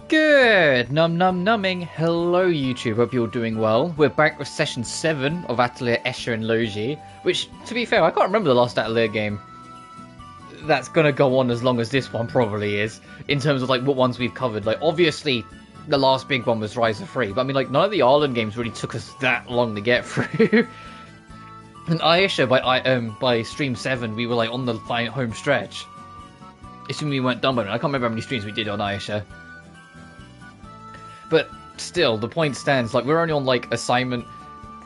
Good numbing. Hello YouTube, hope you're doing well. We're back with session 7 of Atelier Escha Logy, which, to be fair, I can't remember the last Atelier game that's gonna go on as long as this one probably is, in terms of like what ones we've covered. Like, obviously, the last big one was Rise of 3, but I mean, like, none of the Ireland games really took us that long to get through. And Aisha, by stream 7, we were like on the home stretch. Assuming we weren't done by it. I can't remember how many streams we did on Aisha. But still, the point stands, like, we're only on, like, assignment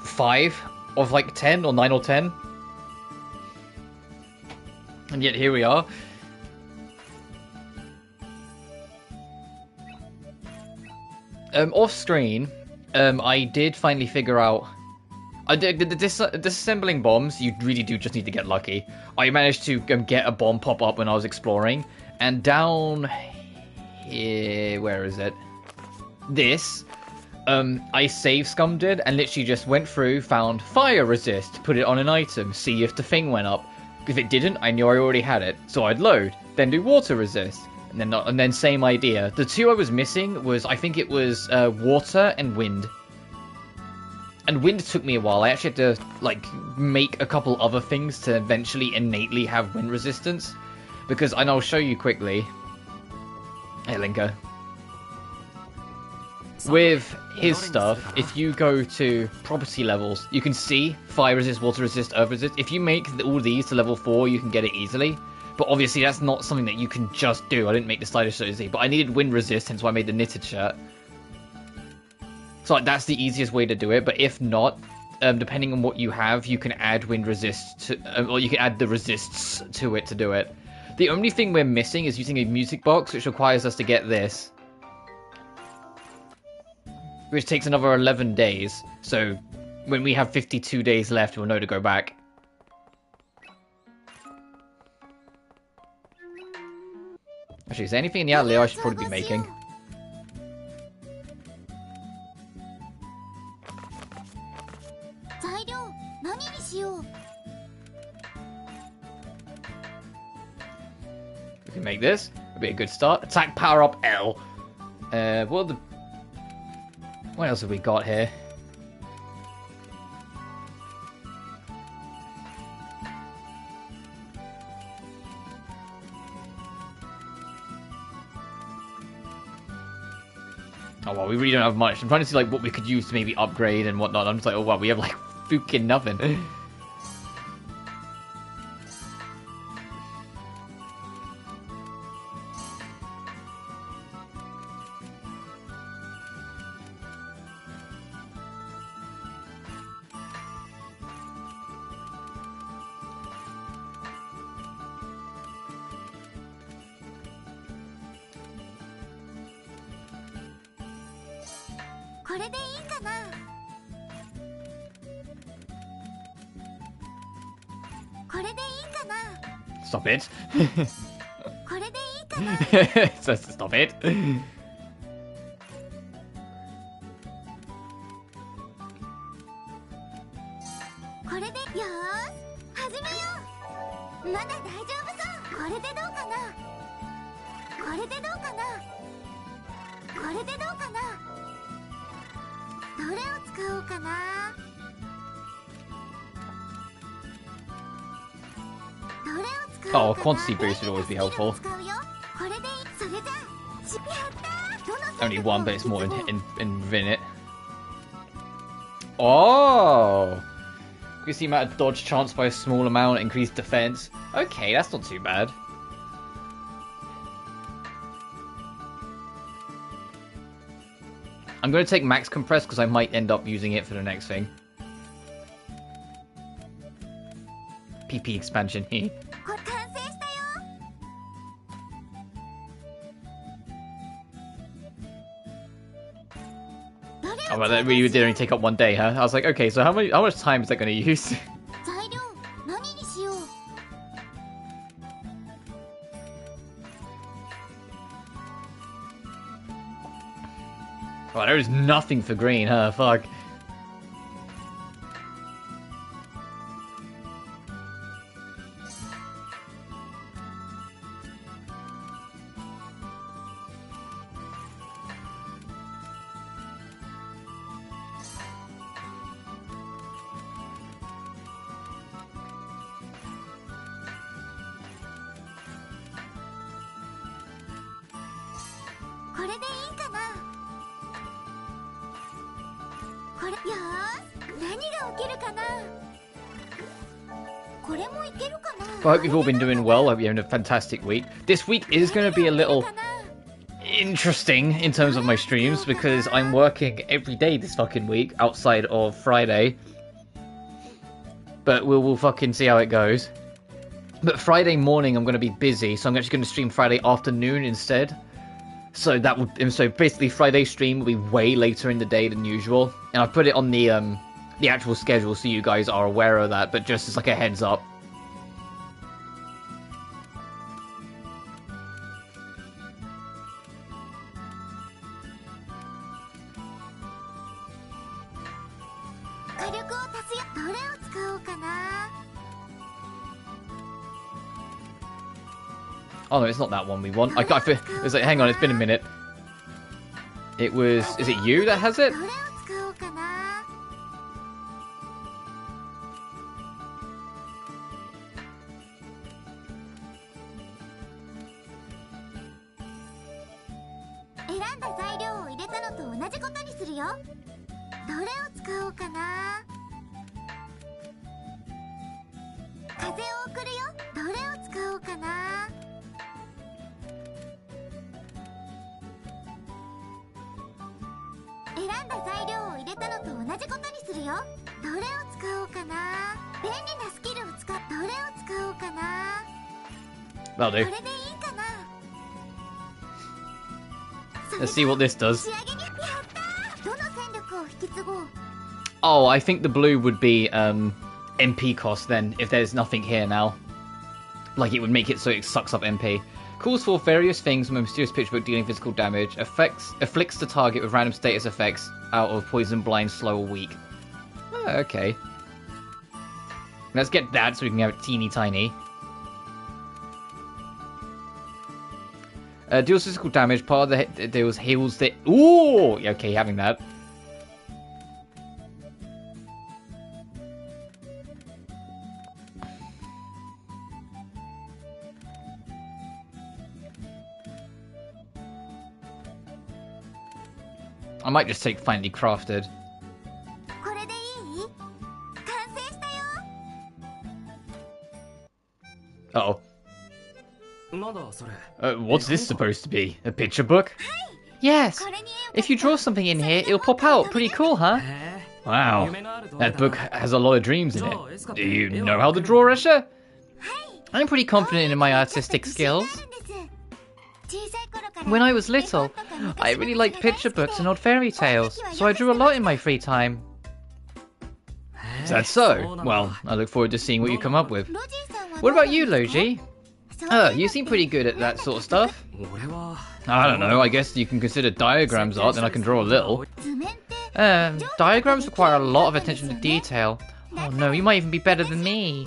5 of, like, 10, or 9 or 10. And yet, here we are. Off-screen, I did finally figure out... the disassembling bombs, you really do just need to get lucky. I managed to get a bomb pop up when I was exploring, and down here... Where is it? This, I save scummed it and literally just went through, found fire resist, put it on an item, see if the thing went up. If it didn't, I knew I already had it, so I'd load, then do water resist, and then same idea. The two I was missing was, I think it was water and wind. And wind took me a while. I actually had to like make a couple other things to eventually innately have wind resistance, because, and I'll show you quickly. Hey, Linka. With his stuff, if you go to property levels, you can see fire resist, water resist, earth resist. If you make all these to level 4, you can get it easily. But obviously that's not something that you can just do. I didn't make the slider so easy, but I needed wind resist, hence why I made the knitted shirt. So like, that's the easiest way to do it, but if not, depending on what you have, you can add wind resist to, or you can add the resists to it to do it. The only thing we're missing is using a music box, which requires us to get this. Which takes another 11 days, so when we have 52 days left, we'll know to go back. Actually, is there anything in the Atelier I should probably be making? We can make this. It'll be a good start. Attack power up L. What else have we got here? Oh well, we really don't have much. I'm trying to see like what we could use to maybe upgrade and whatnot. I'm just like, oh wow, we have like fucking nothing. Stop it. Stop it. Oh, a quantity boost would always be helpful. Only one, but it's more in it. Oh! Increase the amount of dodge chance by a small amount, increase defense. Okay, that's not too bad. I'm going to take max compress because I might end up using it for the next thing. PP expansion. Oh, well, that really did only take up 1 day, huh? I was like, okay, so how much time is that going to use? Oh, there is nothing for green, huh? Fuck. I hope you've all been doing well. I hope you're having a fantastic week. This week is going to be a little interesting in terms of my streams because I'm working every day this fucking week outside of Friday. But we'll fucking see how it goes. But Friday morning I'm going to be busy, so I'm actually going to stream Friday afternoon instead. So basically Friday's stream will be way later in the day than usual, and I've put it on the actual schedule so you guys are aware of that. But just as like a heads up. Oh no, it's not that one we want. I was like, hang on, it's been a minute. It was... Is it you that has it? That'll do. Let's see what this does. Oh, I think the blue would be MP cost then, if there's nothing here now. Like, it would make it so it sucks up MP. Calls for various things from a mysterious picture book dealing physical damage. Afflicts the target with random status effects out of poison, blind, slow, or weak. Oh, okay. Let's get that so we can have it teeny tiny. Deals physical damage. Part of the deals heals the... Ooh! Okay, having that. I might just take finely crafted. Uh-oh. What's this supposed to be? A picture book? Yes! If you draw something in here, it'll pop out. Pretty cool, huh? Wow. That book has a lot of dreams in it. Do you know how to draw, Escha? I'm pretty confident in my artistic skills. When I was little, I really liked picture books and old fairy tales, so I drew a lot in my free time. Is that so? Well, I look forward to seeing what you come up with. What about you, Logy? You seem pretty good at that sort of stuff. I don't know, I guess you can consider diagrams art, then I can draw a little. Diagrams require a lot of attention to detail. Oh no, you might even be better than me.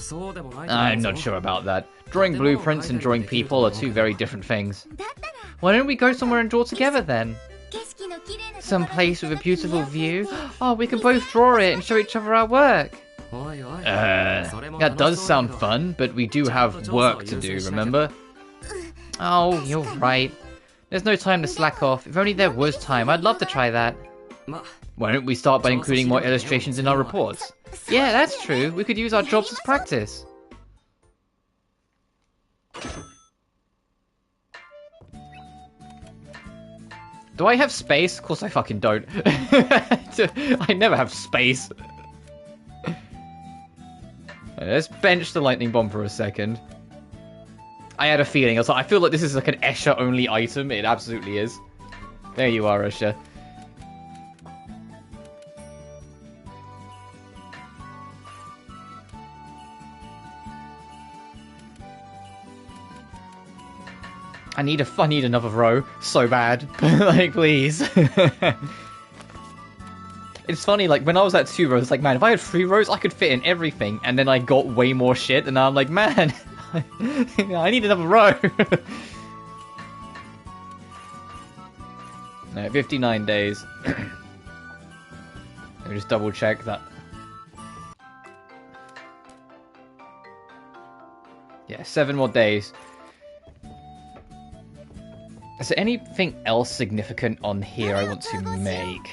I'm not sure about that. Drawing blueprints and drawing people are two very different things. Why don't we go somewhere and draw together then? Some place with a beautiful view? Oh, we can both draw it and show each other our work. That does sound fun, but we do have work to do, remember? Oh, you're right. There's no time to slack off. If only there was time, I'd love to try that. Why don't we start by including more illustrations in our reports? Yeah, that's true. We could use our jobs as practice. Do I have space? Of course I fucking don't. I never have space. Let's bench the lightning bomb for a second. I had a feeling. I feel like this is like an Escha only item. It absolutely is. There you are, Escha. I need another row so bad. Like, please. It's funny, like, when I was at 2 rows, like, man, if I had 3 rows, I could fit in everything. And then I got way more shit, and now I'm like, man, I need another row. No, 59 days. Let me just double check that. Yeah, 7 more days. Is there anything else significant on here I want to make?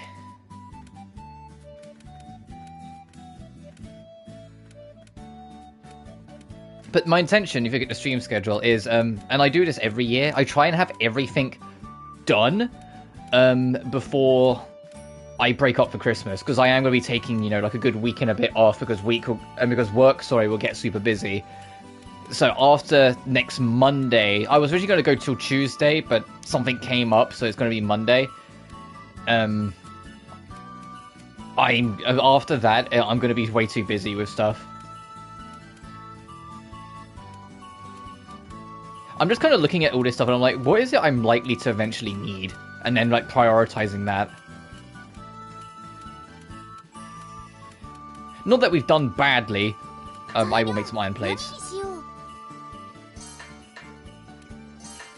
But my intention, if you get the stream schedule, is, and I do this every year, I try and have everything done before I break up for Christmas, because I am going to be taking, you know, like a good week and a bit off, because work, will get super busy. So after next Monday, I was originally going to go till Tuesday, but something came up, so it's going to be Monday. After that, I'm going to be way too busy with stuff. I'm just kind of looking at all this stuff, and I'm like, what is it I'm likely to eventually need? And then, like, prioritizing that. Not that we've done badly. I will make some iron plates.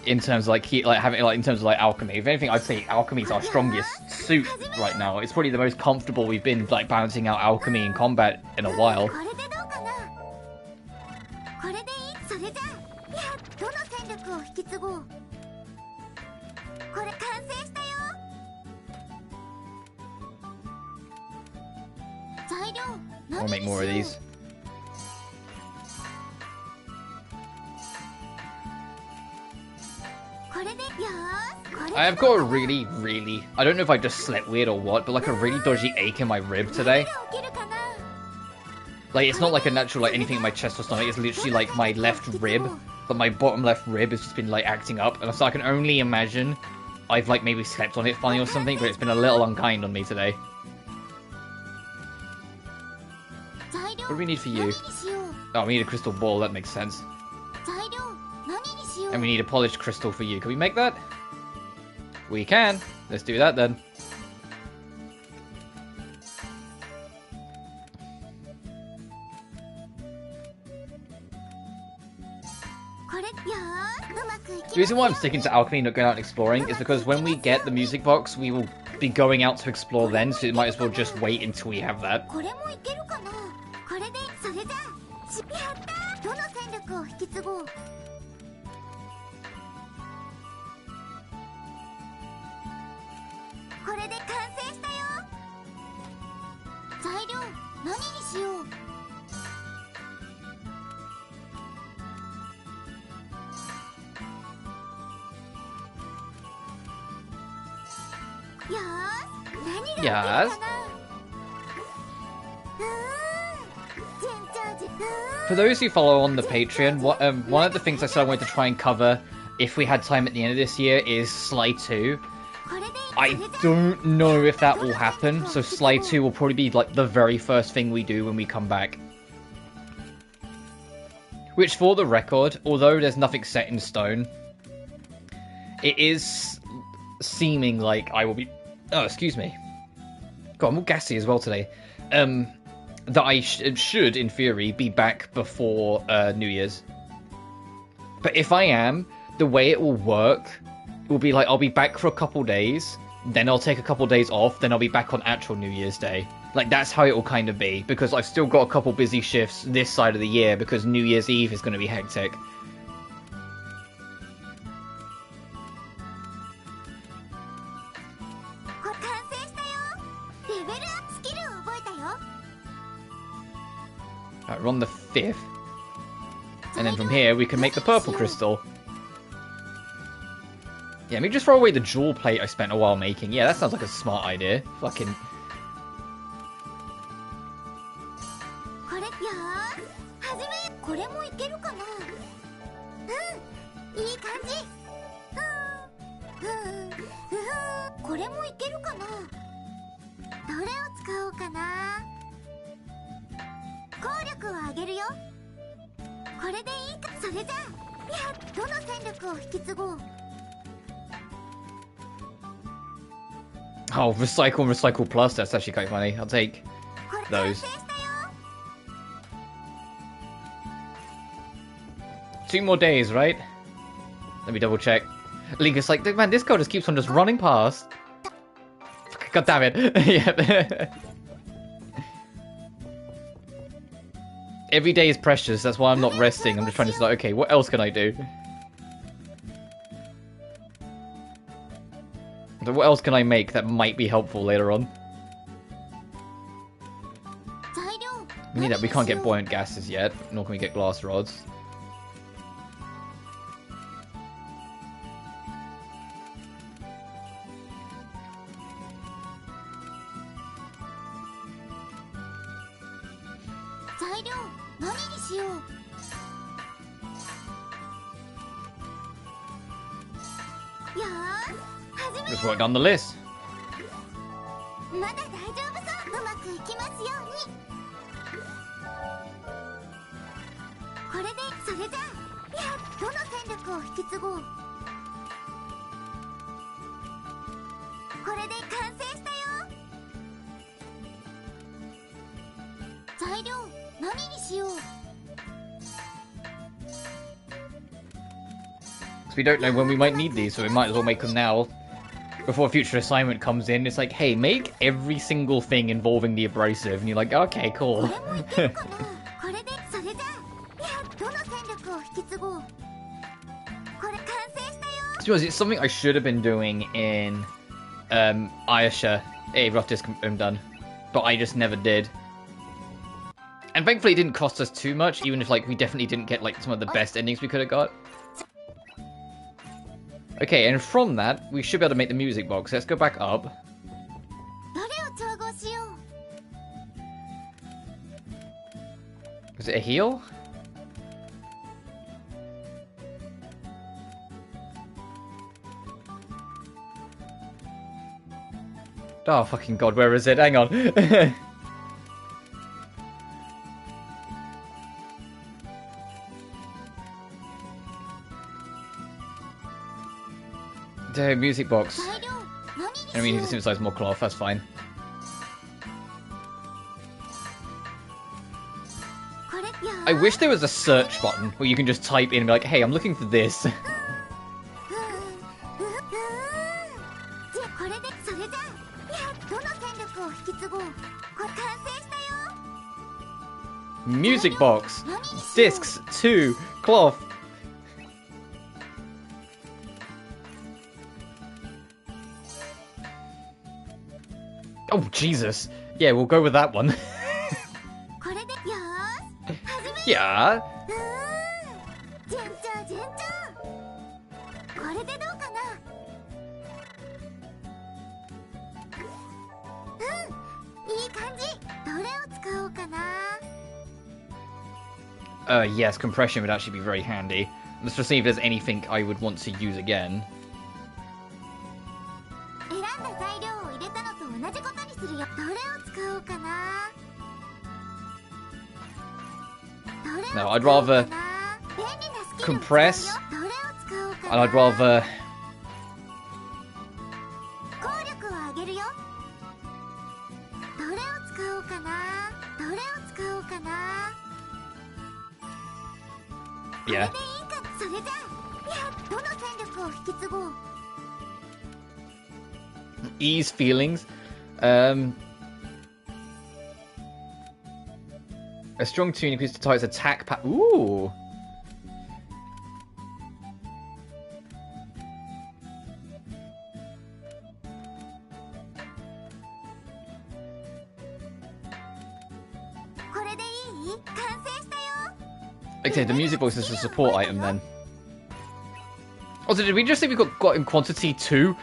In terms of, like, in terms of, like, alchemy. If anything, I'd say alchemy is our strongest suit right now. It's probably the most comfortable we've been, like, balancing out alchemy in combat in a while. I'll make more of these. I have got a really, I don't know if I just slept weird or what, but like a really dodgy ache in my rib today. Like, it's not like a natural, like, anything in my chest or stomach, it's literally like my left rib, but my bottom left rib has just been, like, acting up, and so I can only imagine I've, like, maybe slept on it funny or something, but it's been a little unkind on me today. What do we need for you? Oh, we need a crystal ball, that makes sense. And we need a polished crystal for you. Can we make that? We can. Let's do that then. The reason why I'm sticking to alchemy and not going out and exploring is because when we get the music box, we will be going out to explore then, so it might as well just wait until we have that. Yes. For those who follow on the Patreon, one of the things I said I wanted to try and cover if we had time at the end of this year is Sly 2. I don't know if that will happen, so Sly 2 will probably be like the very first thing we do when we come back. Which, for the record, although there's nothing set in stone, it is seeming like I will be... Oh, excuse me. God, I'm all gassy as well today. That I should, in theory, be back before New Year's. But if I am, the way it will work, it will be like I'll be back for a couple days, then I'll take a couple days off, then I'll be back on actual New Year's Day. Like, that's how it will kind of be, because I've still got a couple busy shifts this side of the year, because New Year's Eve is going to be hectic. Alright, we're on the 5th. And then from here, we can make the purple crystal. Yeah, let me just throw away the jewel plate I spent a while making. Yeah, that sounds like a smart idea. Fucking... Oh, recycle and recycle plus, that's actually quite funny. I'll take those. 2 more days, right? Let me double check. Link is like, man, this girl just keeps on just running past. God damn it. Yeah. Every day is precious, that's why I'm not resting. I'm just trying to say, okay, what else can I do? So what else can I make that might be helpful later on? We need that. We can't get buoyant gases yet, nor can we get glass rods. Just work down the list. We don't know when we might need these, so we might as well make them now. Before a future assignment comes in, it's like, hey, make every single thing involving the abrasive. And you're like, okay, cool. It's something I should have been doing in Escha, rough disk done. But I just never did. And thankfully it didn't cost us too much, even if like we definitely didn't get like some of the best endings we could have got. Okay, and from that, we should be able to make the music box. Let's go back up. Is it a heal? Oh, fucking god, where is it? Hang on. The music box. I mean, you just synthesize more cloth, that's fine. I wish there was a search button where you can just type in and be like, hey, I'm looking for this. Music box. Discs 2. Cloth. Oh, Jesus. Yeah, we'll go with that one. Yeah. Yes, compression would actually be very handy. Let's just see if there's anything I would want to use again. No, I'd rather compress, and I'd rather yeah. Ease feelings. A strong tune increases the target's attack power. Ooh! Okay, the music box is a support item then. Also, did we just say we got in quantity 2?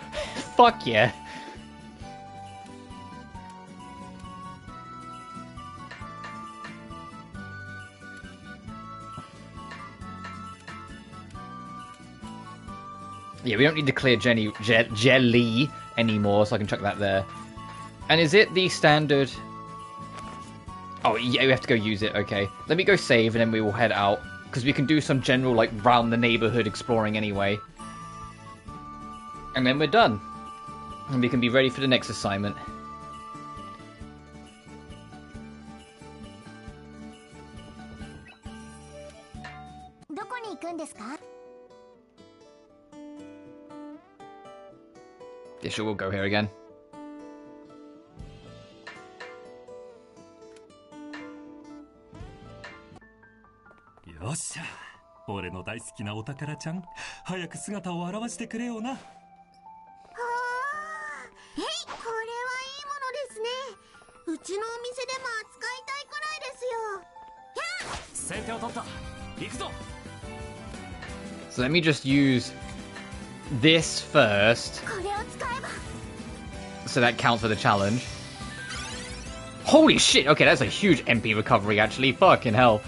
Fuck yeah. Yeah, we don't need to clear jelly anymore, so I can chuck that there. And is it the standard... Oh, yeah, we have to go use it. Okay. Let me go save, and then we will head out. Because we can do some general, like, round the neighborhood exploring anyway. And then we're done. And we can be ready for the next assignment. Yeah, sure, we'll go here again. Yosha, 俺の大好きなお宝ちゃん、早く姿を現してくれよな。So let me just use this first. So that counts for the challenge. Holy shit! Okay, that's a huge MP recovery actually. Fucking hell.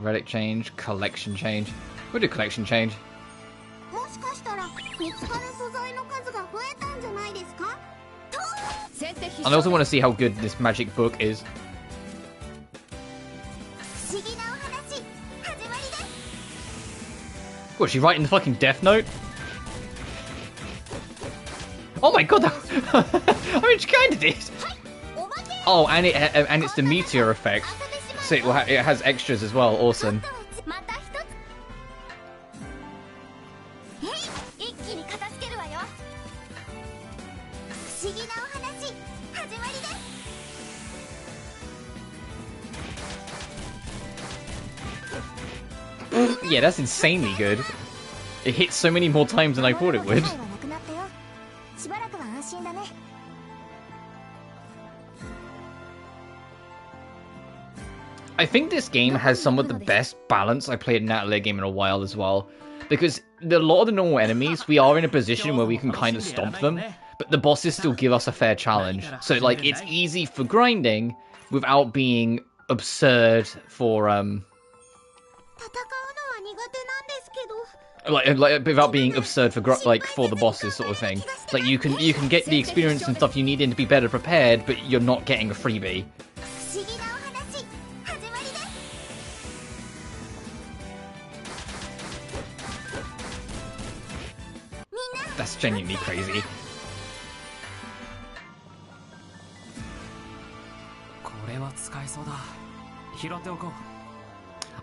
Relic change, collection change. We'll do collection change. And I also want to see how good this magic book is. What, she writing the fucking Death Note? Oh my god, I mean, she kinda did. Oh, and it's the meteor effect. So it has extras as well, awesome. Yeah, that's insanely good. It hits so many more times than I thought it would. I think this game has some of the best balance I played in an Atelier game in a while as well. Because a lot of the normal enemies, we are in a position where we can kind of stomp them, but the bosses still give us a fair challenge. So, like, it's easy for grinding without being absurd for, like without being absurd for for the bosses sort of thing. Like you can get the experience and stuff you need in to be better prepared, but you're not getting a freebie. That's genuinely crazy.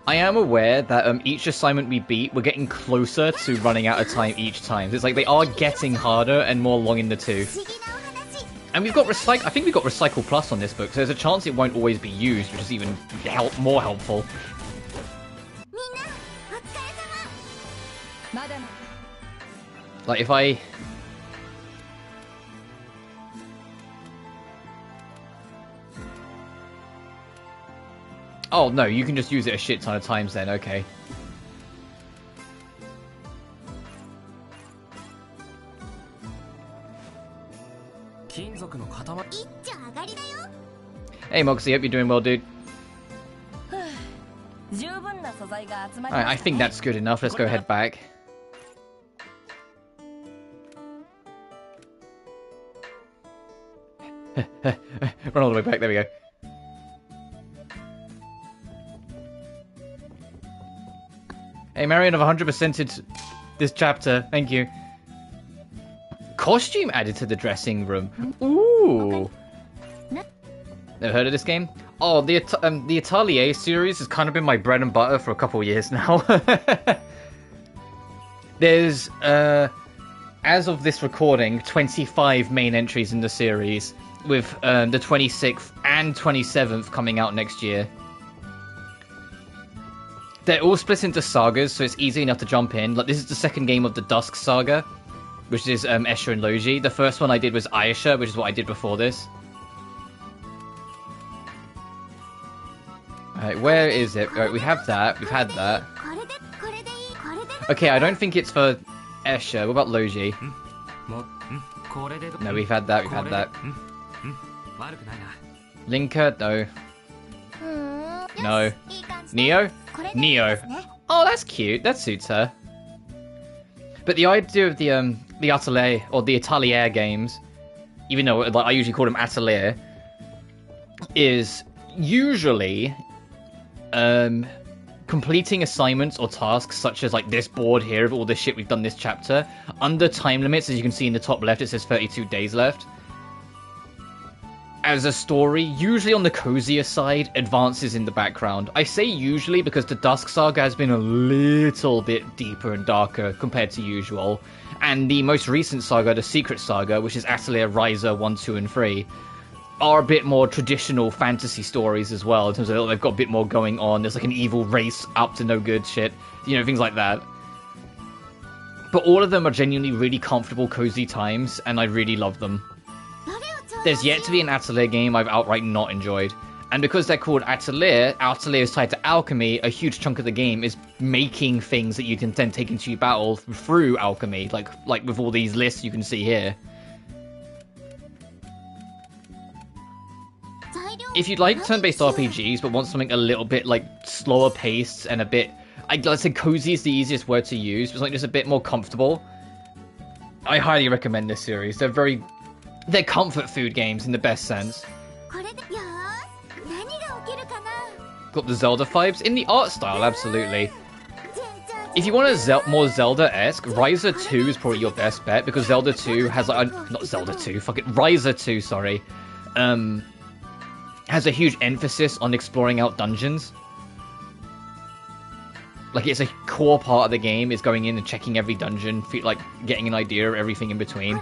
I am aware that each assignment we beat, we're getting closer to running out of time each time. It's like they are getting harder and more long in the tooth. And we've got Recycle. I think we've got Recycle Plus on this book, so there's a chance it won't always be used, which is even more helpful. Like if I... Oh, no, you can just use it a shit ton of times then, okay. Hey, Moxie, hope you're doing well, dude. Alright, I think that's good enough. Let's go head back. Run all the way back, there we go. Hey, Marion, I've 100%ed this chapter. Thank you. Costume added to the dressing room. Ooh. Never heard of this game? Oh, the Atelier series has kind of been my bread and butter for a couple of years now. There's, as of this recording, 25 main entries in the series, with the 26th and 27th coming out next year. They're all split into sagas, so it's easy enough to jump in. Like, this is the second game of the Dusk Saga, which is Escha and Logy. The first one I did was Escha, which is what I did before this. Alright, where is it? Right, we have that. We've had that. Okay, I don't think it's for Escha. What about Logy? No, we've had that. We've had that. Linker? No. No. Neo? Neo. Oh, that's cute. That suits her. But the idea of the Atelier or the Atelier games, even though like, I usually call them Atelier, is usually completing assignments or tasks such as like this board here of all the shit we've done this chapter under time limits. As you can see in the top left, it says 32 days left. as a story, usually on the cozier side, advances in the background. I say usually because the Dusk Saga has been a little bit deeper and darker compared to usual, and the most recent saga, the Secret Saga, which is Atelier Ryza 1, 2, and 3, are a bit more traditional fantasy stories as well, in terms of they've got a bit more going on. There's like an evil race up to no good shit, you know, things like that. But all of them are genuinely really comfortable, cozy times, and I really love them. There's yet to be an Atelier game I've outright not enjoyed. And because they're called Atelier, Atelier is tied to alchemy, a huge chunk of the game is making things that you can then take into your battle through alchemy, like with all these lists you can see here. If you'd like turn-based RPGs, but want something a little bit, like, slower paced and a bit... I'd say cozy is the easiest word to use, but something just a bit more comfortable, I highly recommend this series. They're comfort food games in the best sense. Got the Zelda vibes? In the art style, absolutely. If you want a more Zelda-esque, Ryza 2 is probably your best bet, because Zelda 2 has, like, not Zelda 2, fuck it, Ryza 2, sorry, has a huge emphasis on exploring out dungeons. Like, it's a core part of the game, is going in and checking every dungeon, like, getting an idea of everything in between.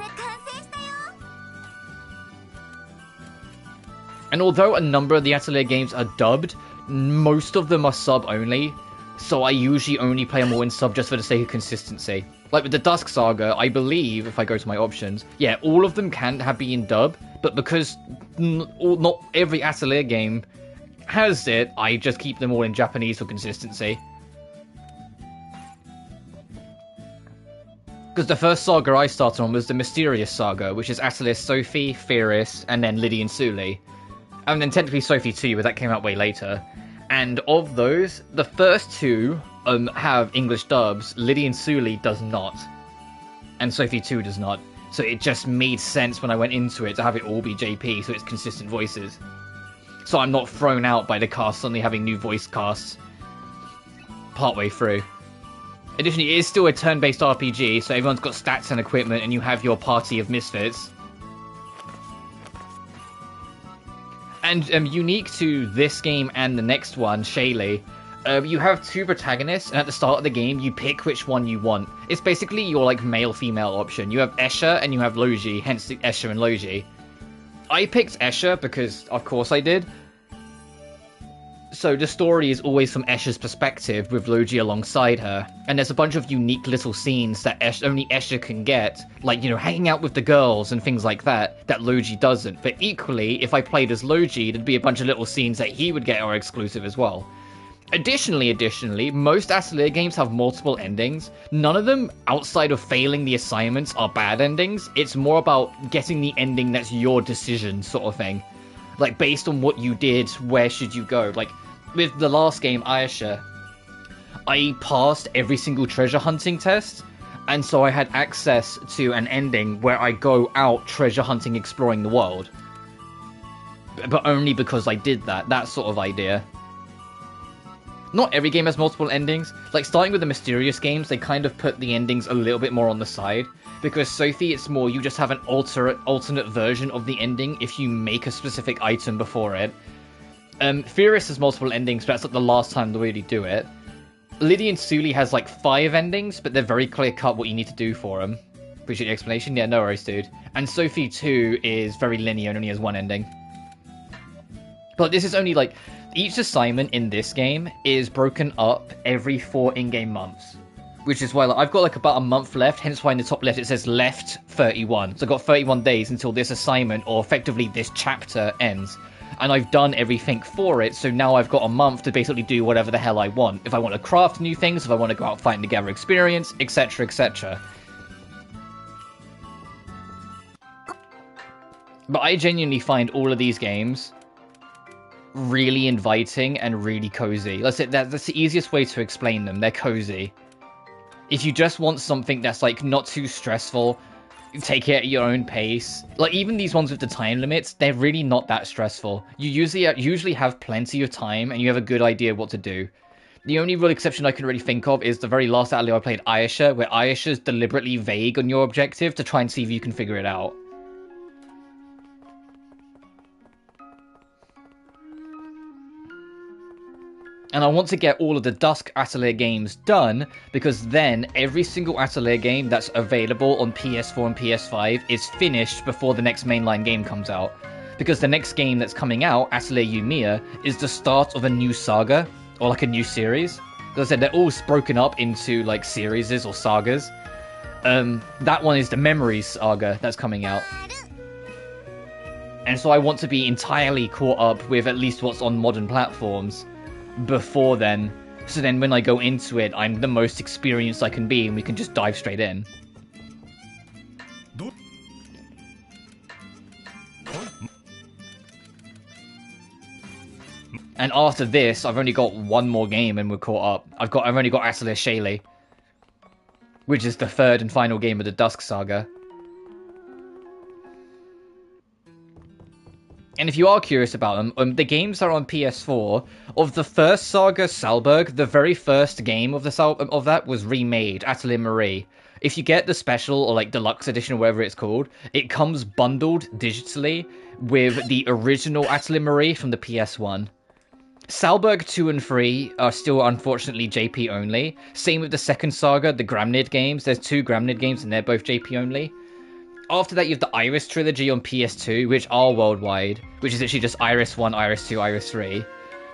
And although a number of the Atelier games are dubbed, most of them are sub-only, so I usually only play them all in sub just for the sake of consistency. Like with the Dusk Saga, I believe, if I go to my options, yeah, all of them can be in dub, but because not every Atelier game has it, I just keep them all in Japanese for consistency. Because the first saga I started on was the Mysterious Saga, which is Atelier Sophie, Firis, and then Lydian Suli. And then technically Sophie 2, but that came out way later. And of those, the first two have English dubs, Lydian Suli does not. And Sophie 2 does not. So it just made sense when I went into it to have it all be JP, so it's consistent voices. So I'm not thrown out by the cast suddenly having new voice casts partway through. Additionally, it is still a turn-based RPG, so everyone's got stats and equipment, and you have your party of misfits. And unique to this game and the next one, Shaylee, you have two protagonists, and at the start of the game, you pick which one you want. It's basically your, like, male-female option. You have Escha and you have Logy, hence the Escha and Logy. I picked Escha because, of course I did. So the story is always from Escha's perspective, with Logy alongside her. And there's a bunch of unique little scenes that only Escha can get, like, you know, hanging out with the girls and things like that Logy doesn't. But equally, if I played as Logy, there'd be a bunch of little scenes that he would get are exclusive as well. Additionally, most Atelier games have multiple endings. None of them, outside of failing the assignments, are bad endings. It's more about getting the ending that's your decision, sort of thing. Like, based on what you did, where should you go? Like, with the last game, Ayesha, I passed every single treasure hunting test, and so I had access to an ending where I go out treasure hunting, exploring the world. But only because I did that sort of idea. Not every game has multiple endings. Like, starting with the Mysterious games, they kind of put the endings a little bit more on the side. Because Sophie, it's more you just have an alternate version of the ending if you make a specific item before it. Firis has multiple endings, but that's like the last time they really do it. Lydian Suli has like 5 endings, but they're very clear-cut what you need to do for them. Appreciate the explanation. Yeah, no worries, dude. And Sophie 2 is very linear and only has 1 ending. But this is only like... Each assignment in this game is broken up every 4 in-game months. Which is why I've got like about a month left, hence why in the top left it says left 31. So I've got 31 days until this assignment, or effectively this chapter, ends. And I've done everything for it, so now I've got a month to basically do whatever the hell I want. If I want to craft new things, if I want to go out fighting to gather experience, etc, etc. But I genuinely find all of these games really inviting and really cozy. That's the easiest way to explain them. They're cozy. If you just want something that's like not too stressful, take it at your own pace. Like even these ones with the time limits, they're really not that stressful. You usually have plenty of time and you have a good idea what to do. The only real exception I can really think of is the very last Atelier I played, Ayesha, where Ayesha's deliberately vague on your objective to try and see if you can figure it out. And I want to get all of the Dusk Atelier games done, because then every single Atelier game that's available on PS4 and PS5 is finished before the next mainline game comes out. Because the next game that's coming out, Atelier Yumiya, is the start of a new saga, or like a new series. As I said, they're all broken up into like series or sagas. That one is the Memories saga that's coming out. And so I want to be entirely caught up with at least what's on modern platforms before then, so then when I go into it, I'm the most experienced I can be, and we can just dive straight in. And after this, I've only got one more game and we're caught up. I've only got Atelier Escha Logy, which is the third and final game of the Dusk Saga. And if you are curious about them, the games are on PS4. Of the first saga, Salberg, the very first game of that was remade, Atelier Marie. If you get the special or like deluxe edition or whatever it's called, it comes bundled digitally with the original Atelier Marie from the PS1. Salberg 2 and 3 are still unfortunately JP only. Same with the second saga, the Gramnid games. There's 2 Gramnid games and they're both JP only. After that, you have the Iris trilogy on PS2, which are worldwide, which is actually just Iris 1, Iris 2, Iris 3.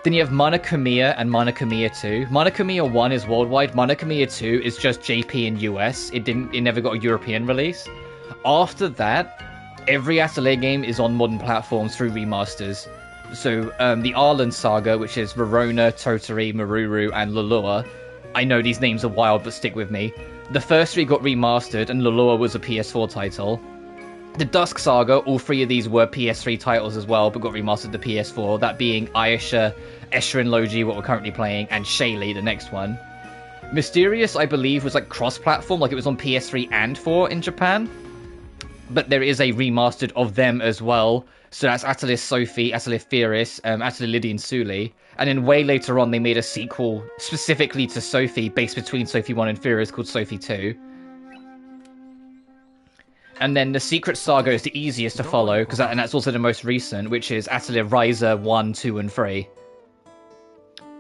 Then you have Mana Khmer and Mana Khmer 2. Mana Khmer 1 is worldwide, Mana Khmer 2 is just JP and US. It never got a European release. After that, every Atelier game is on modern platforms through remasters. So, the Arlen Saga, which is Verona, Toturi, Maruru, and Lulua. I know these names are wild, but stick with me. The first 3 got remastered, and Lulua was a PS4 title. The Dusk Saga, all 3 of these were PS3 titles as well, but got remastered to PS4, that being Escha Logy, what we're currently playing, and Escha Logy, the next one. Mysterious, I believe, was like cross-platform, like it was on PS3 and 4 in Japan. But there is a remastered of them as well. So that's Atelier Sophie, Atelier Theris, Atelier Lydian Suli. And then way later on, they made a sequel specifically to Sophie, based between Sophie 1 and Theris, called Sophie 2. And then the Secret Saga is the easiest to follow, and that's also the most recent, which is Atelier Ryza 1, 2, and 3.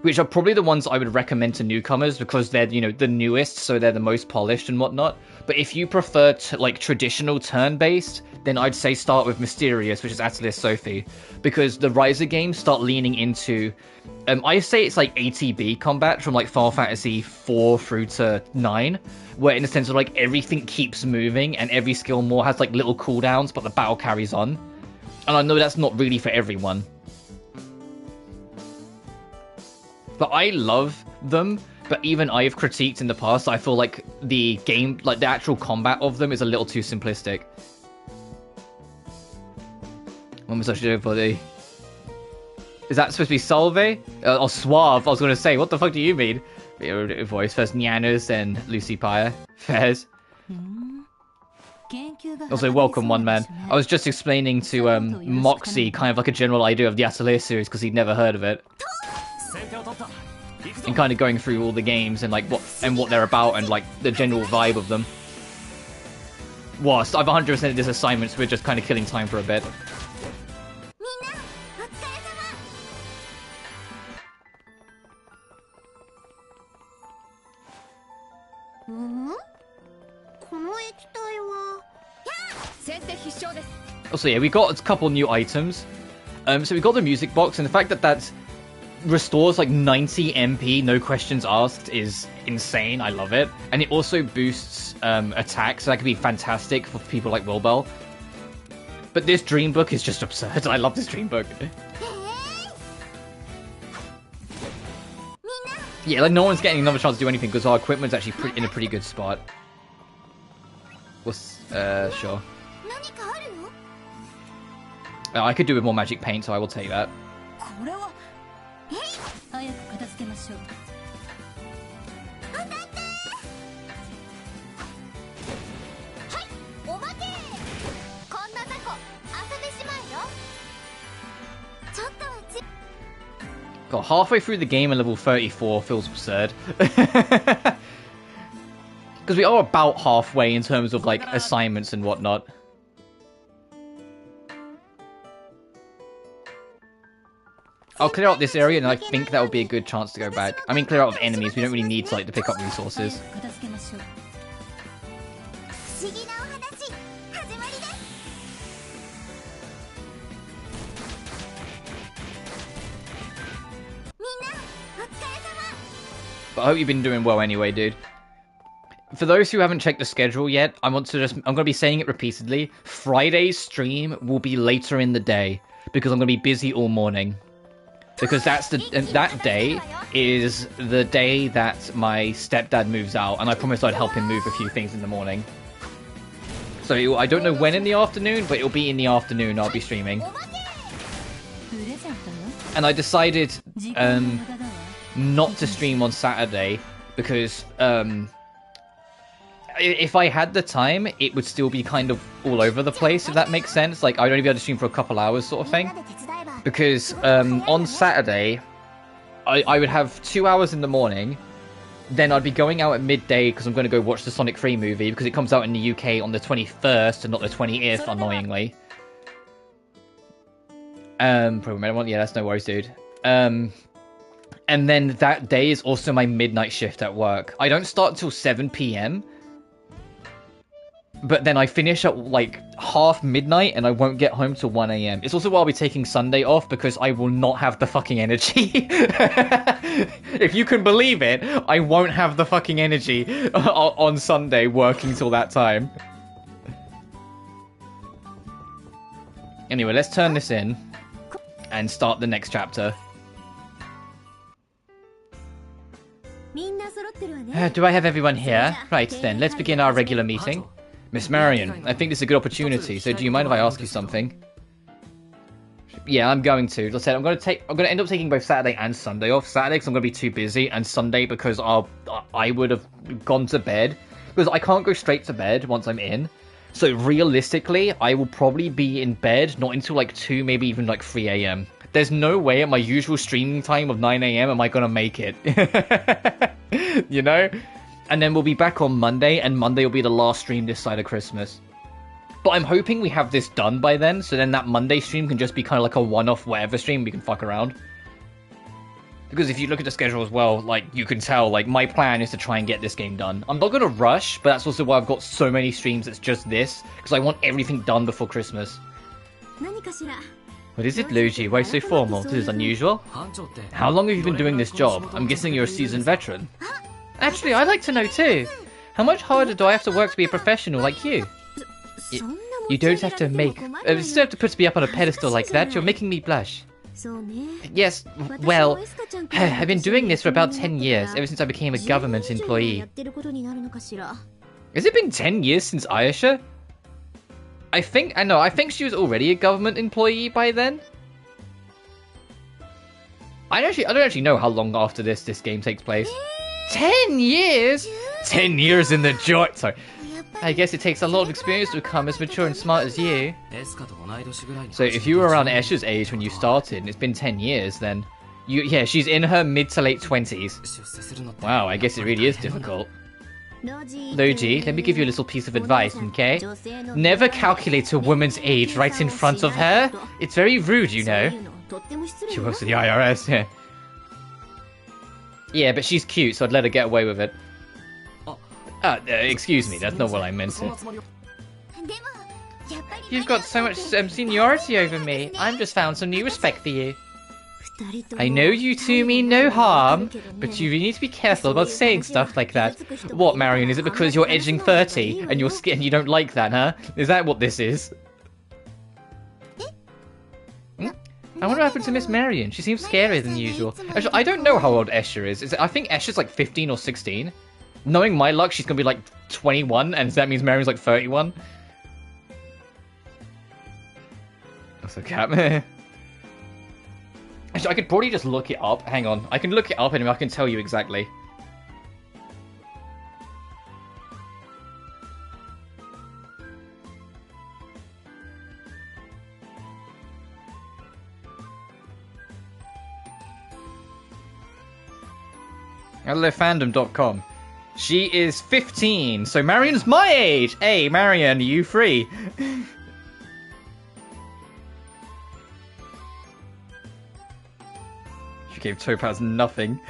Which are probably the ones I would recommend to newcomers, because they're, you know, the newest, so they're the most polished and whatnot. But if you prefer, like, traditional turn-based, then I'd say start with Mysterious, which is Atelier Sophie. Because the Ryza games start leaning into... I say it's like ATB combat from, like, Final Fantasy 4 through to 9. Where, in the sense of, like, everything keeps moving, and every skill more has, like, little cooldowns, but the battle carries on. And I know that's not really for everyone. But I love them, but even I've critiqued in the past, I feel like the game, like the actual combat of them is a little too simplistic. What was I doing for the... Is that supposed to be Salve? Or Suave? I was going to say, what the fuck do you mean? Voice first Nyanas, then Lucy Pyre. Fairs. Also, welcome, one man. I was just explaining to Moxie kind of like a general idea of the Atelier series because he'd never heard of it. And kind of going through all the games and like what they're about and like the general vibe of them. Whilst I've 100%ed this assignment, so we're just kind of killing time for a bit. Also, yeah, we got a couple new items. So we got the music box, and the fact that that restores like 90 MP, no questions asked, is insane. I love it. And it also boosts attack, so that could be fantastic for people like Wilbell. But this dream book is just absurd. I love this dream book. Yeah, like no one's getting another chance to do anything because our equipment's actually in a pretty good spot. What's sure. I could do with more magic paint, so I will take that. God, halfway through the game and level 34 feels absurd. Because we are about halfway in terms of like assignments and whatnot. I'll clear out this area, and I think that would be a good chance to go back. I mean, clear out of enemies. We don't really need to, like, to pick up resources. But I hope you've been doing well anyway, dude. For those who haven't checked the schedule yet, I'm going to be saying it repeatedly. Friday's stream will be later in the day because I'm going to be busy all morning. Because that day is the day that my stepdad moves out, and I promised I'd help him move a few things in the morning. So I don't know when in the afternoon, but it'll be in the afternoon I'll be streaming. And I decided not to stream on Saturday because if I had the time, it would still be kind of all over the place, if that makes sense. Like, I'd only be able to stream for a couple hours sort of thing. Because on Saturday, I would have 2 hours in the morning, then I'd be going out at midday because I'm going to go watch the Sonic 3 movie because it comes out in the UK on the 21st and not the 20th, annoyingly. Probably, yeah, that's no worries, dude. And then that day is also my midnight shift at work. I don't start until 7 PM. But then I finish at, like, half midnight, and I won't get home till 1 AM. It's also why I'll be taking Sunday off, because I will not have the fucking energy. If you can believe it, I won't have the fucking energy on Sunday working till that time. Anyway, let's turn this in and start the next chapter. Do I have everyone here? Right then, let's begin our regular meeting. Miss Marion, I think this is a good opportunity, so do you mind if I ask you something? Yeah, I'm going to. As I said, I'm going to end up taking both Saturday and Sunday off. Saturday because I'm going to be too busy, and Sunday because I would have gone to bed. Because I can't go straight to bed once I'm in. So realistically, I will probably be in bed not until like 2, maybe even like 3 AM. There's no way at my usual streaming time of 9 AM am I going to make it. You know? And then we'll be back on Monday, and Monday will be the last stream this side of Christmas. But I'm hoping we have this done by then, so then that Monday stream can just be kind of like a one-off whatever stream we can fuck around. Because if you look at the schedule as well, like, you can tell, like, my plan is to try and get this game done. I'm not going to rush, but that's also why I've got so many streams that's just this, because I want everything done before Christmas. What is it, Logy? Why so formal? This is unusual. How long have you been doing this job? I'm guessing you're a seasoned veteran. Actually, I'd like to know too. How much harder do I have to work to be a professional like you? You don't have to make... you don't have to put me up on a pedestal like that. You're making me blush. Yes, well, I've been doing this for about 10 years, ever since I became a government employee. Has it been 10 years since Ayesha? I think she was already a government employee by then. I don't actually know how long after this game takes place. 10 years? 10 years in the joint. Sorry. I guess it takes a lot of experience to become as mature and smart as you. So if you were around Escha's age when you started, and it's been 10 years, then... yeah, she's in her mid to late 20s. Wow, I guess it really is difficult. Logy, let me give you a little piece of advice, okay? Never calculate a woman's age right in front of her. It's very rude, you know. She works for the IRS, yeah. Yeah, but she's cute, so I'd let her get away with it. Excuse me, that's not what I meant to. You've got so much seniority over me. I've just found some new respect for you. I know you two mean no harm, but you really need to be careful about saying stuff like that. What, Marion, is it because you're edging 30 and you don't like that, huh? Is that what this is? I wonder what happened to Miss Marion. She seems scarier than usual. Actually, I don't know how old Escha is. I think Escha's like 15 or 16. Knowing my luck, she's gonna be like 21, and that means Marion's like 31. That's a cat. Actually, I could probably just look it up. Hang on. I can look it up and I can tell you exactly. HelloFandom.com. She is 15, so Marion's my age! Hey, Marion, are you free? She gave Topaz nothing.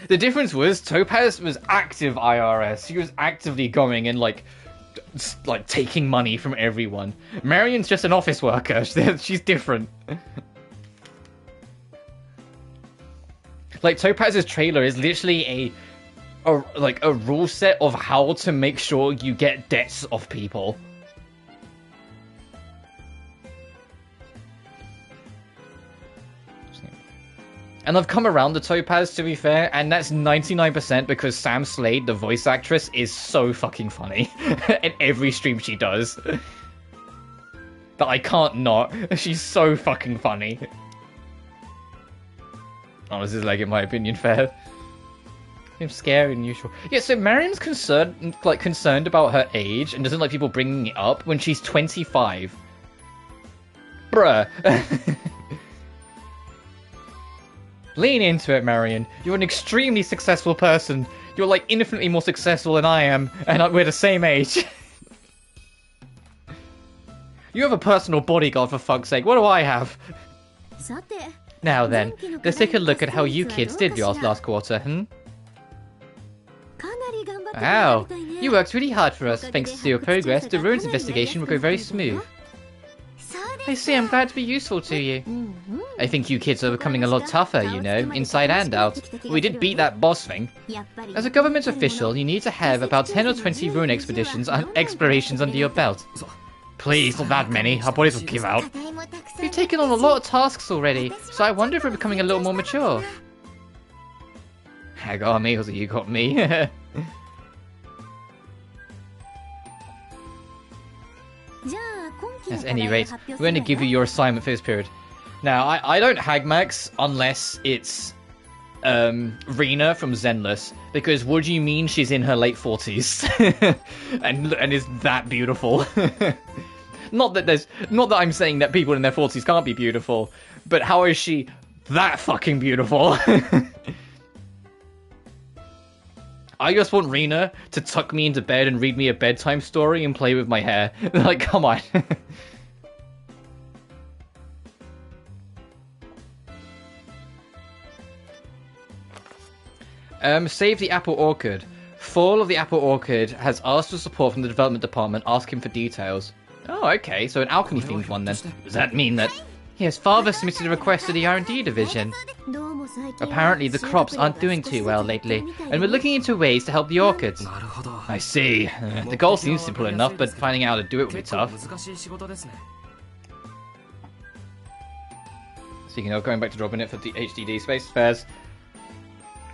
The difference was Topaz was active IRS. She was actively going and like taking money from everyone. Marion's just an office worker. She's different. Like Topaz's trailer is literally a rule set of how to make sure you get debts off people. And I've come around to Topaz, to be fair, and that's 99% because Sam Slade, the voice actress, is so fucking funny in every stream she does. That I can't not. She's so fucking funny. Oh, this is, like, in my opinion, fair. Seems scary and usual. Yeah, so Marion's concerned about her age and doesn't like people bringing it up when she's 25. Bruh. Lean into it, Marion. You're an extremely successful person. You're, like, infinitely more successful than I am, and we're the same age. You have a personal bodyguard, for fuck's sake. What do I have? Now then, let's take a look at how you kids did last quarter, Wow, you worked really hard for us. Thanks to your progress, the ruins investigation will go very smooth. I see, I'm glad to be useful to you. I think you kids are becoming a lot tougher, you know, inside and out. We did beat that boss thing. As a government official, you need to have about 10 or 20 ruin explorations under your belt. Please, not that many. Our bodies will give out. You've taken on a lot of tasks already, so I wonder if we're becoming a little more mature. I got me, or you got me. At any rate, we're going to give you your assignment for this period. Now, I don't hagmax unless it's Rena from Zenless, because what do you mean she's in her late 40s and is that beautiful? Not that I'm saying that people in their 40s can't be beautiful, but how is she that fucking beautiful? I just want Rena to tuck me into bed and read me a bedtime story and play with my hair. Like, come on. Save the Apple Orchard. Fall of the Apple Orchard has asked for support from the development department. Ask him for details. Oh, okay, so an alchemy themed one then. Does that mean that... Yes, father submitted a request to the R&D division. Apparently the crops aren't doing too well lately, and we're looking into ways to help the orchids. I see. The goal seems simple enough, but finding out how to do it will be tough. Speaking of, going back to dropping it for the HDD space spares.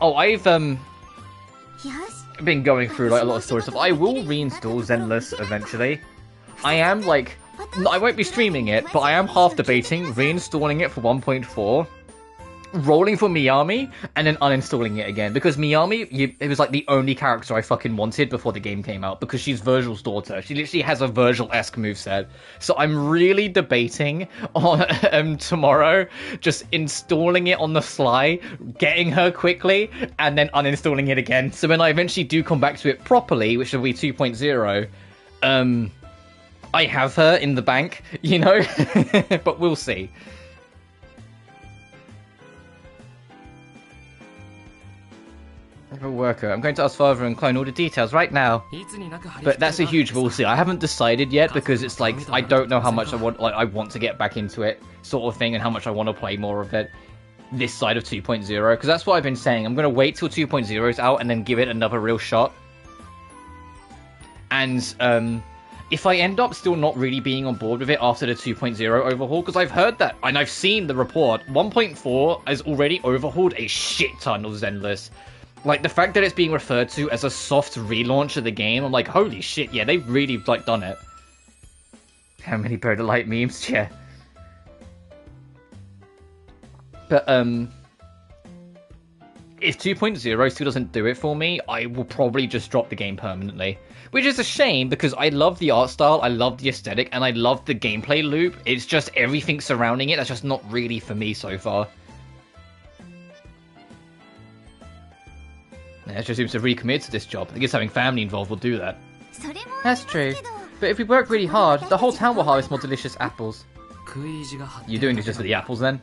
Oh, I've been going through like a lot of story stuff. I will reinstall Zenless eventually. I am like... I won't be streaming it, but I am half debating reinstalling it for 1.4, rolling for Miyami, and then uninstalling it again. Because Miyami, it was like the only character I fucking wanted before the game came out, because she's Virgil's daughter. She literally has a Virgil-esque moveset. So I'm really debating on tomorrow, just installing it on the sly, getting her quickly, and then uninstalling it again. So when I eventually do come back to it properly, which will be 2.0, I have her in the bank, you know? But we'll see. Worker. I'm going to ask father and clone all the details right now. But that's a huge we'll see. I haven't decided yet because it's like I don't know how much I want to get back into it, sort of thing, and how much I want to play more of it this side of 2.0. Because that's what I've been saying. I'm going to wait till 2.0 is out and then give it another real shot. And if I end up still not really being on board with it after the 2.0 overhaul, because I've heard that, and I've seen the report, 1.4 has already overhauled a shit ton of Zenless. Like, the fact that it's being referred to as a soft relaunch of the game, I'm like, holy shit, yeah, they've really, like, done it. How many Bird of Light memes? Yeah. But, if 2.0 still doesn't do it for me, I will probably just drop the game permanently. Which is a shame, because I love the art style, I love the aesthetic, and I love the gameplay loop. It's just everything surrounding it that's just not really for me so far. Yeah, she seems to recommit to this job. I guess having family involved will do that. That's true. But if we work really hard, the whole town will harvest more delicious apples. You're doing it just for the apples then?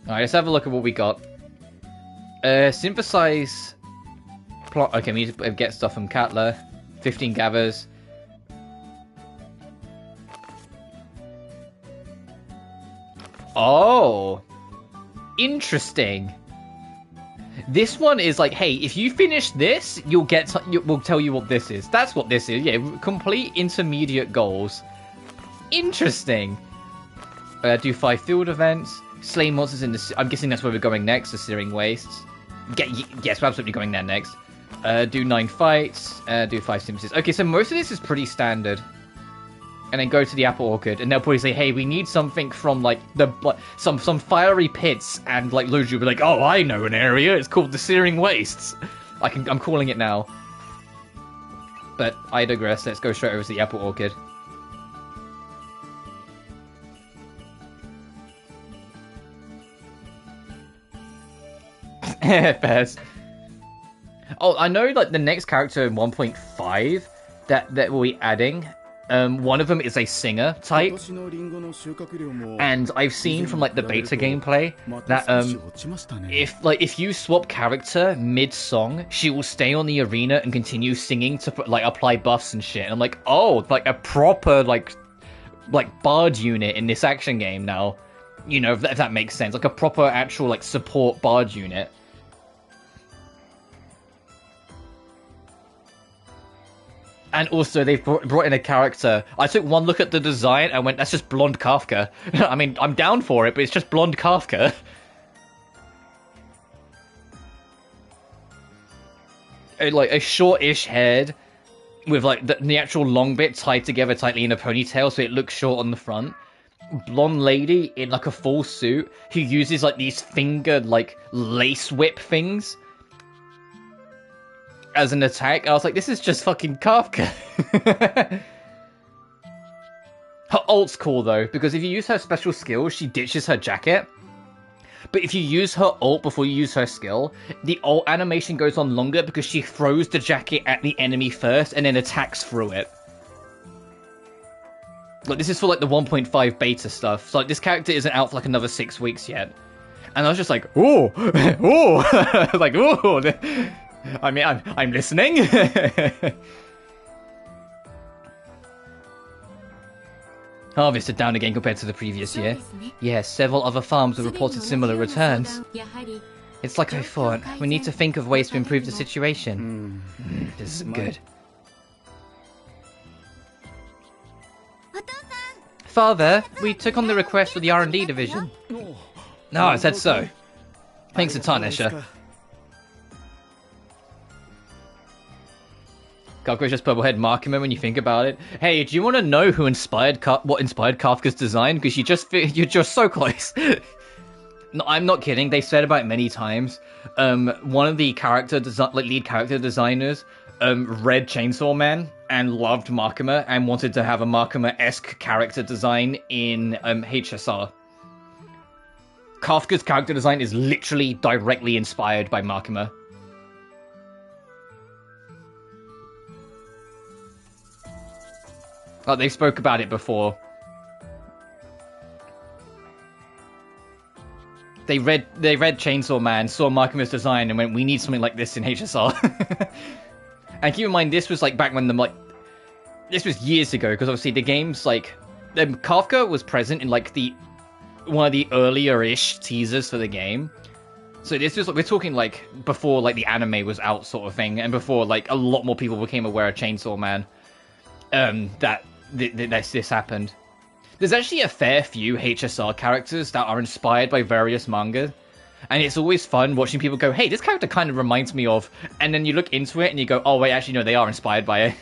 Alright, let's have a look at what we got. Synthesize plot. Okay, we need to get stuff from Catler. 15 gathers. Oh, interesting. This one is like, hey, if you finish this, you'll get. We'll tell you what this is. That's what this is. Yeah, complete intermediate goals. Interesting. Do 5 field events. Slay monsters in the... I'm guessing that's where we're going next, the Searing Wastes. Yes, we're absolutely going there next. Do 9 fights. Do 5 synthesis. Okay, so most of this is pretty standard. And then go to the Apple Orchard, and they'll probably say, hey, we need something from, like, some fiery pits, and, like, Logy will be like, oh, I know an area, it's called the Searing Wastes. I'm calling it now. But I digress, let's go straight over to the Apple Orchard. Fairs. Oh, I know, like, the next character in 1.5 that we'll be adding, one of them is a singer type, and I've seen from, like, the beta gameplay that, if you swap character mid-song, she will stay on the arena and continue singing to, like, apply buffs and shit, and I'm like, oh, like, a proper, like bard unit in this action game now, you know, if that makes sense, like, a proper, actual, like, support bard unit. And also, they've brought in a character. I took one look at the design and went, that's just blonde Kafka. I mean, I'm down for it, but it's just blonde Kafka. Like, a short-ish head with, like, the actual long bit tied together tightly in a ponytail so it looks short on the front. Blonde lady in, like, a full suit who uses, like, these fingered, like, lace whip things as an attack. I was like, this is just fucking Kafka. Her ult's cool though, because if you use her special skill, she ditches her jacket. But if you use her ult before you use her skill, the ult animation goes on longer because she throws the jacket at the enemy first and then attacks through it. Like, this is for, like, the 1.5 beta stuff. So, like, this character isn't out for, like, another 6 weeks yet. And I was just like, ooh, ooh, like, ooh. I mean, I'm listening. Harvest are down again compared to the previous year. Yes, several other farms have reported similar returns. It's like I thought. We need to think of ways to improve the situation. This is good. Father, we took on the request for the R&D division. No, I said so. Thanks a ton, Escha. Kafka's just Bubblehead Markman when you think about it. Hey, do you want to know who inspired what inspired Kafka's design? Because you're just so close. No, I'm not kidding. They said about it many times. One of the lead character designers read Chainsaw Man and loved Markman and wanted to have a Markman-esque character design in HSR. Kafka's character design is literally directly inspired by Markman. Like, they spoke about it before. They read Chainsaw Man, saw Markman's design, and went, we need something like this in HSR. And keep in mind, this was, like, back when this was years ago, because obviously the game's, like... Kafka was present in, like, one of the earlier-ish teasers for the game. So this was, we're talking, like, before, like, the anime was out sort of thing, and before, like, a lot more people became aware of Chainsaw Man. This happened. There's actually a fair few HSR characters that are inspired by various manga, and it's always fun watching people go, hey, this character kind of reminds me of, and then you look into it and you go, oh wait, actually no, they are inspired by it.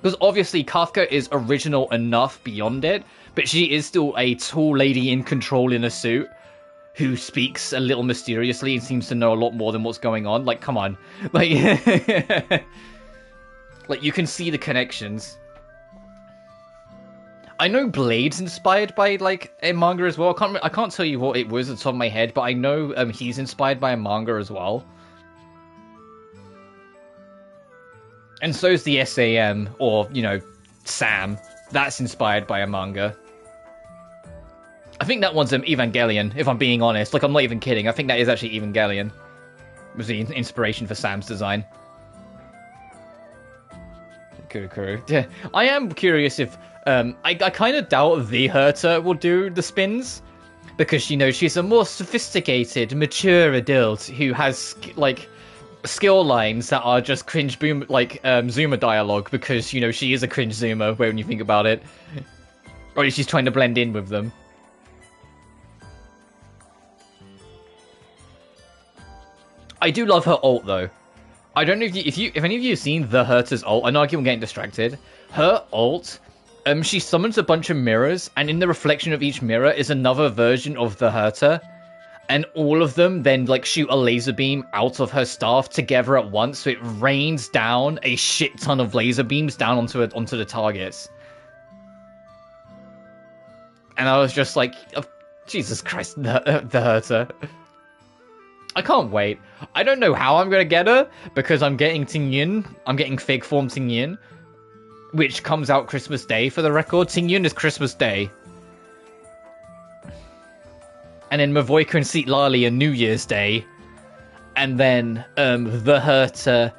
Because obviously Kafka is original enough beyond it, but she is still a tall lady in control in a suit who speaks a little mysteriously and seems to know a lot more than what's going on. Like, come on. Like, like, you can see the connections. I know Blade's inspired by, like, a manga as well. I can't tell you what it was at the top of my head, but I know he's inspired by a manga as well. And so is the SAM, or, you know, Sam. That's inspired by a manga. I think that one's Evangelion, if I'm being honest. Like, I'm not even kidding. I think that is actually Evangelion. Was the inspiration for Sam's design. Kuru. Yeah, I am curious if... I kind of doubt the Herta will do the spins. Because, you know, she's a more sophisticated, mature adult who has, like, skill lines that are just cringe boom, like, Zoomer dialogue. Because, you know, she is a cringe Zoomer when you think about it. Or she's trying to blend in with them. I do love her ult, though. I don't know if any of you have seen the Herta's ult. I know I keep on getting distracted. Her ult, she summons a bunch of mirrors, and in the reflection of each mirror is another version of the Herta. And all of them then, like, shoot a laser beam out of her staff together at once, so it rains down a shit ton of laser beams down onto the targets. And I was just like, oh, Jesus Christ, the Herta. I can't wait. I don't know how I'm going to get her, because I'm getting Tingyun. I'm getting fig form Tingyun, which comes out Christmas Day, for the record. Tingyun is Christmas Day. And then Mavoika and Seatlali are New Year's Day. And then, the Herta,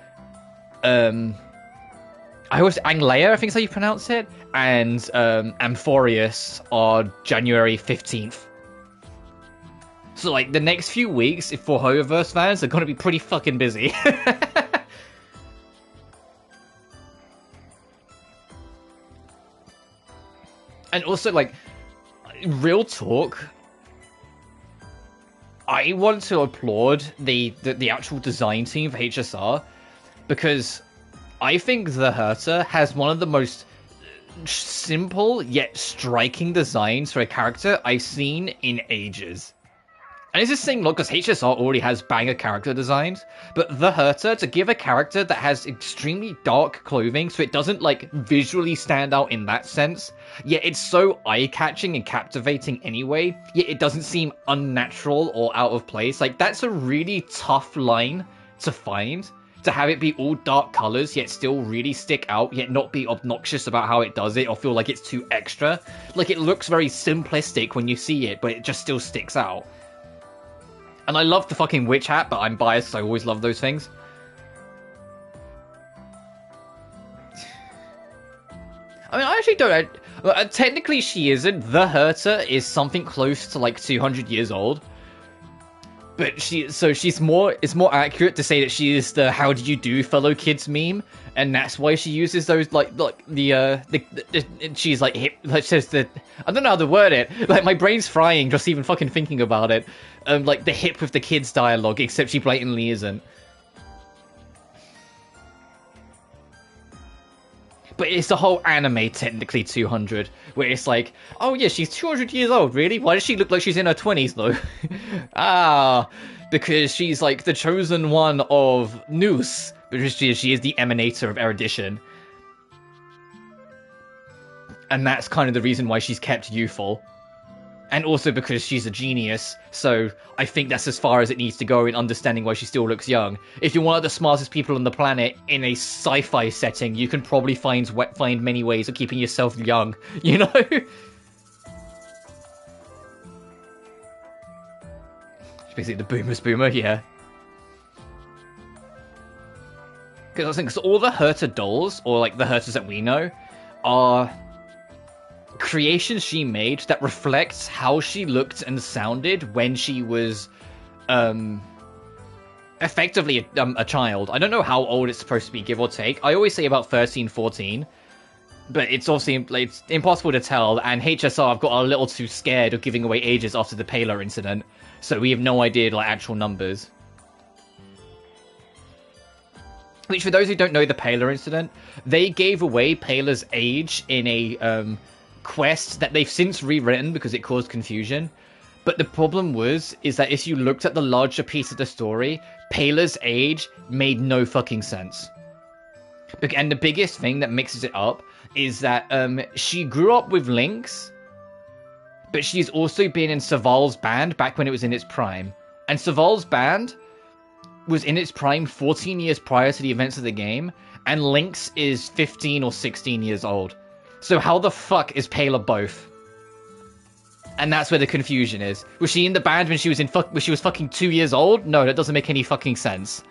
Anglea, I think is how you pronounce it, and, Amphorius are January 15th. So, like, the next few weeks, for Hoyoverse fans, are going to be pretty fucking busy. And also, like, real talk, I want to applaud the actual design team for HSR, because I think the Herta has one of the most simple yet striking designs for a character I've seen in ages. And it's just saying, look, because HSR already has banger character designs, but the Herta, to give a character that has extremely dark clothing, so it doesn't, like, visually stand out in that sense, yet it's so eye-catching and captivating anyway, yet it doesn't seem unnatural or out of place. Like, that's a really tough line to find, to have it be all dark colors, yet still really stick out, yet not be obnoxious about how it does it, or feel like it's too extra. Like, it looks very simplistic when you see it, but it just still sticks out. And I love the fucking witch hat, but I'm biased, so I always love those things. I mean, I actually don't... technically, she isn't. The Herta is something close to, like, 200 years old. But it's more accurate to say that she is the "how did you do, fellow kids" meme, and that's why she uses those she's like hip, like says the, I don't know how to word it. Like, my brain's frying just even fucking thinking about it. Like the hip with the kids dialogue, except she blatantly isn't. But it's the whole anime technically 200, where it's like, oh yeah, she's 200 years old, really? Why does she look like she's in her 20s, though? Because she's like the chosen one of Nous, because she is the emanator of erudition. And that's kind of the reason why she's kept youthful. And also because she's a genius, so I think that's as far as it needs to go in understanding why she still looks young. If you're one of the smartest people on the planet in a sci-fi setting, you can probably find many ways of keeping yourself young, you know? She's basically the boomer's boomer, yeah. Because I was thinking, all the Herta dolls, or like the Hertas that we know, are creations she made that reflects how she looked and sounded when she was effectively a child. I don't know how old it's supposed to be, give or take. I always say about 13, 14, but it's obviously it's impossible to tell, and HSR have got a little too scared of giving away ages after the Paler incident, so we have no idea like actual numbers. Which, for those who don't know the Paler incident, they gave away Paler's age in a quest that they've since rewritten because it caused confusion. But the problem is that if you looked at the larger piece of the story, Paler's age made no fucking sense. And the biggest thing that mixes it up is that she grew up with Lynx, but she's also been in Saval's band back when it was in its prime. And Saval's band was in its prime 14 years prior to the events of the game, and Lynx is 15 or 16 years old. So how the fuck is Payla both? And that's where the confusion is. Was she in the band when she was fucking 2 years old? No, that doesn't make any fucking sense.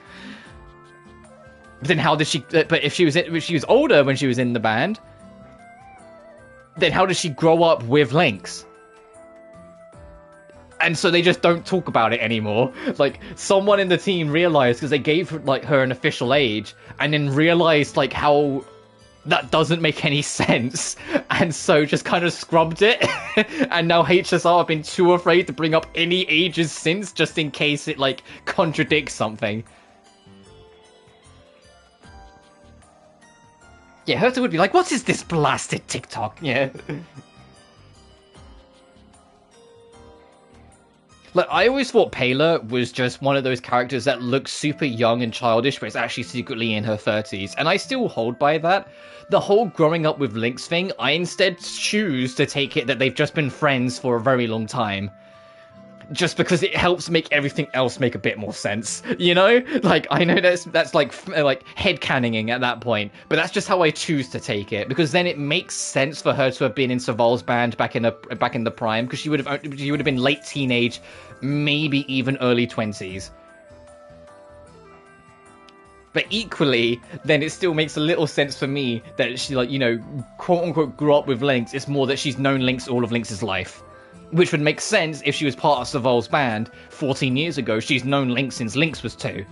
But then how did she? But if she was older when she was in the band, then how did she grow up with Lynx? And so they just don't talk about it anymore. Like, someone in the team realized, because they gave her, like, her an official age, and then realized, like, how that doesn't make any sense, and so just kind of scrubbed it. And now HSR have been too afraid to bring up any ages since, just in case it, like, contradicts something. Yeah, Herta would be like, what is this blasted TikTok? Yeah. Like, I always thought Payla was just one of those characters that looks super young and childish, but is actually secretly in her 30s. And I still hold by that. The whole growing up with Lynx thing, I instead choose to take it that they've just been friends for a very long time. Just because it helps make everything else make a bit more sense, you know? Like, I know that's like headcannoning at that point, but that's just how I choose to take it, because then it makes sense for her to have been in Saval's band back in the prime, because she would have been late teenage, maybe even early 20s. But equally, then it still makes a little sense for me that she, like, you know, quote unquote grew up with Lynx. It's more that she's known Lynx all of Lynx's life. Which would make sense if she was part of Saval's band 14 years ago. She's known Lynx since Lynx was 2.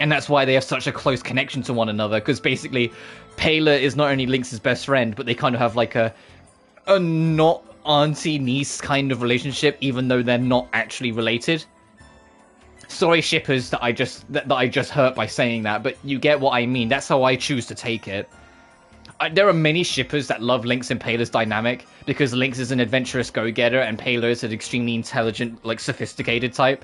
And that's why they have such a close connection to one another, because basically Payla is not only Lynx's best friend, but they kind of have like a not auntie-niece kind of relationship, even though they're not actually related. Sorry, shippers, that I just hurt by saying that, but you get what I mean. That's how I choose to take it. There are many shippers that love Lynx and Payla's dynamic, because Lynx is an adventurous go-getter and Payla is an extremely intelligent, like, sophisticated type.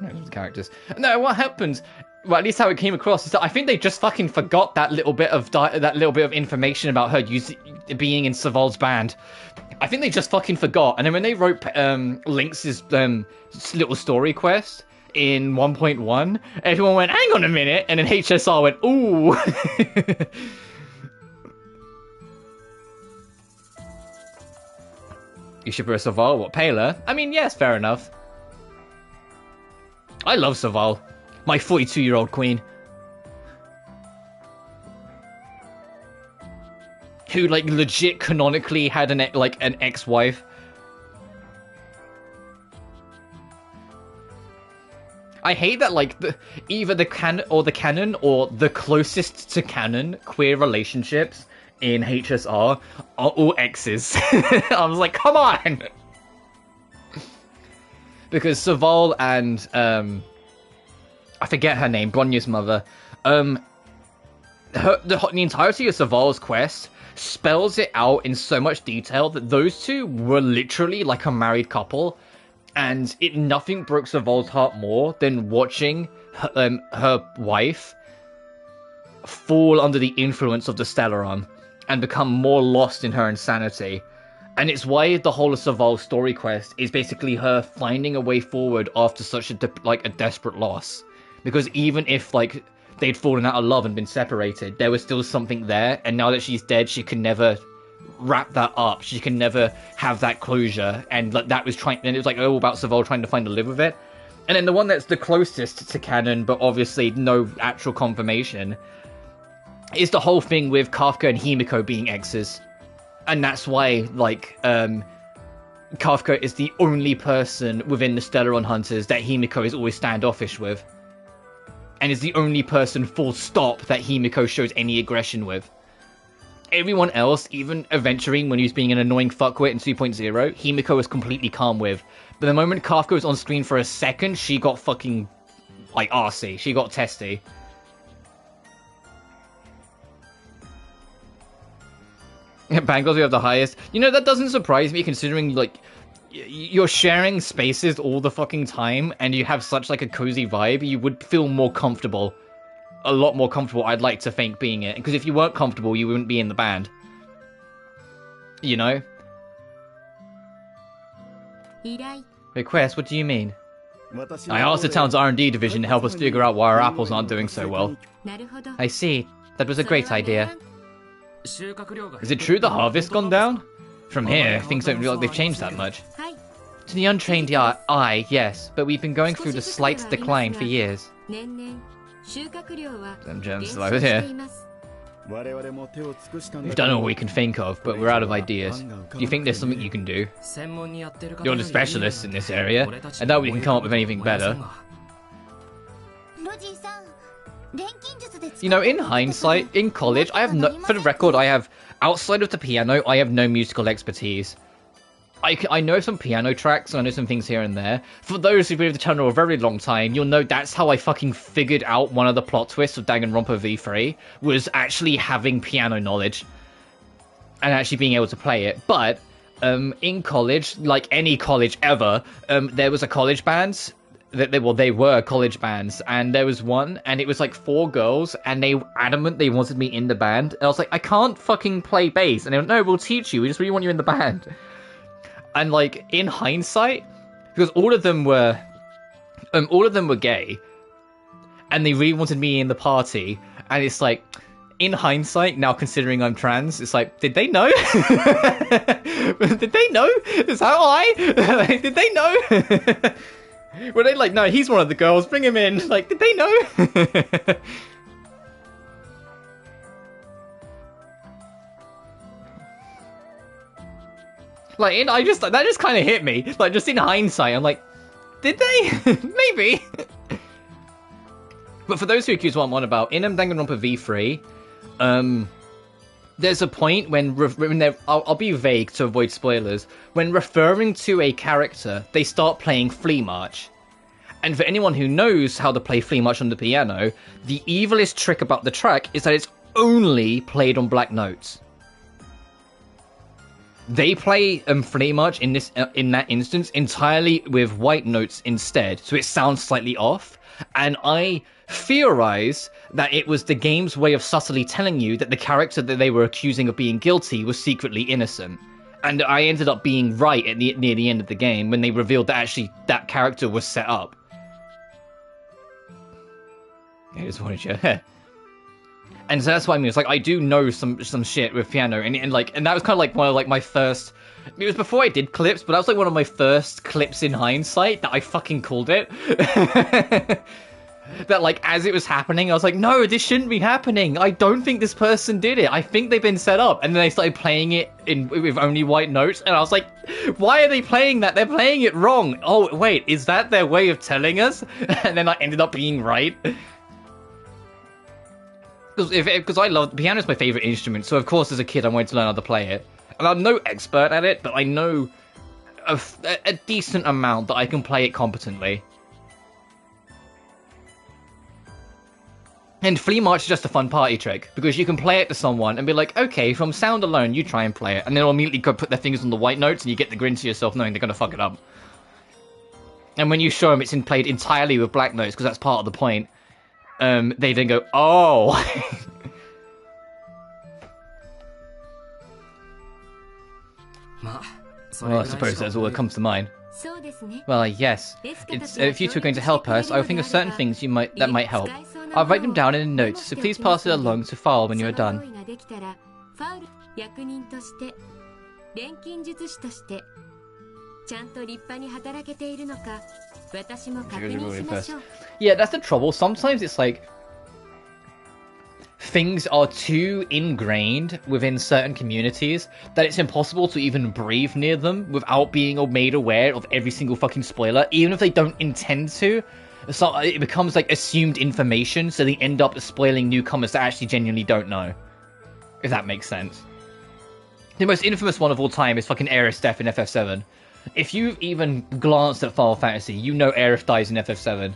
No, characters. No, what happens? Well, at least how it came across is that I think they just fucking forgot that little bit of information about her being in Saval's band. I think they just fucking forgot, and then when they wrote Lynx's little story quest in 1.1, everyone went, hang on a minute, and then HSR went, ooh. You ship her a Saval? What, Payla? I mean, yes, fair enough. I love Saval. My 42-year-old queen. Who, like, legit canonically had an ex-wife. I hate that, like, either the canon or the closest to canon queer relationships in HSR are all exes. I was like, come on! Because Saval and, I forget her name, Bronya's mother, the entirety of Saval's quest spells it out in so much detail that those two were literally like a married couple. And nothing broke Saval's heart more than watching her wife fall under the influence of the Stellaron and become more lost in her insanity. And it's why the whole of Saval's story quest is basically her finding a way forward after such a desperate loss. Because even if, like, they'd fallen out of love and been separated, there was still something there, and now that she's dead, she can never wrap that up. She can never have that closure, and like that was trying, and it was like all about Saval trying to find to live with it. And then the one that's the closest to canon, but obviously no actual confirmation, is the whole thing with Kafka and Himiko being exes. And that's why, like, Kafka is the only person within the Stellaron Hunters that Himiko is always standoffish with. And is the only person, full stop, that Himiko shows any aggression with. Everyone else, even Aventurine when he was being an annoying fuckwit in 2.0, Himiko was completely calm with. But the moment Kafka was on screen for a second, she got fucking, like, arsey. She got testy. Bangles, we have the highest. You know, that doesn't surprise me, considering, like, you're sharing spaces all the fucking time, and you have such, like, a cozy vibe. You would feel more comfortable. A lot more comfortable, I'd like to think, being it. Because if you weren't comfortable, you wouldn't be in the band. You know? Request, what do you mean? I asked the town's R&D division to help us figure out why our apples aren't doing so well. I see. That was a great idea. Is it true the harvest's gone down? From here, things don't look like they've changed that much. To the untrained eye, yes, but we've been going through the slight decline for years. Them germs still over here. We've done all we can think of, but we're out of ideas. Do you think there's something you can do? You're the specialist in this area. I doubt we can come up with anything better. You know, in hindsight, in college, I have no, for the record, outside of the piano, I have no musical expertise. I know some piano tracks, and I know some things here and there. For those who've been with the channel a very long time, you'll know that's how I fucking figured out one of the plot twists of Danganronpa V3, was actually having piano knowledge. And actually being able to play it. But, in college, like any college ever, there was a college band. They were college bands, and there was one, and it was like 4 girls, and they were adamant they wanted me in the band. And I was like, I can't fucking play bass. And they went, no, we'll teach you, we just really want you in the band. And like, in hindsight, because all of them were gay, and they really wanted me in the party, and it's like, in hindsight, now considering I'm trans, it's like, did they know? Did they know? Is that why? Did they know? Were they like, no, he's one of the girls, bring him in? Like, did they know? Like, that just kind of hit me. Like, just in hindsight, I'm like, did they? Maybe. But for those who accuse what I'm on about, in Danganronpa V3, there's a point when I'll be vague to avoid spoilers. When referring to a character, they start playing Flea March. And for anyone who knows how to play Flea March on the piano, the evilest trick about the track is that it's only played on black notes. They play Flea March in that instance entirely with white notes instead, so it sounds slightly off. And I theorize that it was the game's way of subtly telling you that the character that they were accusing of being guilty was secretly innocent. And I ended up being right at near the end of the game when they revealed that actually that character was set up. I just wanted you. And so that's what I mean. It's like, I do know some shit with piano, and that was kind of like one of like my first. It was before I did clips, but that was like one of my first clips in hindsight that I fucking called it. That like as it was happening, I was like, no, this shouldn't be happening. I don't think this person did it. I think they've been set up. And then they started playing it with only white notes, and I was like, why are they playing that? They're playing it wrong. Oh wait, is that their way of telling us? And then I ended up being right. Because I love piano is my favorite instrument, so of course as a kid I wanted to learn how to play it. And I'm no expert at it, but I know a decent amount that I can play it competently. And Flea March is just a fun party trick, because you can play it to someone and be like, okay, from sound alone, you try and play it, and then they'll immediately go put their fingers on the white notes, and you get the grin to yourself knowing they're going to fuck it up. And when you show them it's played entirely with black notes, because that's part of the point, they then go, oh. Well, I suppose that's all that comes to mind. Well, yes. If you two are going to help us, I will think of certain things that might help. I'll write them down in a note, so please pass it along to File when you are done. Yeah, that's the trouble. Sometimes it's like things are too ingrained within certain communities that it's impossible to even breathe near them without being made aware of every single fucking spoiler, even if they don't intend to. So it becomes like assumed information, so they end up spoiling newcomers that actually genuinely don't know. If that makes sense. The most infamous one of all time is fucking Aerith's death in FF7. If you've even glanced at Final Fantasy, you know Aerith dies in FF7.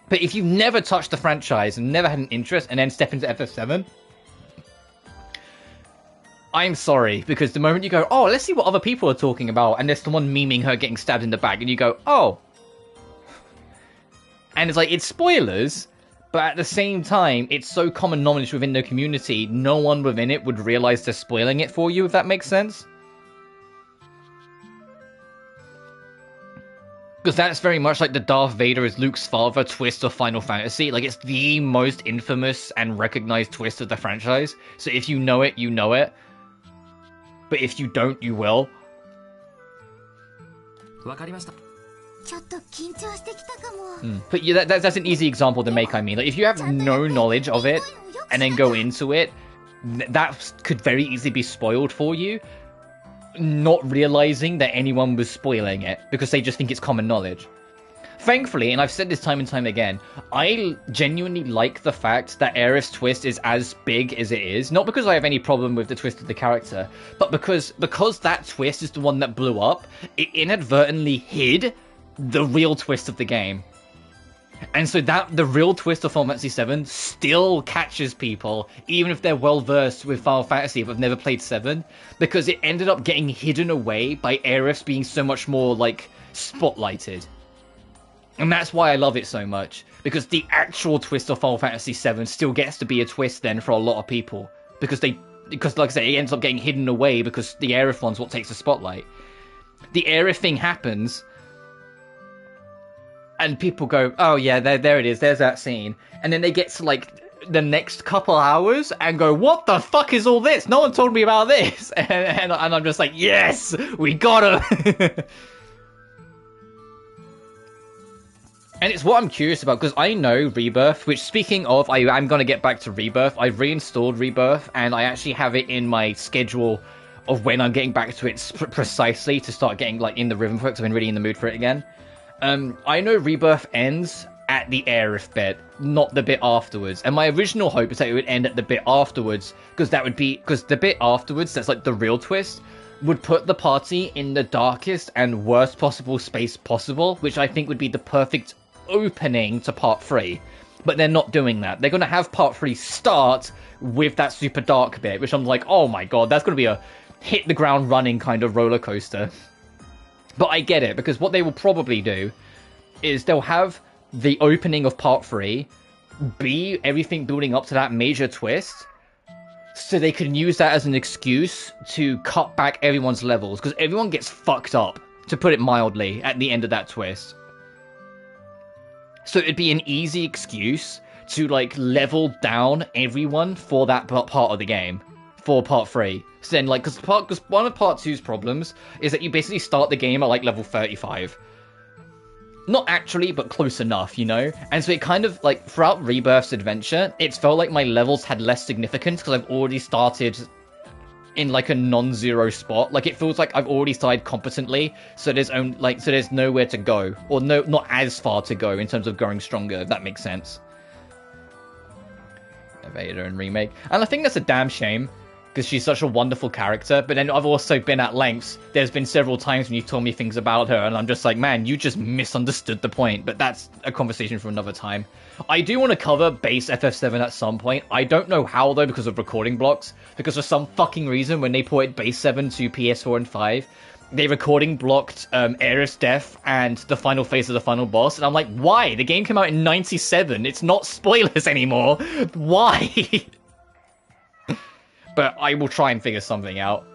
But if you've never touched the franchise and never had an interest and then step into FF7, I'm sorry, because the moment you go, oh, let's see what other people are talking about, and there's someone memeing her getting stabbed in the back, and you go, oh. And it's like, it's spoilers, but at the same time, it's so common knowledge within the community, no one within it would realize they're spoiling it for you, if that makes sense. Because that's very much like the Darth Vader is Luke's father twist of Final Fantasy. Like, it's the most infamous and recognized twist of the franchise. So if you know it, you know it. But if you don't, you will. But yeah, that's an easy example to make, I mean. Like, if you have no knowledge of it, and then go into it, that could very easily be spoiled for you. Not realizing that anyone was spoiling it because they just think it's common knowledge. Thankfully, and I've said this time and time again, I genuinely like the fact that Aerith's twist is as big as it is. Not because I have any problem with the twist of the character, but because that twist is the one that blew up, it inadvertently hid the real twist of the game. And so that the real twist of Final Fantasy VII still catches people, even if they're well versed with Final Fantasy but have never played 7, because it ended up getting hidden away by Aerith's being so much more like spotlighted. And that's why I love it so much, because the actual twist of Final Fantasy VII still gets to be a twist then for a lot of people, because like I say, it ends up getting hidden away because the Aerith one's what takes the spotlight. The Aerith thing happens, and people go, oh yeah, there it is, there's that scene. And then they get to like the next couple hours and go, what the fuck is all this? No one told me about this. And I'm just like, yes, we got him. And it's what I'm curious about, because I know Rebirth, which, speaking of, I am going to get back to Rebirth. I've reinstalled Rebirth, and I actually have it in my schedule of when I'm getting back to it precisely to start getting like in the rhythm for it, because I've been really in the mood for it again. I know Rebirth ends at the Aerith bit, not the bit afterwards. And my original hope is that it would end at the bit afterwards, because the bit afterwards, that's like the real twist, would put the party in the darkest and worst possible space possible, which I think would be the perfect opening to Part 3. But they're not doing that. They're going to have Part 3 start with that super dark bit, which I'm like, oh my god, that's going to be a hit the ground running kind of roller coaster. But I get it, because what they will probably do is they'll have the opening of Part 3 be everything building up to that major twist, so they can use that as an excuse to cut back everyone's levels, because everyone gets fucked up, to put it mildly, at the end of that twist. So it'd be an easy excuse to, like, level down everyone for that part of the game. For Part 3. So then, like, because one of Part 2's problems is that you basically start the game at, like, level 35. Not actually, but close enough, you know? And so it kind of, like, throughout Rebirth's adventure, it's felt like my levels had less significance because I've already started in, like, a non-zero spot. Like, it feels like I've already started competently, so there's nowhere to go. Or not as far to go in terms of growing stronger, if that makes sense. Vader and Remake. And I think that's a damn shame, because she's such a wonderful character. But then I've also been at lengths. There's been several times when you've told me things about her, and I'm just like, man, you just misunderstood the point. But that's a conversation for another time. I do want to cover base FF7 at some point. I don't know how, though, because of recording blocks. Because for some fucking reason, when they ported base 7 to PS4 and 5, they recording blocked Aerith's death and the final phase of the final boss. And I'm like, why? The game came out in 97. It's not spoilers anymore. Why? But I will try and figure something out.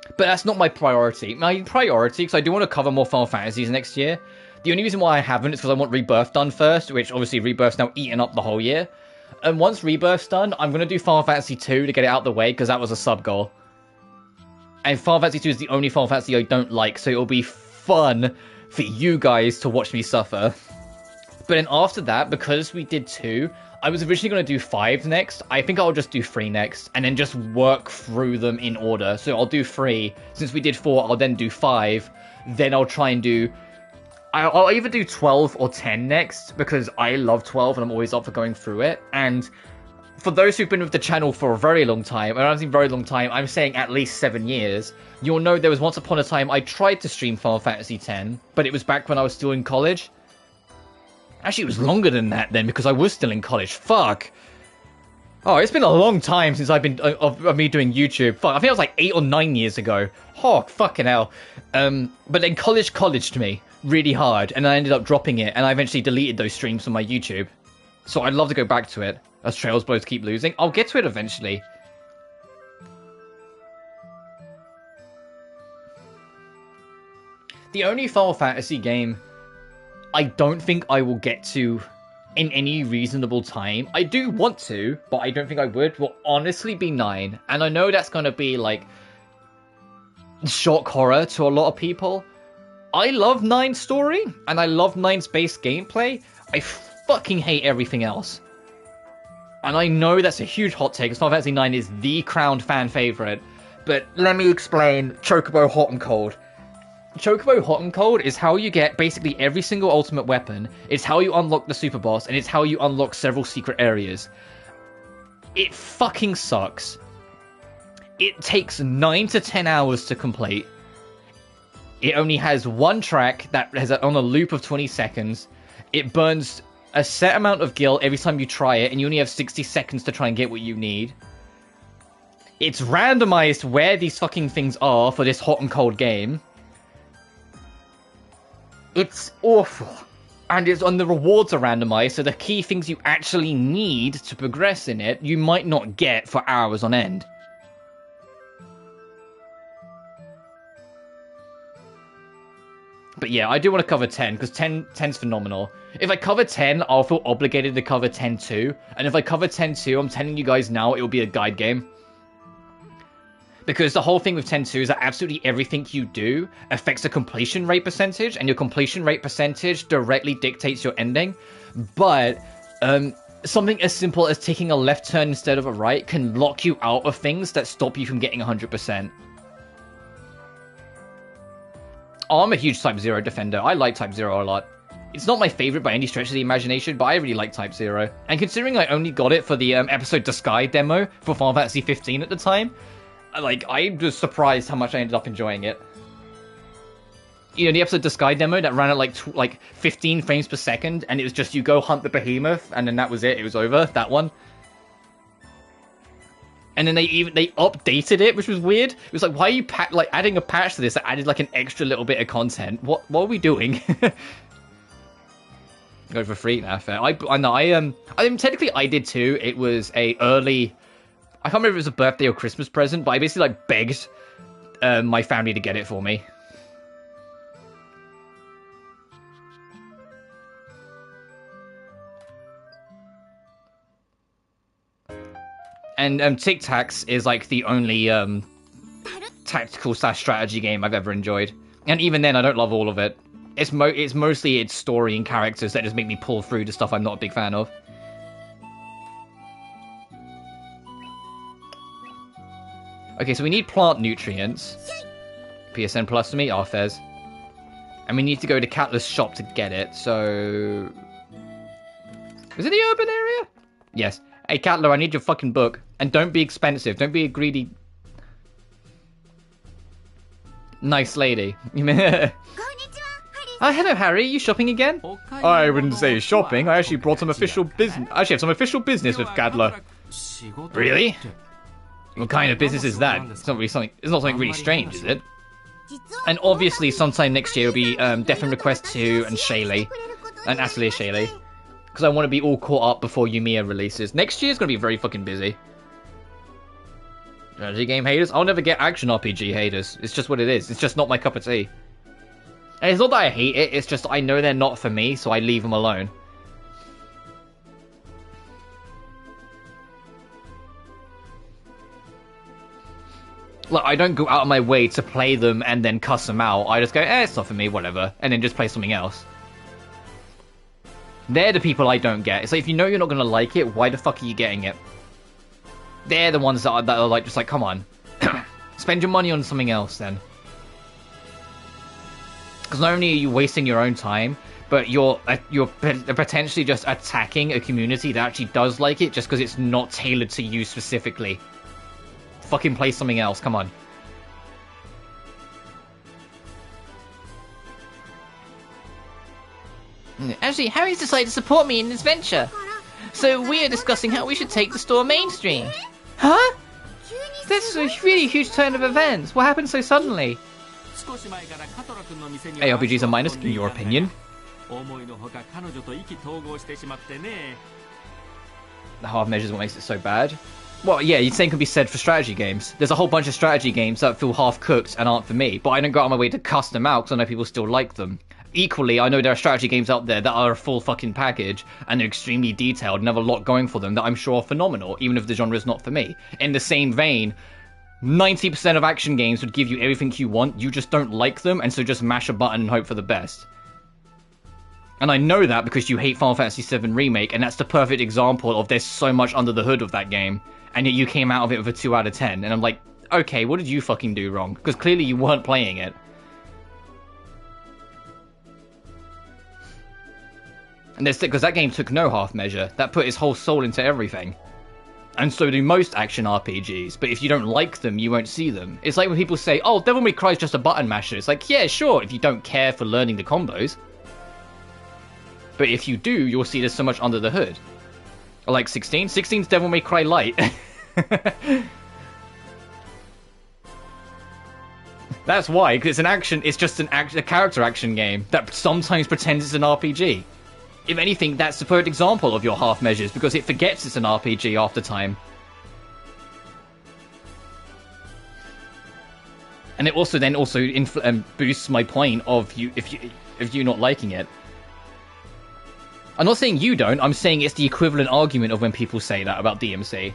But that's not my priority. My priority, because I do want to cover more Final Fantasies next year. The only reason why I haven't is because I want Rebirth done first, which obviously Rebirth's now eaten up the whole year. And once Rebirth's done, I'm going to do Final Fantasy 2 to get it out of the way, because that was a sub-goal. And Final Fantasy 2 is the only Final Fantasy I don't like, so it'll be fun for you guys to watch me suffer. But then after that, because we did 2... I was originally going to do 5 next. I think I'll just do 3 next, and then just work through them in order. So I'll do 3. Since we did 4, I'll then do 5. Then I'll try and do... I'll either do 12 or 10 next, because I love 12, and I'm always up for going through it. And for those who've been with the channel for a very long time, and I don't think very long time, I'm saying at least 7 years, you'll know there was once upon a time I tried to stream Final Fantasy X, but it was back when I was still in college. Actually, it was longer than that then, because I was still in college. Fuck. Oh, it's been a long time since I've been of me doing YouTube. Fuck, I think it was like 8 or 9 years ago. Oh, fucking hell. But then colleged me really hard, and I ended up dropping it, and I eventually deleted those streams from my YouTube. So I'd love to go back to it, as Trails both keep losing. I'll get to it eventually. The only Final Fantasy game I don't think I will get to in any reasonable time, I do want to, but I don't think I would, will honestly be 9. And I know that's going to be, like, shock horror to a lot of people. I love 9's story, and I love 9's base gameplay. I fucking hate everything else. And I know that's a huge hot take, because Final Fantasy 9 is the crowned fan favorite. But let me explain Chocobo Hot and Cold. Chocobo Hot and Cold is how you get basically every single ultimate weapon, it's how you unlock the super boss, and it's how you unlock several secret areas. It fucking sucks. It takes 9 to 10 hours to complete. It only has one track that has on a loop of 20 seconds. It burns a set amount of gil every time you try it, and you only have 60 seconds to try and get what you need. It's randomized where these fucking things are for this hot and cold game. It's awful. And the rewards are randomized, so the key things you actually need to progress in it, you might not get for hours on end. But yeah, I do want to cover 10, because 10's phenomenal. If I cover 10, I'll feel obligated to cover 10 too. And if I cover 10 too, I'm telling you guys now, it will be a guide game. Because the whole thing with 10-2 is that absolutely everything you do affects the completion rate percentage, and your completion rate percentage directly dictates your ending. But something as simple as taking a left turn instead of a right can lock you out of things that stop you from getting 100%. Oh, I'm a huge Type 0 defender. I like Type 0 a lot. It's not my favorite by any stretch of the imagination, but I really like Type 0. And considering I only got it for the episode BlueSky demo for Final Fantasy 15 at the time, like, I was surprised how much I ended up enjoying it. You know, the episode BlueSky demo that ran at like 15 frames per second, and it was just you go hunt the behemoth, and then that was it. It was over. That one. And then they updated it, which was weird. It was like, why are you adding a patch to this that added like an extra little bit of content? What are we doing? Go for free now, fair. I mean, technically I did too. It was a early. I can't remember if it was a birthday or Christmas present, but I basically like begged my family to get it for me. And Tic Tacs is like the only tactical / strategy game I've ever enjoyed, and even then I don't love all of it. It's mostly its story and characters that just make me pull through to stuff I'm not a big fan of. Okay, so we need plant nutrients. PSN Plus to me, Arfez. And we need to go to Catler's shop to get it, so... Is it the urban area? Yes. Hey, Catler, I need your fucking book. And don't be expensive. Don't be a greedy... nice lady. Oh, hello, Harry. You shopping again? I wouldn't say shopping. I actually brought some official business. I actually have some official business with Catler. Really? What kind of business is that? It's not really something. It's not something really strange, is it? And obviously, sometime next year will be Death and Request 2 and Shaylee, and Atelier Escha Logy, because I want to be all caught up before Yumiya releases. Next year's gonna be very fucking busy. Strategy game haters? I'll never get action RPG haters. It's just what it is. It's just not my cup of tea. And it's not that I hate it. It's just I know they're not for me, so I leave them alone. Look, I don't go out of my way to play them and then cuss them out. I just go, it's not for me, whatever. And then just play something else. They're the people I don't get. It's like, if you know you're not going to like it, why the fuck are you getting it? They're the ones that are like, just like, come on. Spend your money on something else, then. Because not only are you wasting your own time, but you're potentially just attacking a community that actually does like it just because it's not tailored to you specifically. Fucking play something else, come on. Actually, Harry's decided to support me in this venture. So we're discussing how we should take the store mainstream. Huh? That's a really huge turn of events. What happened so suddenly? ARPGs are minus, in your opinion. The half measure is what makes it so bad. Well, yeah, the same can be said for strategy games. There's a whole bunch of strategy games that feel half-cooked and aren't for me, but I don't go out of my way to cuss them out because I know people still like them. Equally, I know there are strategy games out there that are a full fucking package, and they're extremely detailed and have a lot going for them that I'm sure are phenomenal, even if the genre is not for me. In the same vein, 90% of action games would give you everything you want, you just don't like them, and so just mash a button and hope for the best. And I know that because you hate Final Fantasy VII Remake, and that's the perfect example of there's so much under the hood of that game, and yet you came out of it with a 2 out of 10, and I'm like, okay, what did you fucking do wrong? Because clearly you weren't playing it. And there's because that game took no half measure, that put his whole soul into everything. And so do most action RPGs, but if you don't like them, you won't see them. It's like when people say, oh, Devil May Cry is just a button masher. It's like, yeah, sure, if you don't care for learning the combos. But if you do, you'll see there's so much under the hood. I like 16. 16's Devil May Cry Light. That's why, because it's an action. It's just a character action game that sometimes pretends it's an RPG. If anything, that's the perfect example of your half measures because it forgets it's an RPG after time. And it also then boosts my point of you if you not liking it. I'm not saying you don't, I'm saying it's the equivalent argument of when people say that about DMC.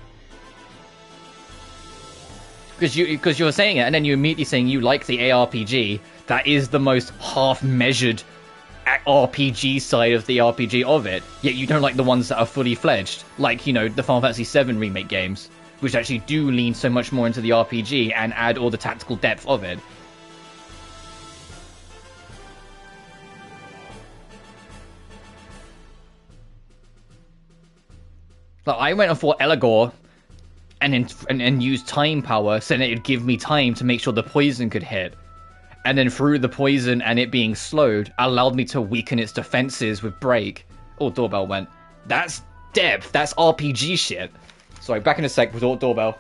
Because you're saying it, and then you're immediately saying you like the ARPG, that is the most half-measured RPG side of the RPG of it, yet you don't like the ones that are fully fledged, like, you know, the Final Fantasy VII Remake games, which actually do lean so much more into the RPG and add all the tactical depth of it. Like, I went and fought Elagor and used time power so that it'd give me time to make sure the poison could hit. And then through the poison and it being slowed, allowed me to weaken its defenses with break. Oh, doorbell went. That's depth. That's RPG shit. Sorry, back in a sec with doorbell.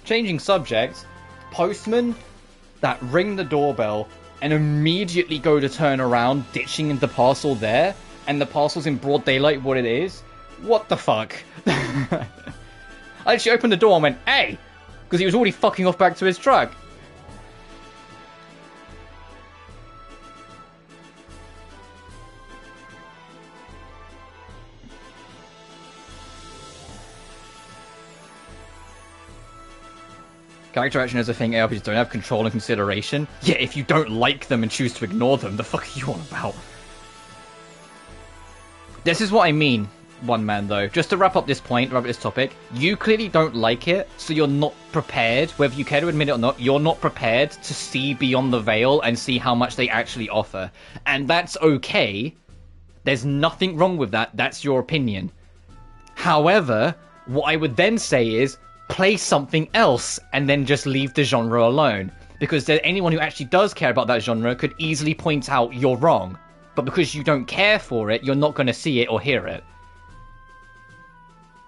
Changing subject, postmen that ring the doorbell and immediately go to turn around, ditching the parcel there, and the parcel's in broad daylight what it is? What the fuck? I actually opened the door and went, hey! Because he was already fucking off back to his truck. Character action is a thing ARPGs don't have control and consideration. Yeah, if you don't like them and choose to ignore them, the fuck are you on about? This is what I mean, one man though. Just to wrap up this point, wrap up this topic, you clearly don't like it, so you're not prepared, whether you care to admit it or not, you're not prepared to see beyond the veil and see how much they actually offer. And that's okay. There's nothing wrong with that. That's your opinion. However, what I would then say is, play something else and then just leave the genre alone, because anyone who actually does care about that genre could easily point out you're wrong, but because you don't care for it, you're not going to see it or hear it.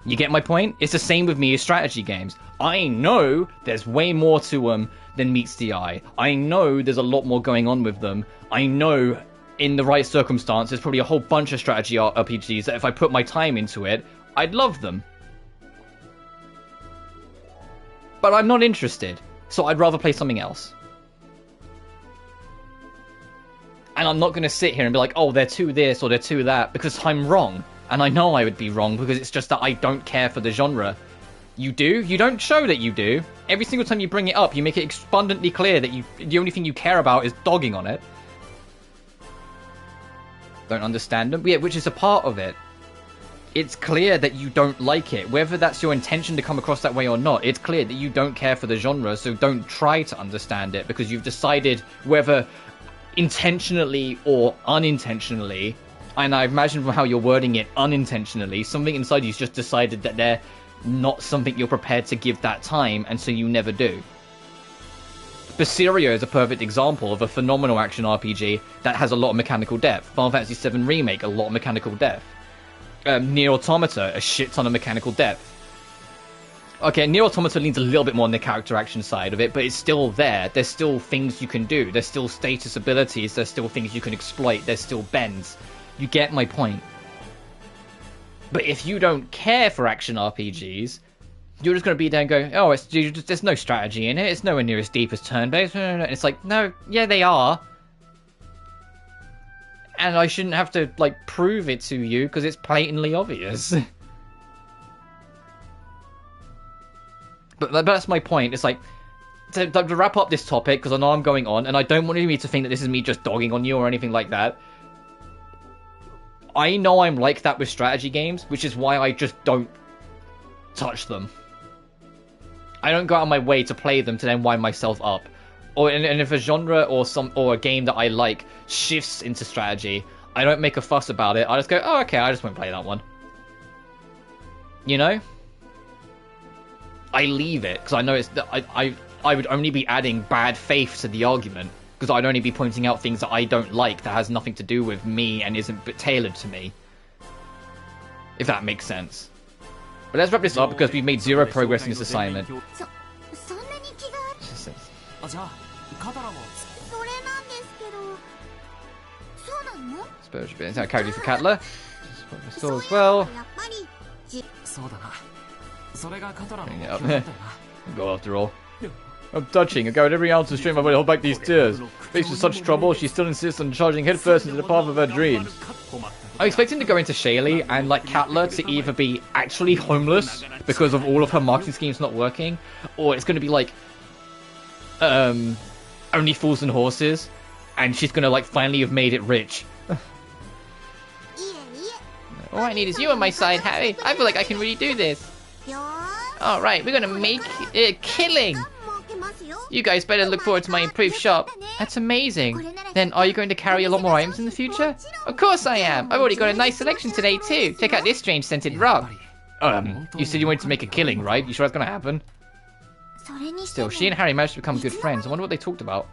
You get my point? It's the same with me as strategy games. I know there's way more to them than meets the eye. I know there's a lot more going on with them. I know in the right circumstances there's probably a whole bunch of strategy RPGs that if I put my time into it, I'd love them. But I'm not interested, so I'd rather play something else. And I'm not going to sit here and be like, oh, they're too this or they're too that, because I'm wrong. And I know I would be wrong, because it's just that I don't care for the genre. You do? You don't show that you do. Every single time you bring it up, you make it abundantly clear that the only thing you care about is dogging on it. Don't understand them? Yeah, which is a part of it. It's clear that you don't like it. Whether that's your intention to come across that way or not, it's clear that you don't care for the genre, so don't try to understand it, because you've decided whether intentionally or unintentionally, and I imagine from how you're wording it, unintentionally, something inside you's just decided that they're not something you're prepared to give that time, and so you never do. Berseria is a perfect example of a phenomenal action RPG that has a lot of mechanical depth. Final Fantasy VII Remake, a lot of mechanical depth. Nier Automata, a shit ton of mechanical depth. Okay, Nier Automata leans a little bit more on the character action side of it, but it's still there. There's still things you can do. There's still status abilities. There's still things you can exploit. There's still bends. You get my point. But if you don't care for action RPGs, you're just going to be there and go, oh, there's no strategy in it. It's nowhere near as deep as turn-based. And it's like, no, yeah, they are. And I shouldn't have to, like, prove it to you because it's blatantly obvious. But that's my point. It's like, to wrap up this topic, because I know I'm going on, and I don't want you to think that this is me just dogging on you or anything like that. I know I'm like that with strategy games, which is why I just don't touch them. I don't go out of my way to play them to then wind myself up. And if a genre or a game that I like shifts into strategy, I don't make a fuss about it. I just go, oh, okay, I just won't play that one. You know? I leave it because I know it's I would only be adding bad faith to the argument because I'd only be pointing out things that I don't like that has nothing to do with me and isn't tailored to me. If that makes sense. But let's wrap this up because we've made zero progress in this assignment. Spurge bit. Character for Katla. Still as well. Bring it up. Go after all. I'm touching. I go at every ounce of strength my way to hold back these tears. Faced with such trouble, she still insists on charging headfirst into the path of her dreams. I'm expecting to go into Shaylee and like Katla to either be actually homeless because of all of her marketing schemes not working, or it's going to be like Only Fools and Horses, and she's going to like finally have made it rich. All I need is you on my side, Harry. I feel like I can really do this. Alright, we're gonna make a killing! You guys better look forward to my improved shop. That's amazing. Then, are you going to carry a lot more items in the future? Of course I am! I've already got a nice selection today too! Check out this strange scented rock! You said you wanted to make a killing, right? You sure that's gonna happen? Still, she and Harry managed to become good friends. I wonder what they talked about.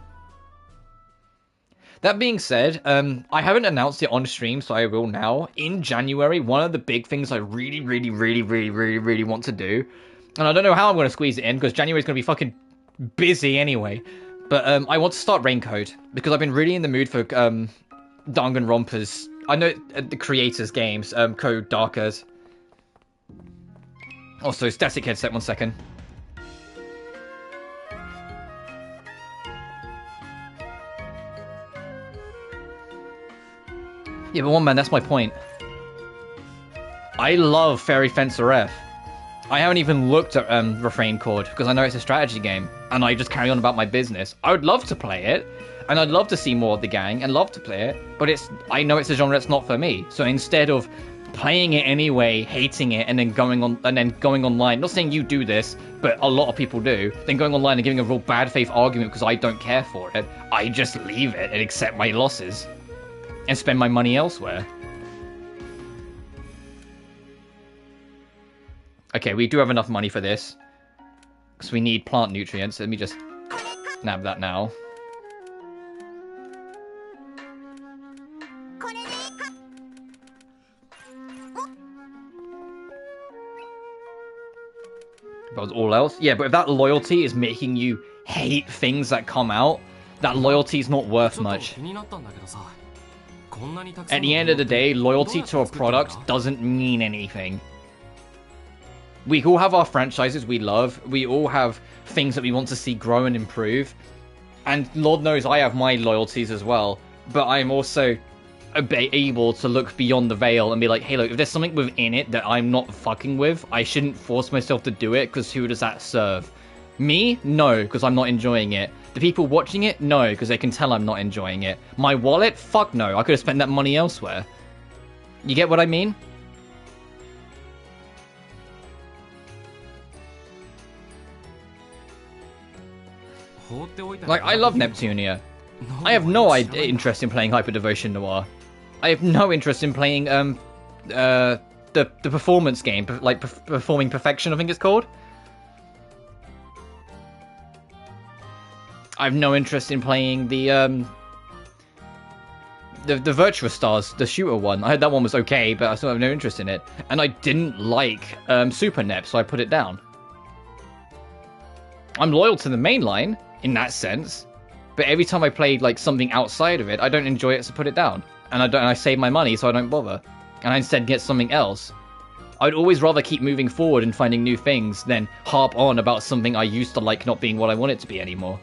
That being said, I haven't announced it on stream, so I will now. In January, one of the big things I really want to do, and I don't know how I'm going to squeeze it in, because January is going to be fucking busy anyway, but I want to start Raincode, because I've been really in the mood for Danganronpa's, I know the creators' games, Code Darkers. Also, static headset, 1 second. Yeah, but one man, that's my point. I love Fairy Fencer F. I haven't even looked at Refrain Chord because I know it's a strategy game and I just carry on about my business. I would love to play it and I'd love to see more of the gang and love to play it, but I know it's a genre that's not for me. So instead of playing it anyway, hating it, and then going online, not saying you do this, but a lot of people do, then going online and giving a real bad faith argument because I don't care for it, I just leave it and accept my losses. And spend my money elsewhere. Okay, we do have enough money for this. Because we need plant nutrients. Let me just nab that now. If that was all else. Yeah, but if that loyalty is making you hate things that come out, that loyalty is not worth much. At the end of the day, loyalty to a product doesn't mean anything. We all have our franchises we love. We all have things that we want to see grow and improve. And Lord knows I have my loyalties as well. But I'm also able to look beyond the veil and be like, hey, look, if there's something within it that I'm not fucking with, I shouldn't force myself to do it, because who does that serve? Me? No, because I'm not enjoying it. The people watching it? No, because they can tell I'm not enjoying it. My wallet? Fuck no, I could have spent that money elsewhere. You get what I mean? Like, I love Neptunia. I have no interest in playing Hyper Devotion Noir. I have no interest in playing the performance game, like Performing Perfection, I think it's called. I have no interest in playing the Virtuous Stars, the shooter one. I heard that one was okay, but I still have no interest in it. And I didn't like Super NEP, so I put it down. I'm loyal to the main line in that sense, but every time I played like something outside of it, I don't enjoy it, so put it down. And I save my money, so I don't bother. And I instead get something else. I'd always rather keep moving forward and finding new things than harp on about something I used to like not being what I want it to be anymore.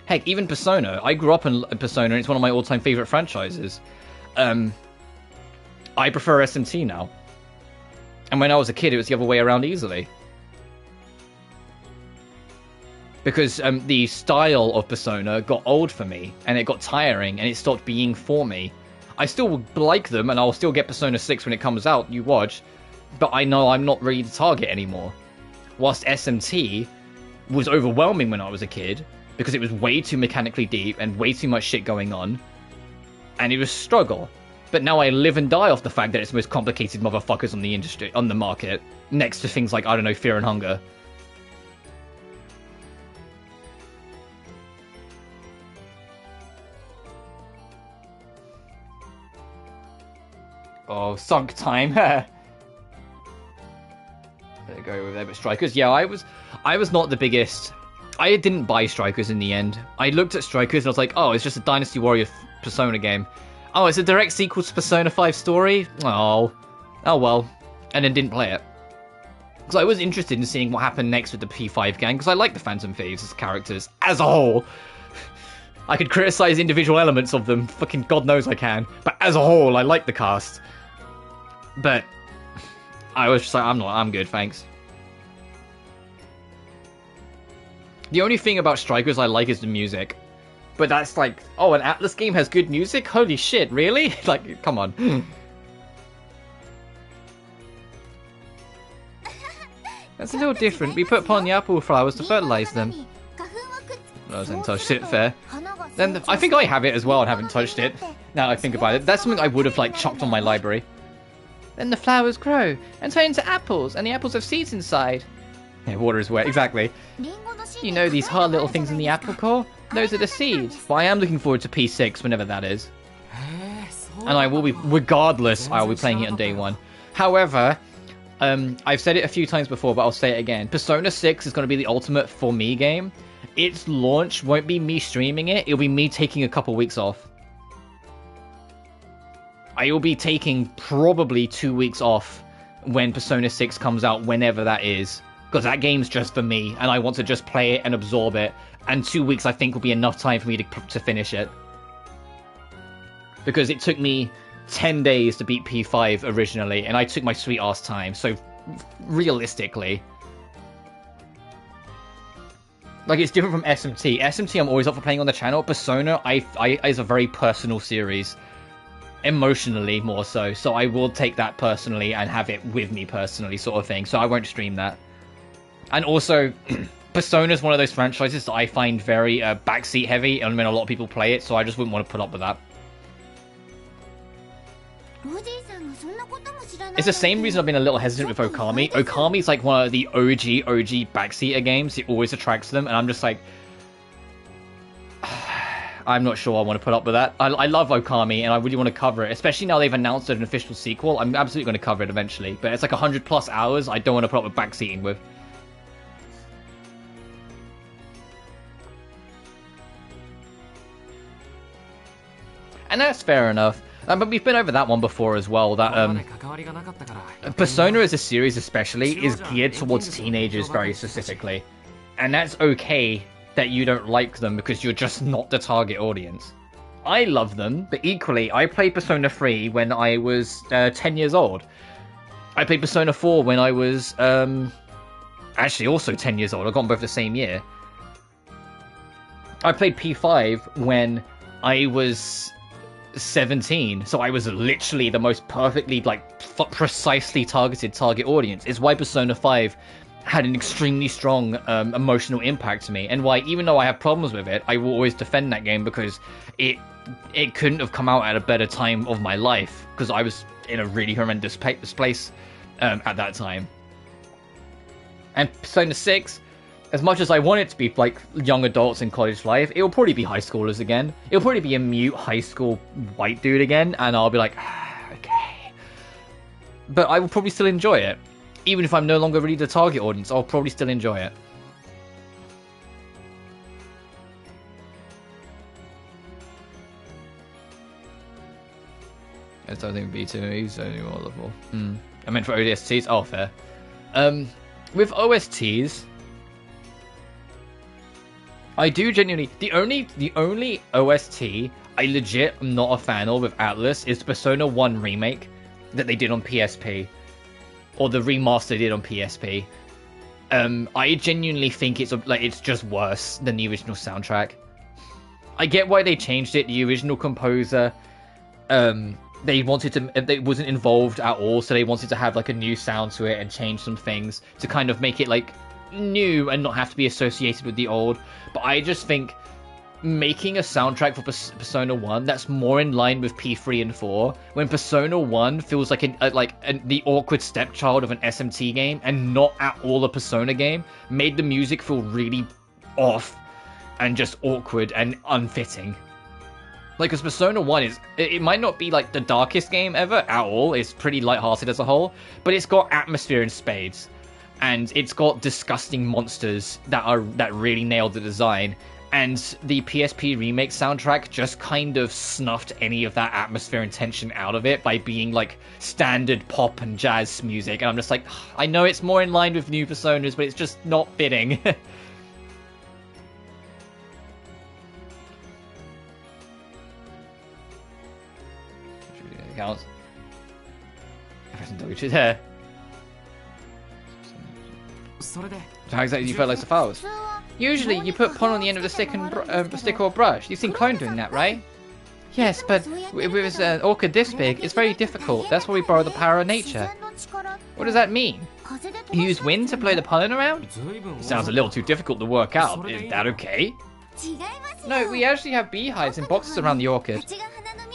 Heck, even Persona. I grew up in Persona, and it's one of my all-time favorite franchises. I prefer SMT now. And when I was a kid, it was the other way around easily. Because the style of Persona got old for me, and it got tiring, and it stopped being for me. I still like them, and I'll still get Persona 6 when it comes out, you watch, but I know I'm not really the target anymore. Whilst SMT was overwhelming when I was a kid, because it was way too mechanically deep and way too much shit going on, and it was a struggle. But now I live and die off the fact that it's the most complicated motherfuckers on the industry, on the market, next to things like, I don't know, Fear and Hunger. Oh, sunk time. There you go with Epic Strikers. Yeah, I was not the biggest. I didn't buy Strikers in the end. I looked at Strikers and I was like, oh, it's just a Dynasty Warrior Persona game. Oh, it's a direct sequel to Persona 5 story? Oh well. And then didn't play it. Because I was interested in seeing what happened next with the P5 gang, because I like the Phantom Thieves as characters as a whole. I could criticize individual elements of them, fucking God knows I can, but as a whole, I like the cast. But I was just like, I'm good, thanks. The only thing about Strikers I like is the music. But that's like, oh, an Atlas game has good music? Holy shit, really? Like, come on. That's a little different. We put upon the apple flowers to fertilize them. I wasn't touched it, fair. Then I think I have it as well and haven't touched it. Now I think about it. That's something I would have, like, chucked on my library. Then the flowers grow and turn into apples, and the apples have seeds inside. Yeah, water is wet, exactly. You know these hard little things in the apple core? Those are the seeds. But I am looking forward to P6, whenever that is. And I will be, regardless, I will be playing it on day one. However, I've said it a few times before, but I'll say it again. Persona 6 is going to be the ultimate for me game. Its launch won't be me streaming it, it'll be me taking a couple weeks off. I will be taking probably 2 weeks off when Persona 6 comes out, whenever that is. Because that game's just for me, and I want to just play it and absorb it. And 2 weeks, I think, will be enough time for me to finish it. Because it took me 10 days to beat P5 originally, and I took my sweet ass time. So, realistically, like, it's different from SMT. SMT, I'm always up for playing on the channel. Persona, is a very personal series. Emotionally, more so. So I will take that personally and have it with me personally, sort of thing. So I won't stream that. And also, Persona is one of those franchises that I find very backseat heavy, and when a lot of people play it, so I just wouldn't want to put up with that. It's the same reason I've been a little hesitant with Okami. Okami's like one of the OG backseater games. It always attracts them, and I'm just like, I'm not sure I want to put up with that. I love Okami, and I really want to cover it, especially now they've announced an official sequel. I'm absolutely going to cover it eventually, but it's like 100+ hours I don't want to put up with backseating with. And that's fair enough. But we've been over that one before as well, that Persona as a series especially is geared towards teenagers very specifically. And that's okay that you don't like them because you're just not the target audience. I love them, but equally, I played Persona 3 when I was 10 years old. I played Persona 4 when I was actually also 10 years old. I got them both the same year. I played P5 when I was 17, so I was literally the most perfectly, like, precisely targeted target audience. It's why Persona 5 had an extremely strong emotional impact to me, and why, even though I have problems with it, I will always defend that game because it couldn't have come out at a better time of my life, because I was in a really horrendous place at that time. And Persona 6, as much as I want it to be like young adults in college life, it will probably be high schoolers again. It'll probably be a mute high school white dude again, and I'll be like, okay. But I will probably still enjoy it. Even if I'm no longer really the target audience, I'll probably still enjoy it. I don't think B2 is only more level. I meant for OSTs. Oh, fair. With OSTs, I do genuinely the only OST I legit am not a fan of with Atlus is the Persona 1 remake that they did on PSP, or the remaster they did on PSP. I genuinely think it's just worse than the original soundtrack. I get why they changed it. The original composer, they wasn't involved at all, so they wanted to have like a new sound to it and change some things to kind of make it like new and not have to be associated with the old. But I just think making a soundtrack for Persona 1 that's more in line with P3 and 4, when Persona 1 feels like the awkward stepchild of an SMT game and not at all a Persona game, made the music feel really off and just awkward and unfitting. Like, because Persona 1 it might not be like the darkest game ever at all, it's pretty lighthearted as a whole, but it's got atmosphere in spades, and it's got disgusting monsters that really nailed the design. And the PSP remake soundtrack just kind of snuffed any of that atmosphere and tension out of it by being like standard pop and jazz music. And I'm just like, I know it's more in line with new Personas, but it's just not fitting. Counts. There. So how exactly do you fertilize the flowers? Usually, you put pollen on the end of the stick or brush. You've seen clone doing that, right? Yes, but with an orchid this big, it's very difficult. That's why we borrow the power of nature. What does that mean? You use wind to blow the pollen around? It sounds a little too difficult to work out. Is that okay? No, we actually have beehives in boxes around the orchid.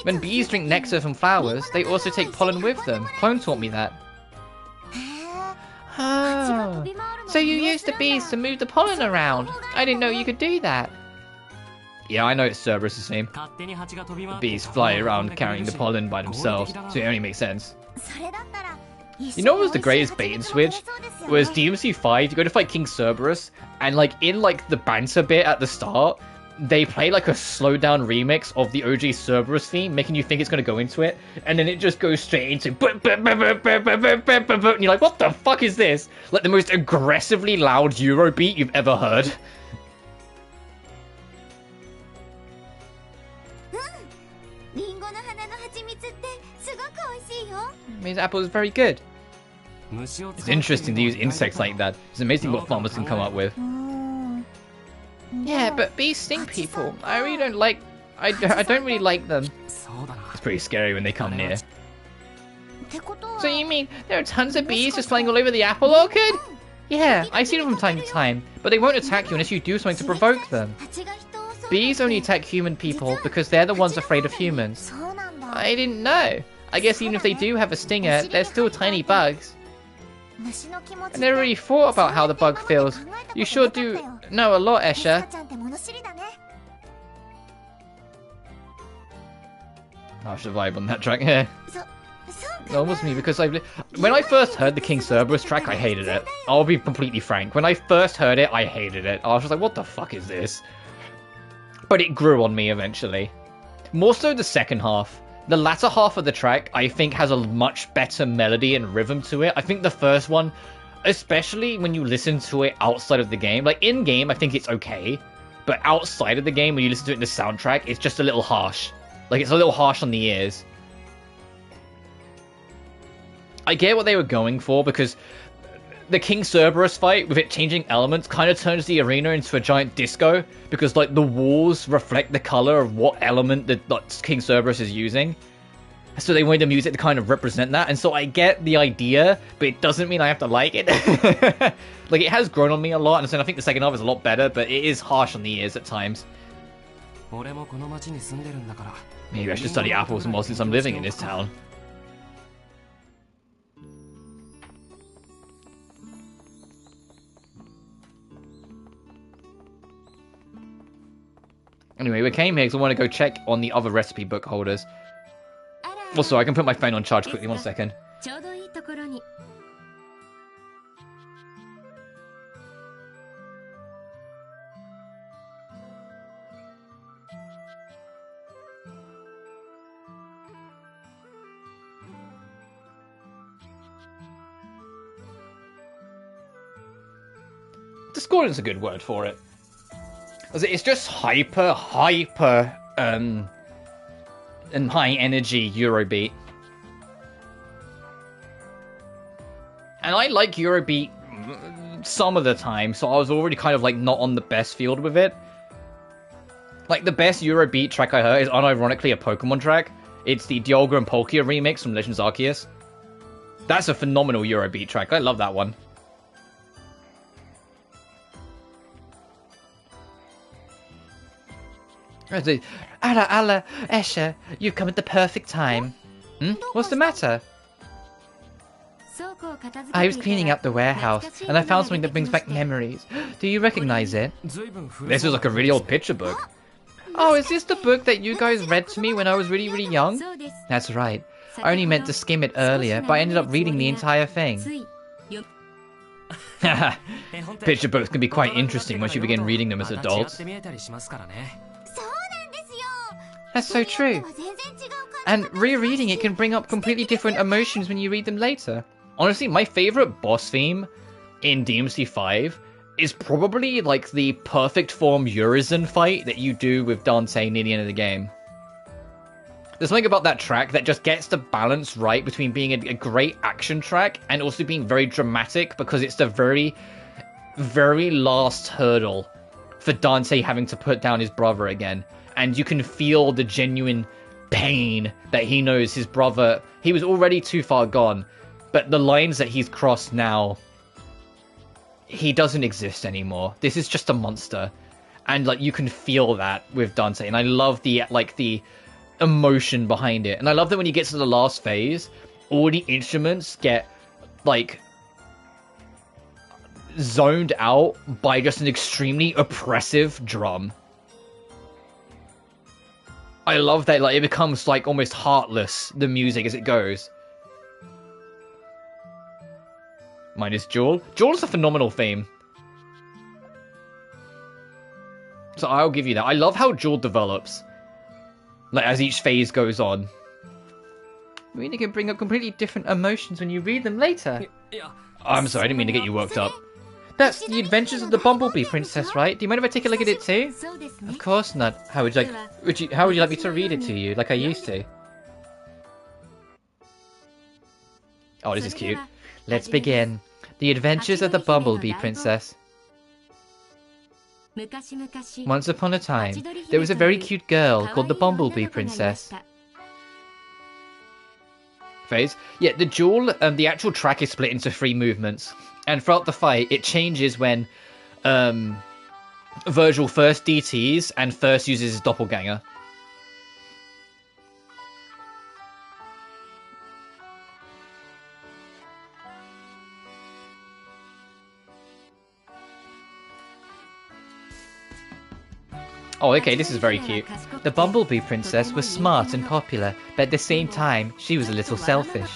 When bees drink nectar from flowers, they also take pollen with them. Clone taught me that. Oh, so you use the bees to move the pollen around? I didn't know you could do that. Yeah, I know it's Cerberus the same. The bees fly around carrying the pollen by themselves, so it only makes sense. You know what was the greatest bait and switch? Was DMC 5, you go to fight King Cerberus, and like in like the banter bit at the start, they play like a slowed down remix of the OG Cerberus theme, making you think it's going to go into it, and then it just goes straight into and you're like, what the fuck is this? Like the most aggressively loud Euro beat you've ever heard. Means apple is very good. It's interesting to use insects like that. It's amazing what farmers can come up with. Yeah, but bees sting people. I really don't like... I don't really like them. It's pretty scary when they come near. So you mean there are tons of bees just flying all over the apple orchard? Yeah, I see them from time to time, but they won't attack you unless you do something to provoke them. Bees only attack human people because they're the ones afraid of humans. I didn't know. I guess even if they do have a stinger, they're still tiny bugs. I never really thought about how the bug feels. You sure do know a lot, Escha. I should vibe on that track here. Almost me, because when I first heard the King Cerberus track, I hated it. I'll be completely frank. When I first heard it, I hated it. I was just like, what the fuck is this? But it grew on me eventually. More so the second half. The latter half of the track, I think, has a much better melody and rhythm to it. I think the first one, especially when you listen to it outside of the game, like in-game, I think it's okay. But outside of the game, when you listen to it in the soundtrack, it's just a little harsh. Like, it's a little harsh on the ears. I get what they were going for, because the King Cerberus fight, with it changing elements, kind of turns the arena into a giant disco, because like the walls reflect the color of what element that King Cerberus is using. So they wanted the music to kind of represent that, and so I get the idea, but it doesn't mean I have to like it. Like, it has grown on me a lot, and so I think the second half is a lot better, but it is harsh on the ears at times. Maybe I should study apples more since I'm living in this town. Anyway, we came here because I want to go check on the other recipe book holders. Also, I can put my phone on charge quickly, 1 second. Discordant's a good word for it. It's just hyper, and high energy Eurobeat. And I like Eurobeat some of the time, so I was already kind of like not on the best field with it. Like, the best Eurobeat track I heard is unironically a Pokemon track. It's the Dialga and Palkia remix from Legends Arceus. That's a phenomenal Eurobeat track. I love that one. Alla, Escha, you've come at the perfect time. What's the matter? I was cleaning up the warehouse, and I found something that brings back memories. Do you recognize it? This is like a really old picture book. Oh, is this the book that you guys read to me when I was really, really young? That's right. I only meant to skim it earlier, but I ended up reading the entire thing. Picture books can be quite interesting once you begin reading them as adults. That's so true. And rereading it can bring up completely different emotions when you read them later. Honestly, my favorite boss theme in DMC 5 is probably like the perfect form Urizen fight that you do with Dante near the end of the game. There's something about that track that just gets the balance right between being a great action track and also being very dramatic, because it's the very, very last hurdle for Dante having to put down his brother again. And you can feel the genuine pain that he knows his brother, he was already too far gone, but the lines that he's crossed now, he doesn't exist anymore. This is just a monster. And like, you can feel that with Dante, and I love the emotion behind it. And I love that when you get to the last phase, all the instruments get like zoned out by just an extremely oppressive drum. I love that, like, it becomes like almost heartless, the music, as it goes. Minus Jewel. Jewel's a phenomenal theme. So I'll give you that. I love how Jewel develops, like, as each phase goes on. Reading can bring up completely different emotions when you read them later. Oh, I'm sorry, I didn't mean to get you worked up. That's The Adventures of the Bumblebee Princess, right? Do you mind if I take a look at it too? Of course not. How would you like? How would you like me to read it to you, like I used to? Oh, this is cute. Let's begin. The Adventures of the Bumblebee Princess. Once upon a time, there was a very cute girl called the Bumblebee Princess. Phase. Yeah, the Jewel, the actual track is split into 3 movements. And throughout the fight, it changes when Virgil first DTs and first uses his doppelganger. Oh, okay, this is very cute. The Bumblebee Princess was smart and popular, but at the same time, she was a little selfish.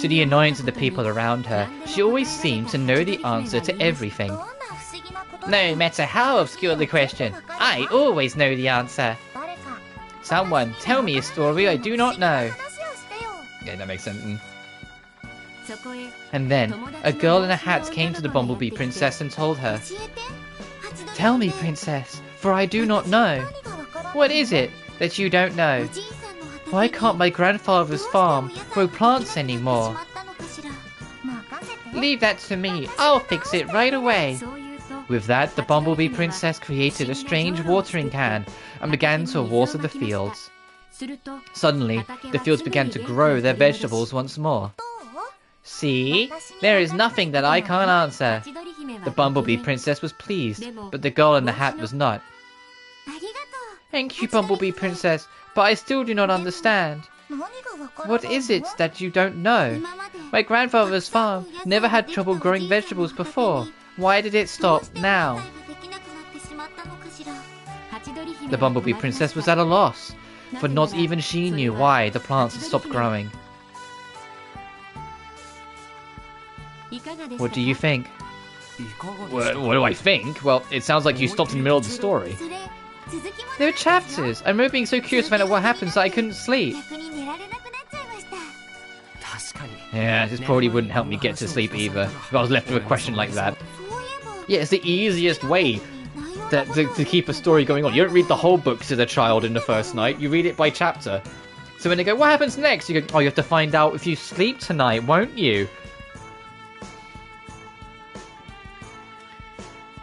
To the annoyance of the people around her, she always seemed to know the answer to everything. No matter how obscure the question, I always know the answer. Someone tell me a story I do not know. Yeah, that makes sense. And then, a girl in a hat came to the Bumblebee Princess and told her, "Tell me, Princess, for I do not know." "What is it that you don't know?" "Why can't my grandfather's farm grow plants anymore?" "Leave that to me, I'll fix it right away." With that, the Bumblebee Princess created a strange watering can and began to water the fields. Suddenly, the fields began to grow their vegetables once more. See? There is nothing that I can't answer. The Bumblebee Princess was pleased, but the girl in the hat was not. Thank you, Bumblebee Princess, but I still do not understand. What is it that you don't know? My grandfather's farm never had trouble growing vegetables before. Why did it stop now? The Bumblebee Princess was at a loss, for not even she knew why the plants had stopped growing. What do you think? What do I think? Well, it sounds like you stopped in the middle of the story. There are chapters. I remember being so curious to find out what happens that I couldn't sleep. Yeah, this probably wouldn't help me get to sleep either, if I was left with a question like that. Yeah, it's the easiest way to keep a story going on. You don't read the whole book to the child in the first night, you read it by chapter. So when they go, what happens next? You go, oh, you have to find out if you sleep tonight, won't you?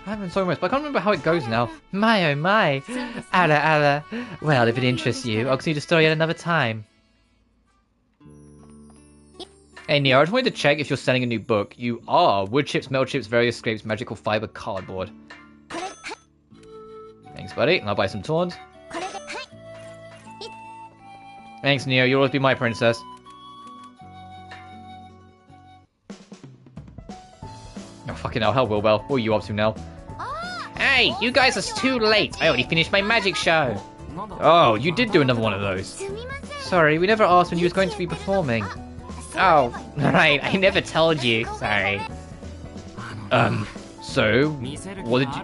I haven't so much, but I can't remember how it goes now. My oh my. Ala. Well, if it interests you, I'll continue the story at another time. Hey Neo, I just wanted to check if you're selling a new book. You are. Wood chips, metal chips, various scrapes, magical fiber, cardboard. Thanks, buddy. I'll buy some taunt. Thanks, Neo. You'll always be my princess. Oh, fucking hell. Hell, Wilbell. What are you up to now? Hey, you guys are too late. I already finished my magic show. Oh, you did do another one of those. Sorry, we never asked when you was going to be performing. Oh, right. I never told you. Sorry. So,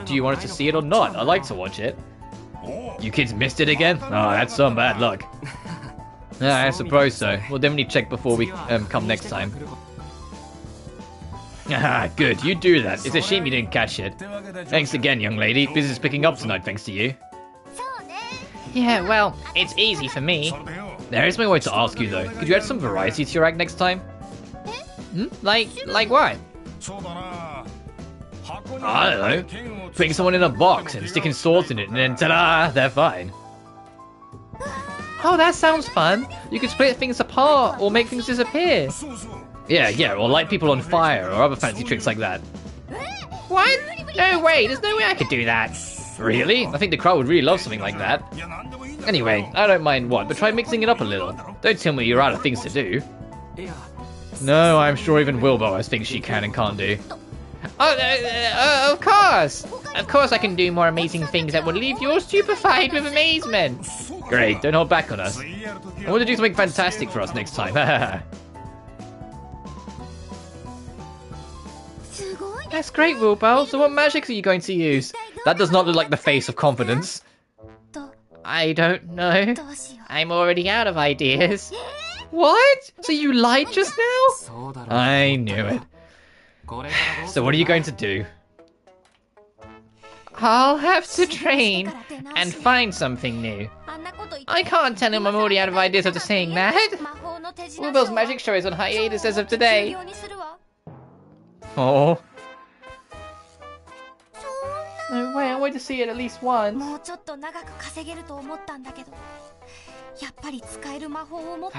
do you want us to see it or not? I'd like to watch it. You kids missed it again? Oh, that's some bad luck. I suppose so. We'll definitely check before we come next time. Ah, good. You do that. It's a shame you didn't catch it. Thanks again, young lady. Business picking up tonight thanks to you. Yeah, well, it's easy for me. There is my way to ask you though. Could you add some variety to your act next time? Like what? I don't know. Putting someone in a box and sticking swords in it and then ta-da, they're fine. Oh, that sounds fun. You could split things apart or make things disappear. Yeah, or light people on fire or other fancy tricks like that. What? No way, there's no way I could do that. Really? I think the crowd would really love something like that. Anyway, I don't mind what, but try mixing it up a little. Don't tell me you're out of things to do. No, I'm sure even Wilbo has things she can and can't do. Of course! Of course I can do more amazing things that would leave you all stupefied with amazement! Great, don't hold back on us. I want to do something fantastic for us next time. That's great, Wilbo. So what magics are you going to use? That does not look like the face of confidence. I don't know. I'm already out of ideas. What? So you lied just now? I knew it. So what are you going to do? I'll have to train and find something new. I can't tell him I'm already out of ideas after saying that. Wilbo's magic show is on hiatus as of today. Oh. No way, I want to see it at least once. I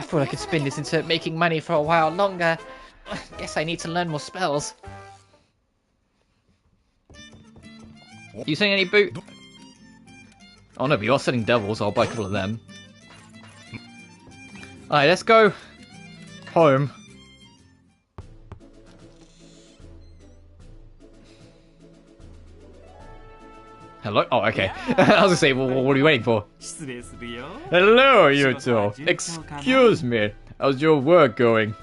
thought I could spin this into making money for a while longer. Guess I need to learn more spells. You selling any boot? Oh no, but you are selling devils, so I'll buy a couple of them. Alright, let's go home. Hello? Oh, okay. I was gonna say, well, what are you waiting for? Hello, you two. Excuse me. How's your work going?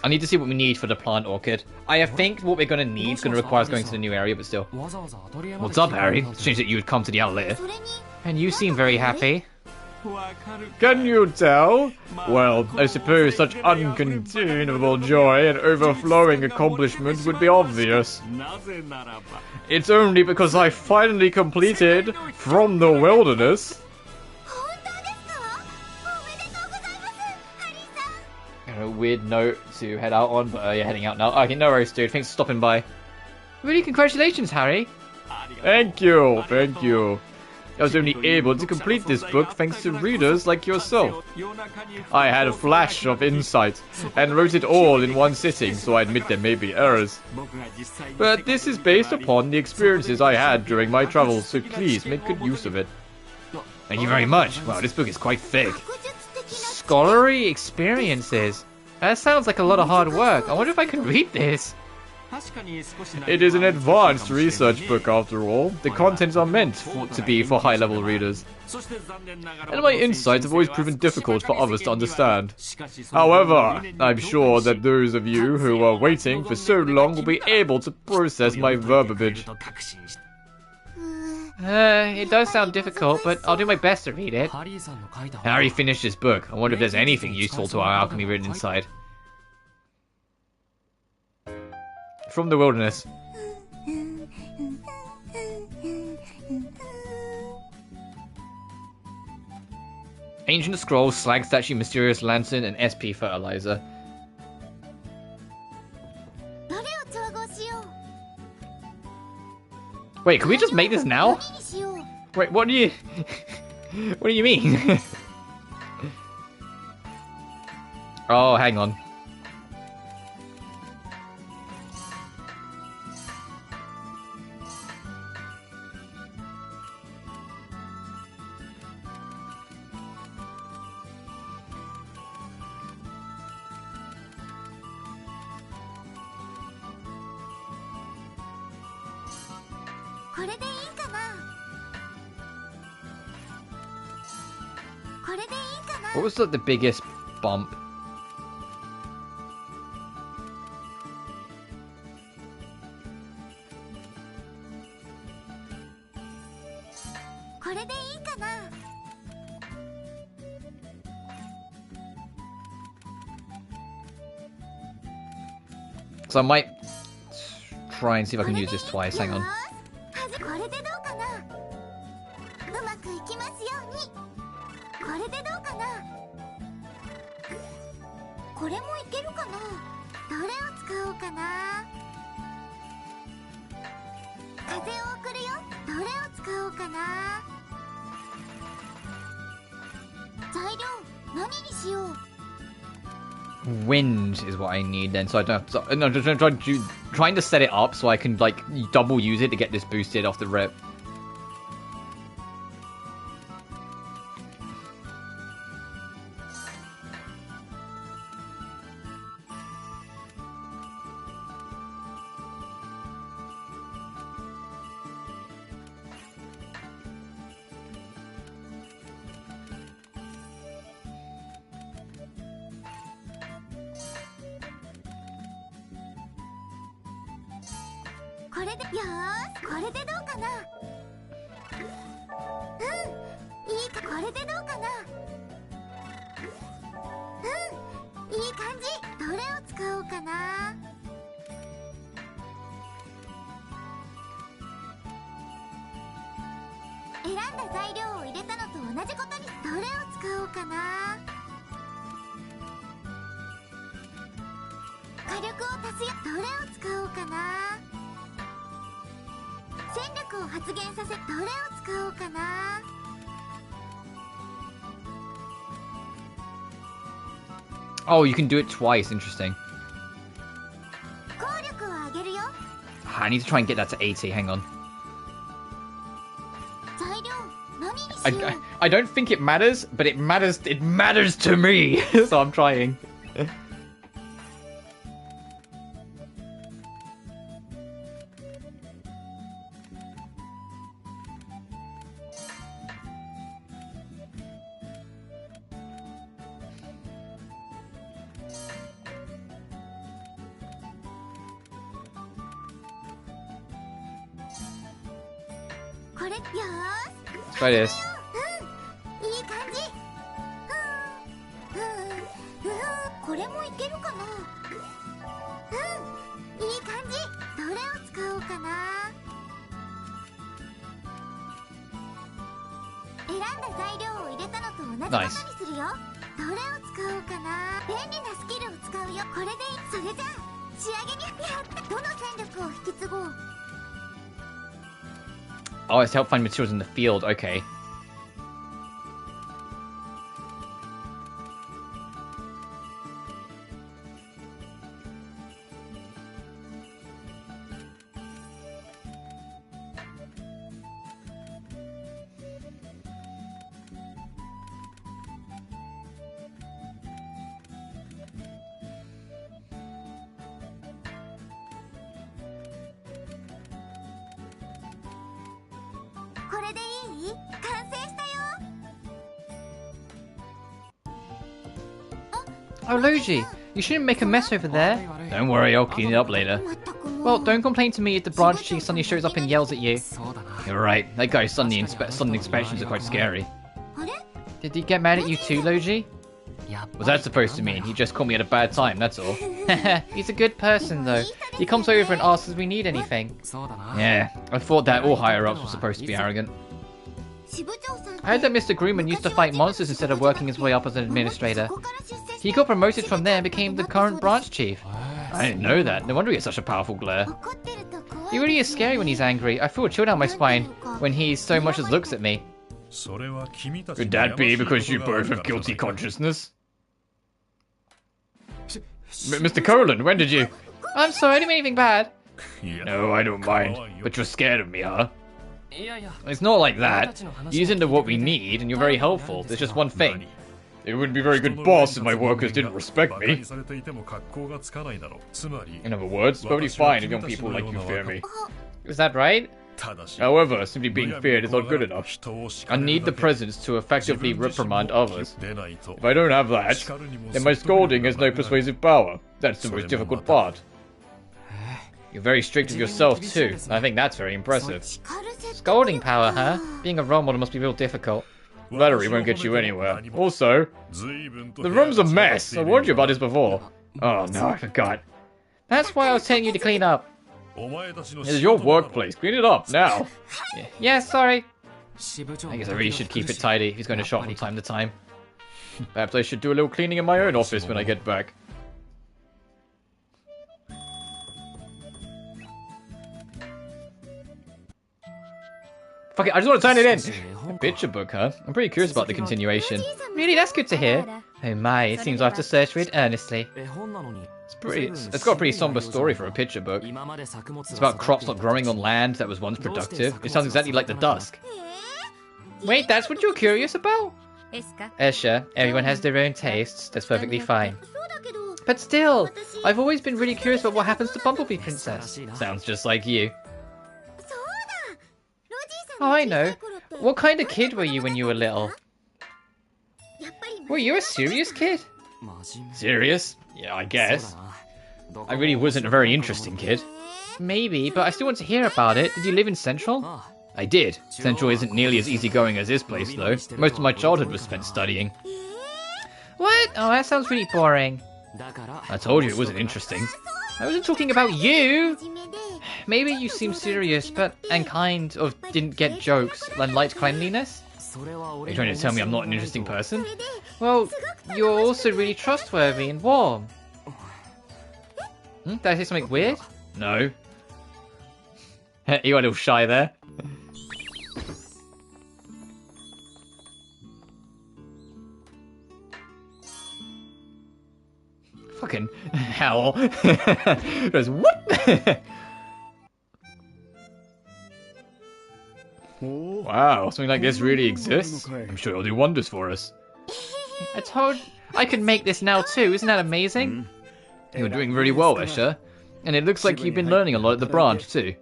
I need to see what we need for the plant orchid. I think what we're going to need is going to require us going to the new area, but still. What's up, Harry? Strange that you would come to the outlet. And you seem very happy. Can you tell? Well, I suppose such uncontainable joy and overflowing accomplishment would be obvious. It's only because I finally completed From the Wilderness. A weird note to head out on, but you're heading out now. Okay, no worries, dude. Thanks for stopping by. Really, congratulations, Harry. Thank you. I was only able to complete this book thanks to readers like yourself. I had a flash of insight and wrote it all in one sitting, so I admit there may be errors. But this is based upon the experiences I had during my travels, so please make good use of it. Thank you very much. Wow, this book is quite thick. Scholarly experiences. That sounds like a lot of hard work. I wonder if I can read this. It is an advanced research book after all. The contents are meant to be for high-level readers. And my insights have always proven difficult for others to understand. However, I'm sure that those of you who are waiting for so long will be able to process my verbiage. It does sound difficult, but I'll do my best to read it. Harry finished his book. I wonder if there's anything useful to our alchemy written inside. From the wilderness. Ancient scroll, slag statue, mysterious lantern, and SP fertilizer. Wait, can we just make this now? Wait, what do you... what do you mean? Oh, hang on. What was the biggest bump? So I might try and see if I can use this twice. Hang on. Wind is what I need then, so I don't have to, no, just trying to set it up so I can like double use it to get this boosted off the rip. Oh, you can do it twice. Interesting. I need to try and get that to 80. Hang on. I don't think it matters, but it matters. It matters to me. So I'm trying. Try this. Nice. Oh, it's to help find materials in the field. Okay. Oh, Logy, you shouldn't make a mess over there. Don't worry, I'll clean it up later. Well, don't complain to me if the branch chief suddenly shows up and yells at you. You're right, that guy's sudden inspections are quite scary. Did he get mad at you too, Logy? What's that supposed to mean? He just caught me at a bad time, that's all. He's a good person, though. He comes over and asks if we need anything. Yeah, I thought that all higher-ups were supposed to be arrogant. I heard that Mr. Grooman used to fight monsters instead of working his way up as an administrator. He got promoted from there and became the current branch chief. I didn't know that. No wonder he has such a powerful glare. He really is scary when he's angry. I feel a chill down my spine when he so much as looks at me. Could that be because you both have guilty consciousness? Mr. Colan, when did you... I'm sorry, I didn't mean anything bad. No, I don't mind. But you're scared of me, huh? It's not like that. You're into what we need, and you're very helpful. There's just one thing. It wouldn't be a very good boss if my workers didn't respect me. In other words, it's probably fine if young people like you fear me. Is that right? However, simply being feared is not good enough. I need the presence to effectively reprimand others. If I don't have that, then my scolding has no persuasive power. That's the most difficult part. You're very strict with yourself too. I think that's very impressive. Scolding power, huh? Being a role model must be real difficult. Flattery won't get you anywhere. Also, the room's a mess. I warned you about this before. Oh no, I forgot. That's why I was telling you to clean up. This is your workplace. Clean it up, now. Yeah, sorry. I guess I really should keep it tidy if he's going to shop from time to time. Perhaps I should do a little cleaning in my own office when I get back. Fuck it, I just want to turn it in! A picture book, huh? I'm pretty curious about the continuation. Really, that's good to hear. Oh my, it seems I have to search for it earnestly. It's got a pretty somber story for a picture book. It's about crops not growing on land that was once productive. It sounds exactly like the Dusk. Wait, that's what you're curious about? Escha, everyone has their own tastes. That's perfectly fine. But still, I've always been really curious about what happens to Bumblebee Princess. Sounds just like you. Oh, I know. What kind of kid were you when you were little? Were you a serious kid? Serious? Yeah, I guess. I really wasn't a very interesting kid. Maybe, but I still want to hear about it. Did you live in Central? I did. Central isn't nearly as easygoing as this place, though. Most of my childhood was spent studying. What? Oh, that sounds really boring. I told you it wasn't interesting. I wasn't talking about you! Maybe you seem serious, and kind of didn't get jokes and liked cleanliness? Are you trying to tell me I'm not an interesting person? Well, you're also really trustworthy and warm. Did I say something weird? No. You were a little shy there. Fucking hell. Goes, what? Wow, something like this really exists? I'm sure it'll do wonders for us. I could make this now too, isn't that amazing? You're doing really well, Escha. And it looks like you've been learning a lot at the branch too.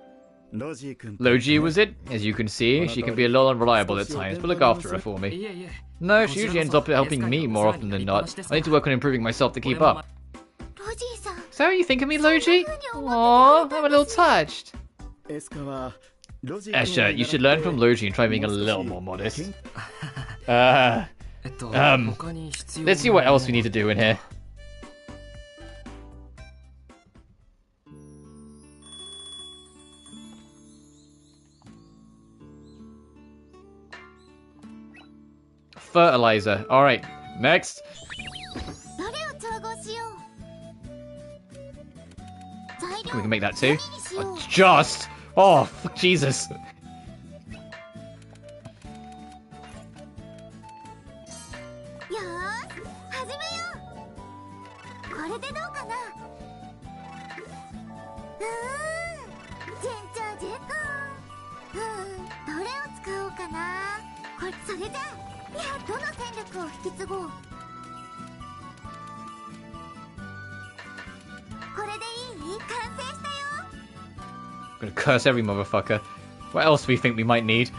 Logy was it? As you can see, she can be a little unreliable at times, but look after her for me. No, she usually ends up helping me more often than not. I need to work on improving myself to keep up. Is that what you think of me, Logy? Aww, I'm a little touched. Escha, you should learn from Logy and try being a little more modest. Let's see what else we need to do in here. Fertilizer. Alright, next. We can make that too. Oh, just! Oh, Jesus! Gonna curse every motherfucker. What else do we think we might need?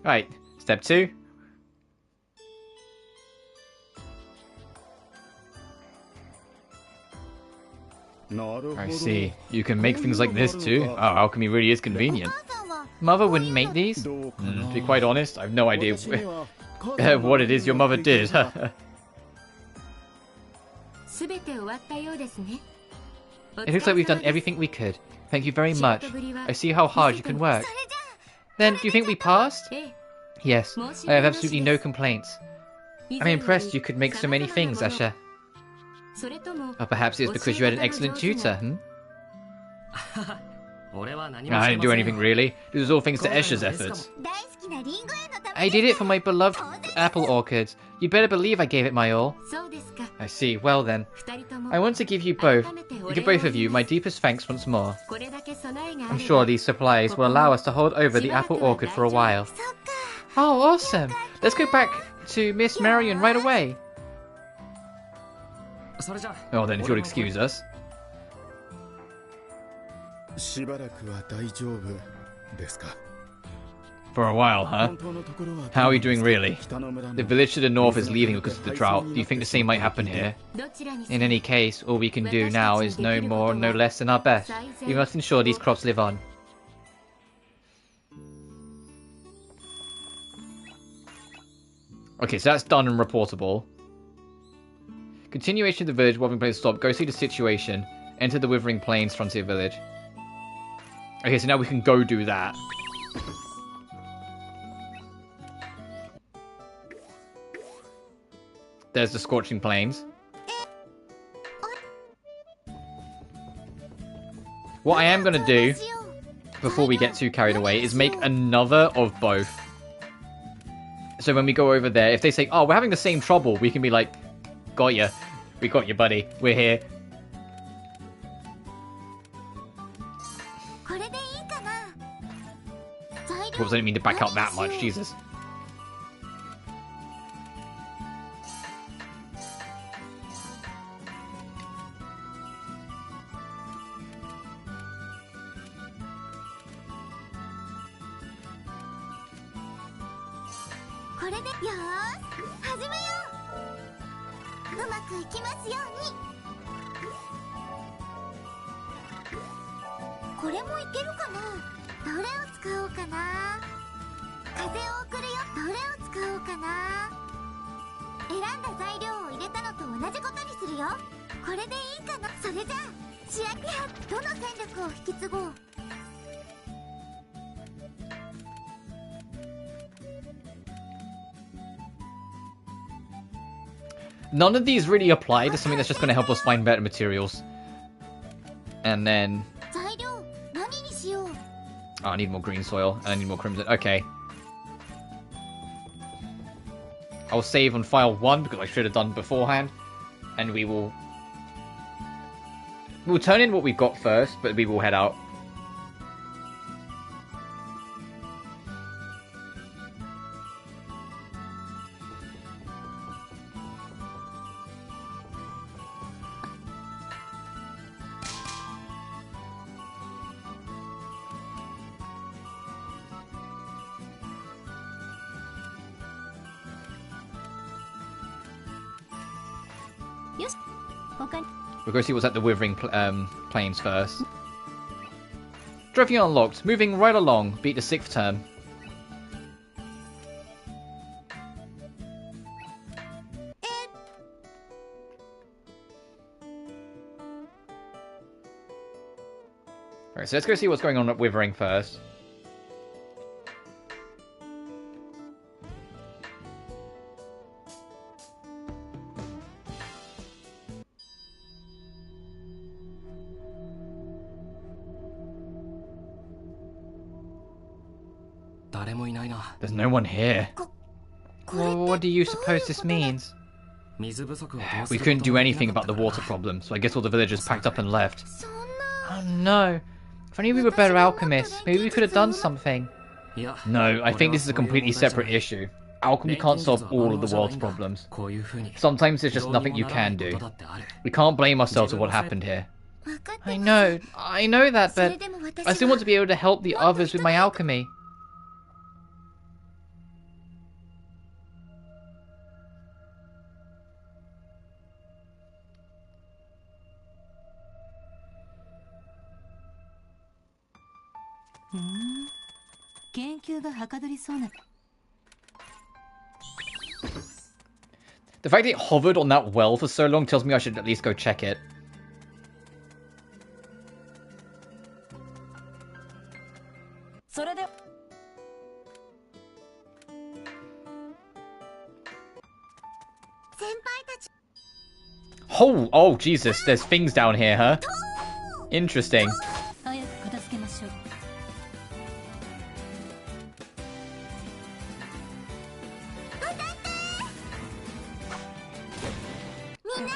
Right, step 2. I see. You can make things like this too? Oh, alchemy really is convenient. Mother wouldn't make these? To be quite honest, I have no idea what it is your mother did. It looks like we've done everything we could. Thank you very much. I see how hard you can work. Then, do you think we passed? Yes, I have absolutely no complaints. I'm impressed you could make so many things, Escha. Or perhaps it's because you had an excellent tutor, I didn't do anything really. This was all thanks to Escha's efforts. I did it for my beloved apple orchid. You'd better believe I gave it my all. I see. Well then. I want to give both of you, my deepest thanks once more. I'm sure these supplies will allow us to hold over the apple orchid for a while. Oh, awesome! Let's go back to Miss Marion right away. Oh, then if you'll excuse us. For a while, huh? How are you doing really? The village to the north is leaving because of the drought. Do you think the same might happen here? In any case, all we can do now is no more, no less than our best. We must ensure these crops live on. Okay, so that's done and reportable. Continuation of the village, Withering Plains stop. Go see the situation. Enter the Withering Plains frontier village. Okay, so now we can go do that. There's the Scorching Plains. What I am going to do, before we get too carried away, is make another of both. So when we go over there, if they say, oh, we're having the same trouble, we can be like, got ya. We got you, buddy. We're here. Whoops, I didn't mean to back out that much, Jesus. None of these really apply to something that's just going to help us find better materials. And then... oh, I need more green soil, and I need more crimson. Okay. I'll save on file 1, because I should have done beforehand. And we will... we'll turn in what we've got first, but we will head out. We'll go see what's at the Withering Plains first. Trophy unlocked. Moving right along. Beat the 6th term. Alright, so let's go see what's going on at Withering first. There's no one here. Well, what do you suppose this means? We couldn't do anything about the water problem, so I guess all the villagers packed up and left. Oh no. If only we were better alchemists, maybe we could have done something. No, I think this is a completely separate issue. Alchemy can't solve all of the world's problems. Sometimes there's just nothing you can do. We can't blame ourselves for what happened here. I know that, but I still want to be able to help the others with my alchemy. The fact that it hovered on that well for so long tells me I should at least go check it. Oh, Jesus, there's things down here, huh? Interesting.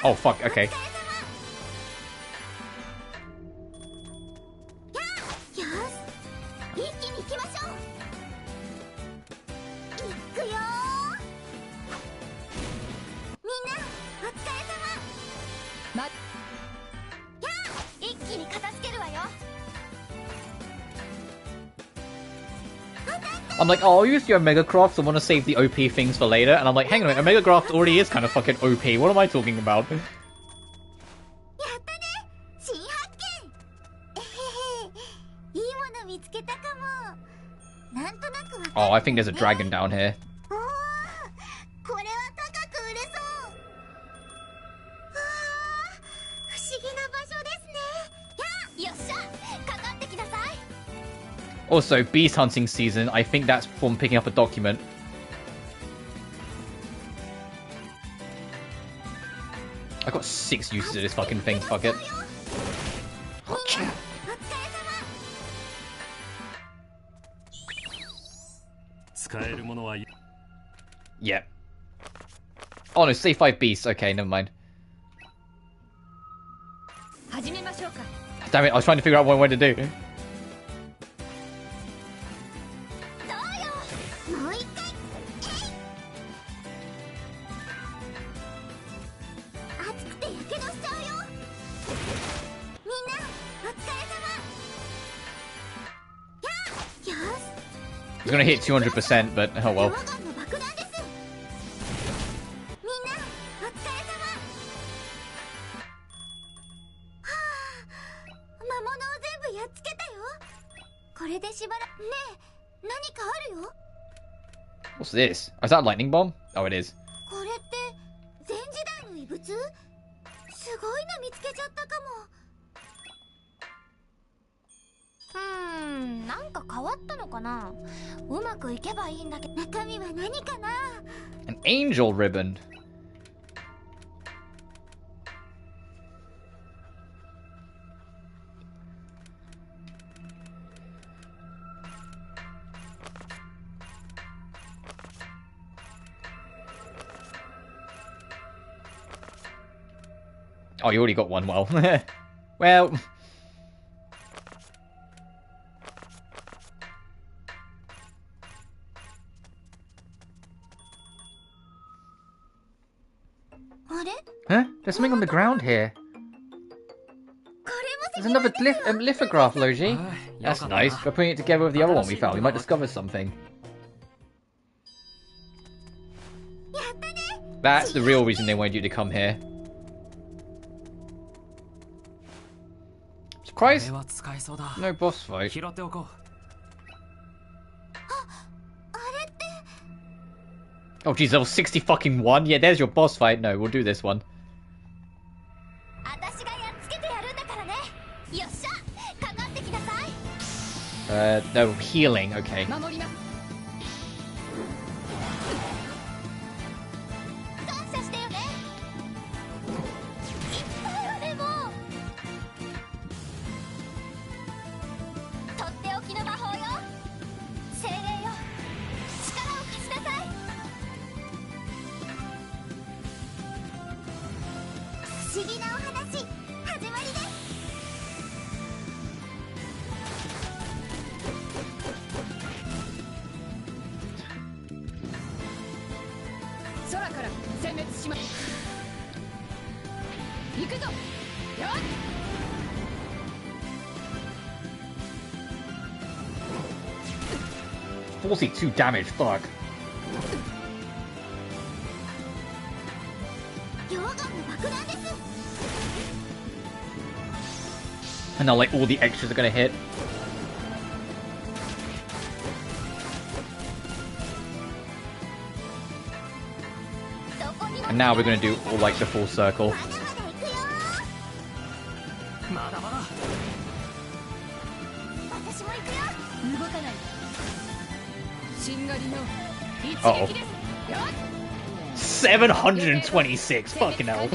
Oh, fuck, okay. I'm like, oh, I'll use your Omega Craft, I want to save the OP things for later. And I'm like, hang on a minute, Omega Craft already is kind of fucking OP. What am I talking about? Oh, I think there's a dragon down here. Also, beast hunting season. I think that's from picking up a document. I've got 6 uses of this fucking thing. Fuck it. Yeah. Oh no, say 5 beasts. Okay, never mind. Damn it, I was trying to figure out what to do. He's gonna hit 200%, but oh well. What's this? Is that a lightning bomb? Oh, it is. An angel ribbon. Oh, you already got one. Well, well. Huh? There's something on the ground here. There's another lithograph, Logy. That's nice. By putting it together with the other one we found, we might discover something. That's the real reason they wanted you to come here. Surprise! No boss fight. Oh geez, level 60 fucking 1? Yeah, there's your boss fight. No, we'll do this one. No, healing, okay. 42 damage, fuck. And now, like, all the extras are gonna hit. And now we're gonna do all, like, the full circle. Uh-oh. 726! Fucking hell.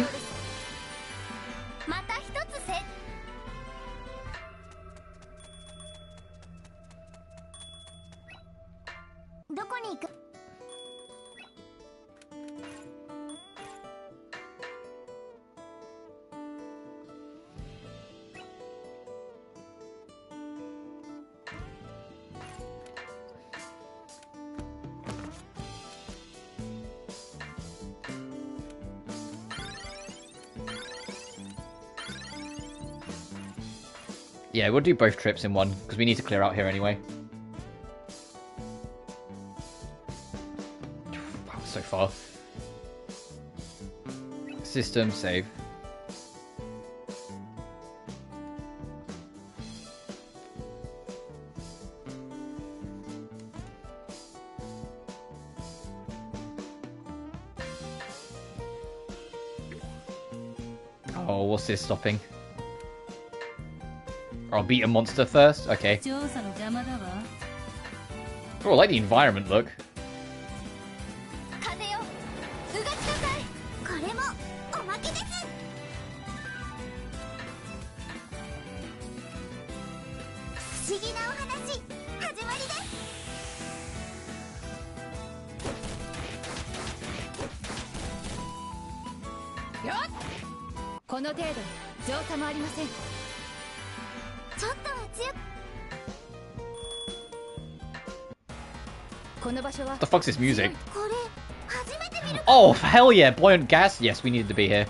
Yeah, we'll do both trips in one, because we need to clear out here anyway. Wow, so far. System, save. Oh, what's this stopping? I'll beat a monster first? Okay. Oh, I like the environment look. What the fuck's this music? Oh, hell yeah! Buoyant gas? Yes, we needed to be here.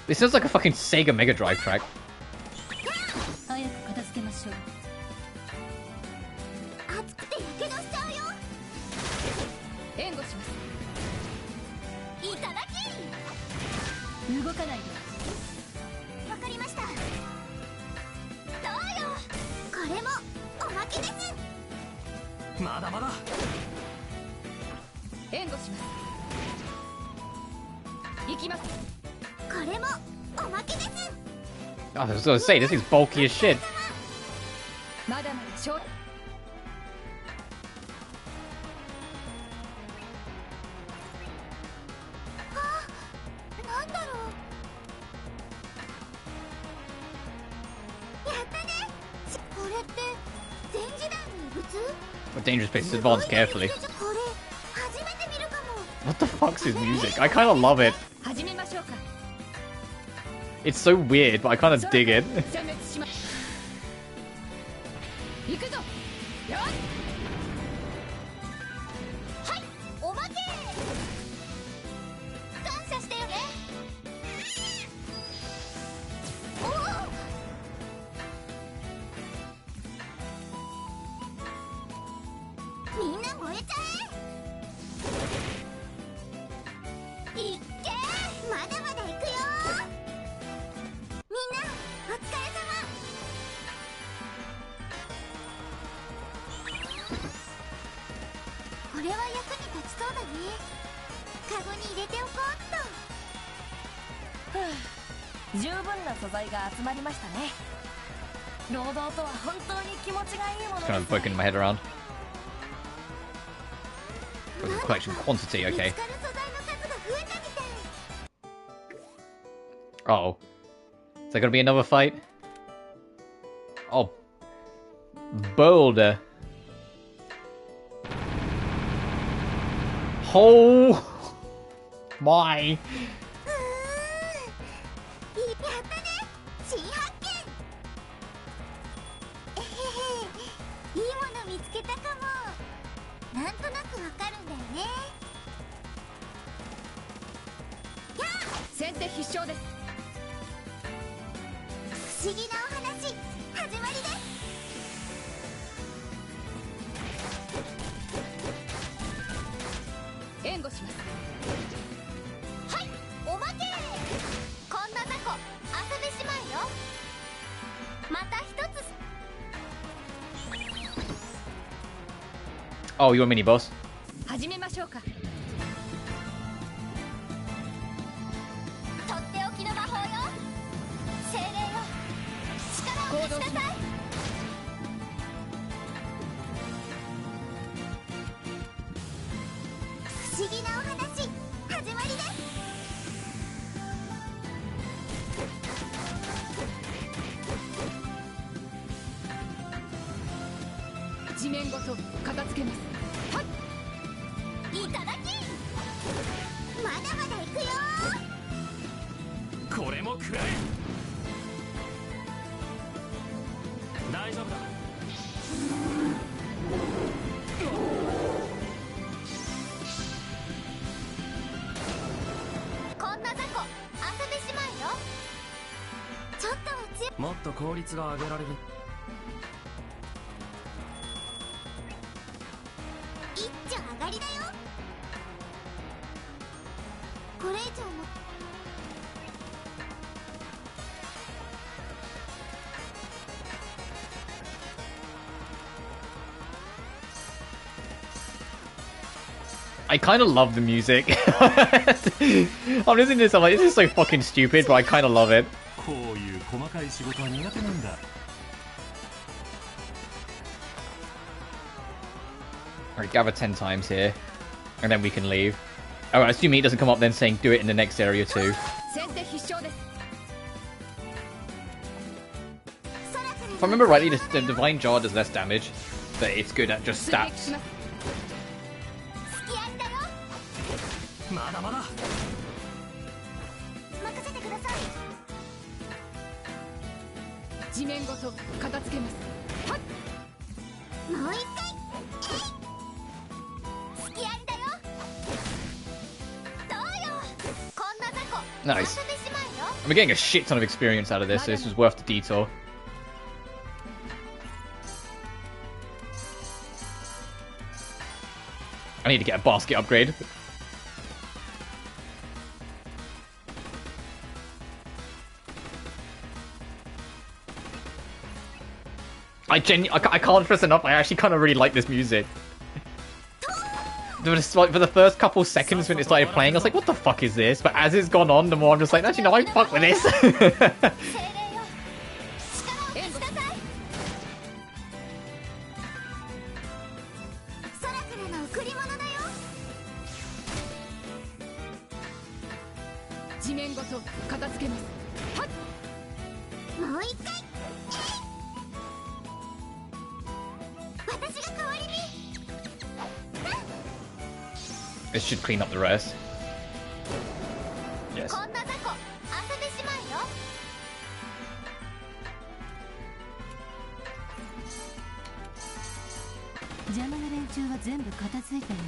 This sounds like a fucking Sega Mega Drive track. I was gonna say, this thing's bulky as shit. What dangerous place? Advance carefully. What the fuck's his music? I kind of love it. It's so weird, but I kind of dig it. Kind of poking my head around. Collection quantity, okay. Uh-oh. Is there gonna be another fight? Oh. Boulder. Oh my. 先手必勝です。不思議なお話始まりです。援護します。はい、おまけ。こんな雑魚遊べしまうよ。また一つ。 Oh, you're a mini boss. 始めましょうか。とっておきの魔法よ。精霊よ、力を貸しなさい。不思議なお話始まりです。地面ごと片付けます。はい、いただき。まだまだ行くよ。これも食らえ。大丈夫だ。こんな雑魚遊べしまうよ。ちょっとは強い。もっと効率が上げられる。一丁上がりだよ。これ以上も。I kind of love the music. I'm listening to this, I'm like, this is so fucking stupid, but I kind of love it. こういう細かい仕事は苦手なんだ。Alright, gather 10 times here, and then we can leave. Alright, assuming he doesn't come up then saying do it in the next area too. 先手必勝です。 If I remember rightly, the Divine Jar does less damage, but it's good at just stats. まだまだ。任せてください。地面ごと片付けます。はっ、もう一回。隙ありだよ。どうよ、こんな雑魚 Nice. 遊べしまうよ。 I'm getting a shit ton of experience out of this, so this was worth the detour. I need to get a basket upgrade. I can't stress enough, I actually kind of really like this music. Just like for the first couple seconds when it started playing, I was like, what the fuck is this? But as it's gone on, the more I'm just like, actually, no, I fuck with this. 地面ごと片付けます。はっ、もう一回。私が代わりに。 This should clean up the rest. Yes. こんな雑魚遊べしまうよ。邪魔な連中は全部片付いたよね。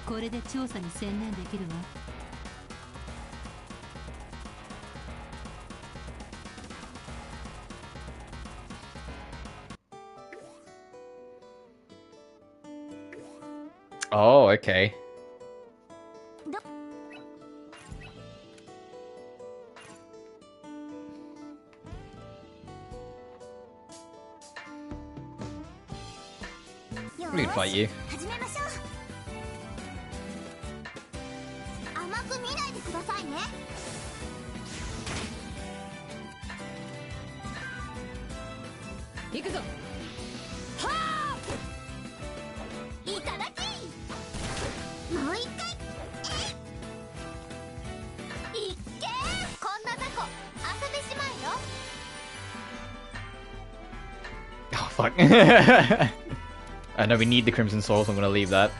これで調査に専念できるわ。Oh, okay. We can fight you. 始めましょう。甘く見ないでくださいね。行くぞ。はあ。いただき。もう一回。いっけー。こんな雑魚遊べしまうよ。 Oh, fuck. I know we need the Crimson Soul, so I'm gonna leave that.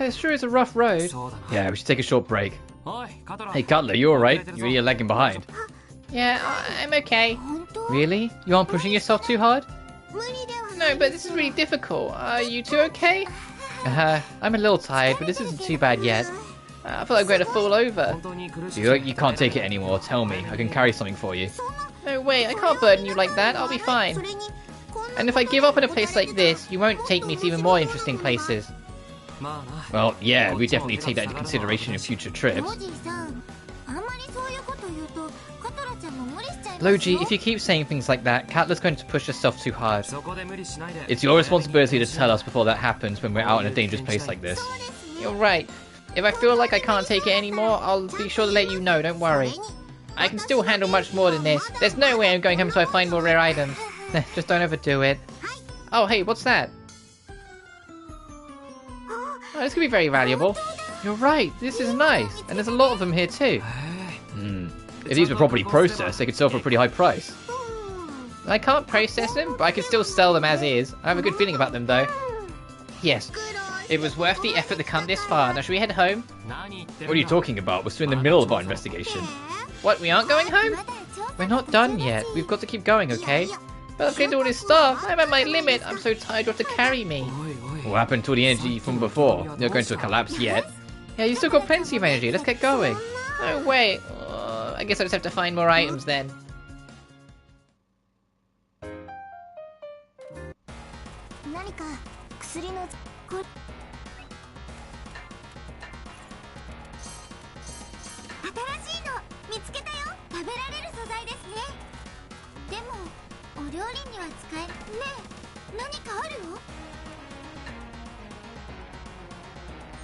it sure is a rough road. Yeah, we should take a short break. おいカトラ Hey, Cutler, you alright? You're really lagging behind. Yeah, I'm okay. Really? You aren't pushing yourself too hard? No, but this is really difficult. Are you two okay? I'm a little tired, but this isn't too bad yet. I feel like I'm going to fall over. 本当に苦しい You can't take it anymore, tell me. I can carry something for you. No way, I can't burden you like that. I'll be fine. And if I give up in a place like this, you won't take me to even more interesting places. まあな Well, yeah, we definitely take that into consideration in future trips. Logy, if you keep saying things like that, Catler's going to push herself too hard. そこで無理しないで It's your responsibility to tell us before that happens when we're out in a dangerous place like this. You're right. If I feel like I can't take it anymore, I'll be sure to let you know, don't worry. I can still handle much more than this. There's no way I'm going home until I find more rare items. Just don't overdo it. Oh, hey, what's that? Oh, this could be very valuable. You're right, this is nice, and there's a lot of them here too. If these were properly processed, they could sell for a pretty high price. I can't process them, but I can still sell them as is. I have a good feeling about them, though. Yes, it was worth the effort to come this far. Now, should we head home? 何言ってる What are you talking about? We're still in the middle of our investigation. What, we aren't going home? We're not done yet. We've got to keep going, okay? But I've cleared all this stuff. I'm at my limit. I'm so tired you have to carry me. おいおい What happened to the energy from before? You're not going to collapse yet. Yeah, you still got plenty of energy. Let's get going. No way. I guess I just have to find more items then.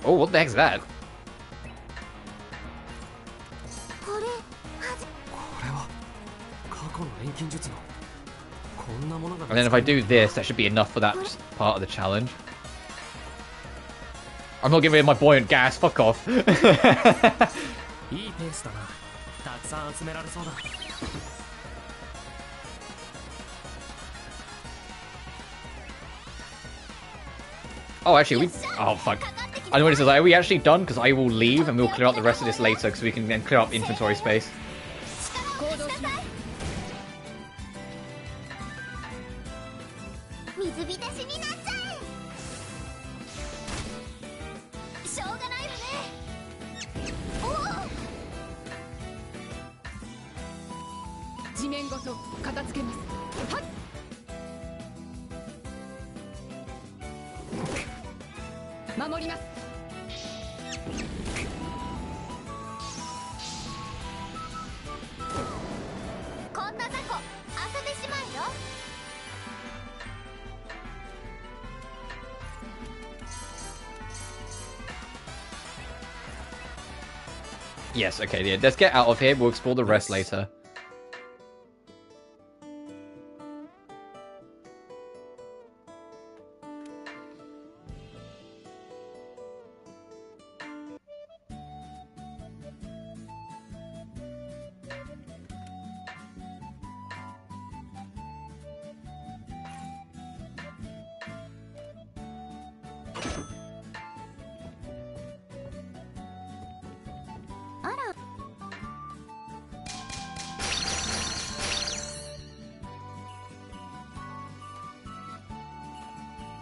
Oh, what the heck's that? これは過去の錬金術のこんなものが And then if I do this, that should be enough for that part of the challenge. I'm not giving my buoyant gas, fuck off. いいペースだなたくさん集められそうだ Oh, actually, oh, fuck. I know what it says. Are we actually done? Because I will leave and we'll clear up the rest of this later because we can then clear up inventory space. Yes, okay, yeah, let's get out of here. We'll explore the rest later.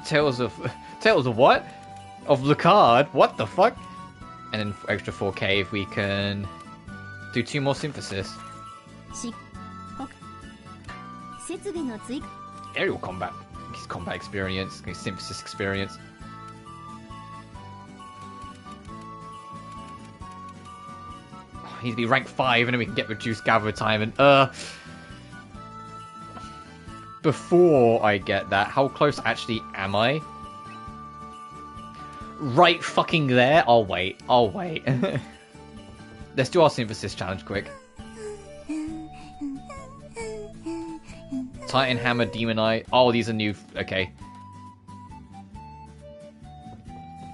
Tales of what? Of Lucard? What the fuck? And then extra 4k if we can do 2 more synthesis. Aerial combat. His combat experience, his synthesis experience. He needs to be rank 5 and then we can get reduced gather time and before I get that, how close actually am I? Right fucking there? I'll wait. Let's do our synthesis challenge quick. Titan Hammer, Demon Eye. Oh, these are new. Okay.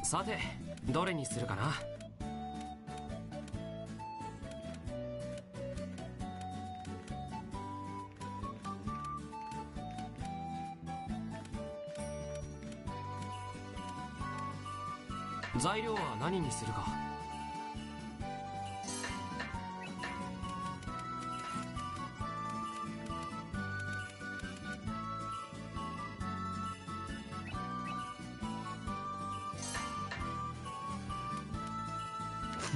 さてどれにするかな I 材料は何にするか。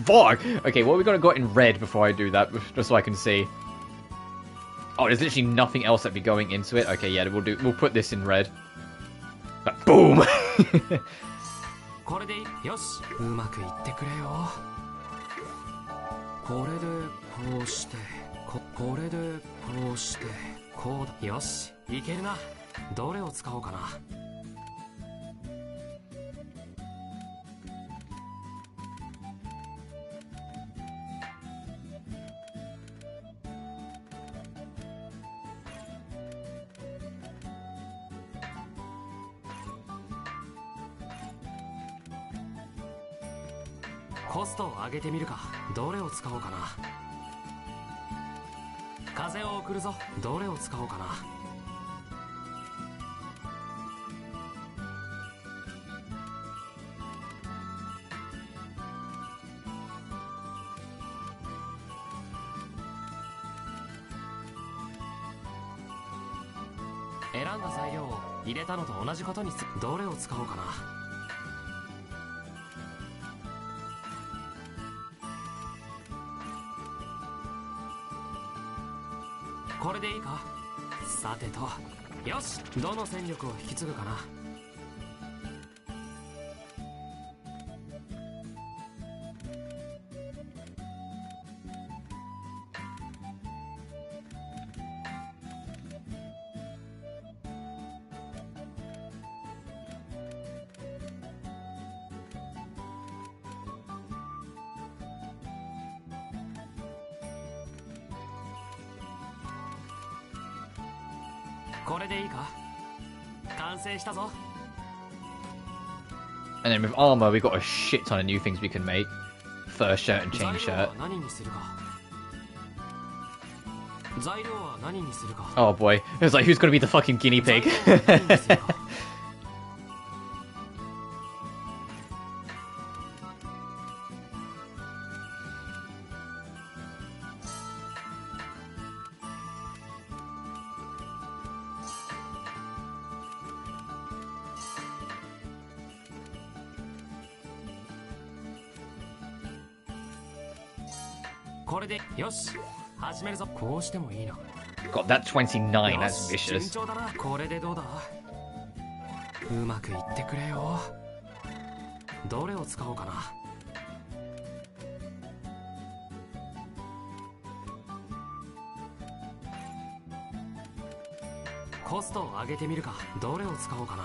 Fuck! Okay, what are we gonna got in red before I do that, just so I can see? Oh, there's literally nothing else that'd be going into it. Okay, yeah, we'll put this in red. Boom! これでよし、うまくいってくれよ。これでこうして、これでこうして、こうだ。よし、いけるな。どれを使おうかな。コストを上げてみるか。どれを使おうかな。風を送るぞ。どれを使おうかな。選んだ材料を入れたのと同じことにする。どれを使おうかな。これでいいか。さてと、よし、どの戦力を引き継ぐかな。これでいいか。完成したぞ。 And then with armor, we've got a shit ton of new things we can make. Fur shirt and chain shirt. 何にするか。材料は何にするか。 Oh boy. It was like, who's gonna be the fucking guinea pig? これでよし、始めるぞ。こうしてもいいな。 God, that 29, that's 順 vicious. 調だな。これでどうだ。うまくいってくれよ。どれを使おうかな。コストを上げてみるか。どれを使おうかな。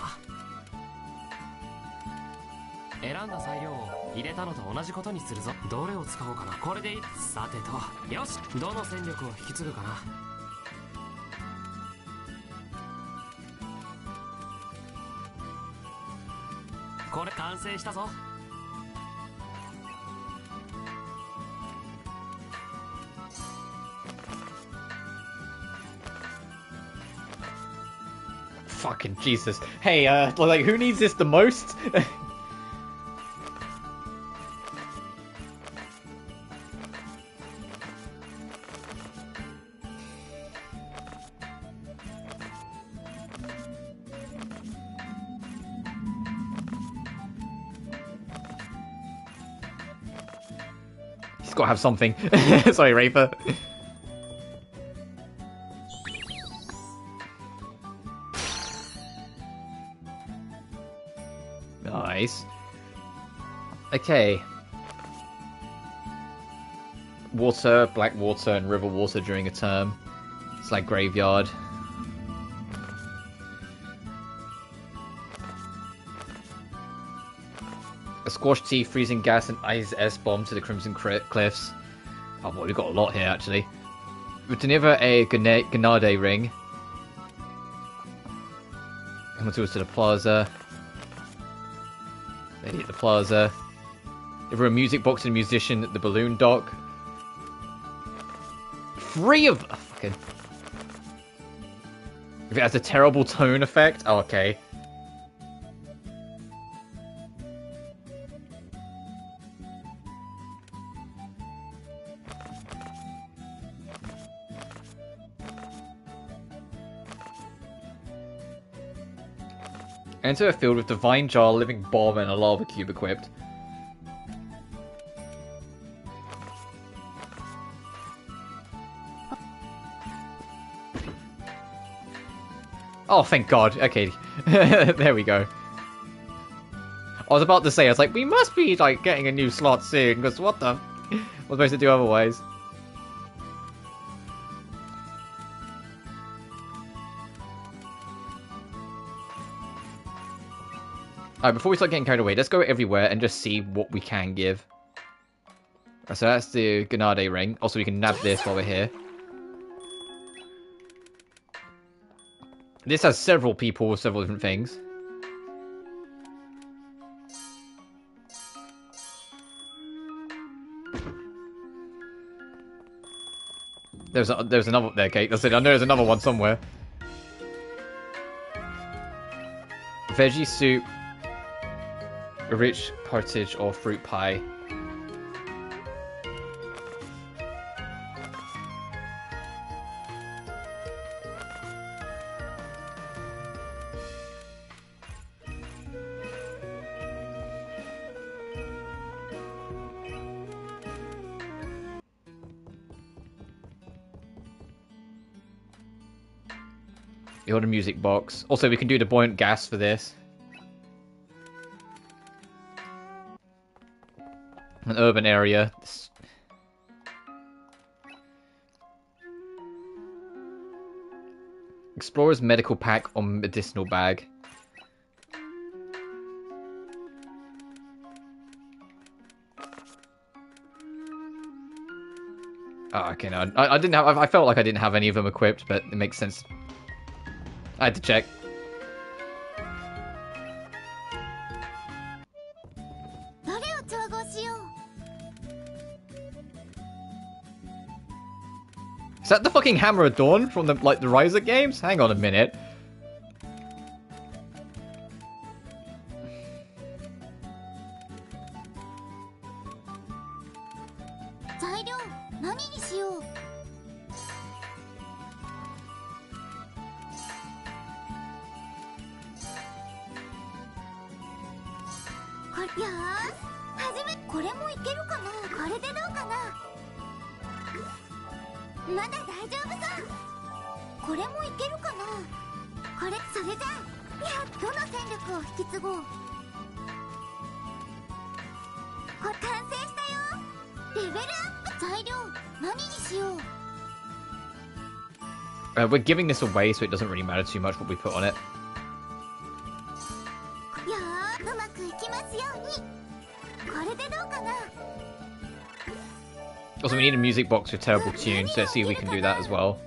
選んだ材料を入れたのと同じことにするぞ。どれを使おうかな。これでいい。さてと、よし、どの戦力を引き継ぐかな。これ完成したぞ。Fucking Jesus. Hey, like, who needs this the most? He's got to have something. Sorry, Raper. Nice. Okay. Water, black water, and river water during a term. It's like graveyard. A squash tea, freezing gas, and ice S-bomb to the Crimson Cliffs. Oh boy, we've got a lot here actually. We deliver a Grenade ring. And we'll do it to the plaza. They hit the plaza. If we're a music box and a musician at the balloon dock. 3 of them! Fucking. If it has a terrible tone effect. Oh, okay. Enter a field with divine jar, living bomb, and a lava cube equipped. Oh, thank God. Okay. There we go. I was about to say, I was like, we must be, like, getting a new slot soon, because what the... What am I supposed to do otherwise? Alright, before we start getting carried away, let's go everywhere and just see what we can give. So that's the Grenade ring. Also, we can nab this while we're here. This has several people with several different things. There's another there, Kate. That's it. I know there's another one somewhere. Veggie soup, a rich partridge or fruit pie. The other music box. Also, we can do the buoyant gas for this. An urban area. Explorer's medical pack or medicinal bag. Oh, okay, no, I didn't have. I felt like I didn't have any of them equipped, but it makes sense. I had to check. Is that the fucking Hammer of Dawn from the Riser games? Hang on a minute. We're giving this away, so it doesn't really matter too much what we put on it. Also, we need a music box with terrible tunes, so let's see if we can do that as well.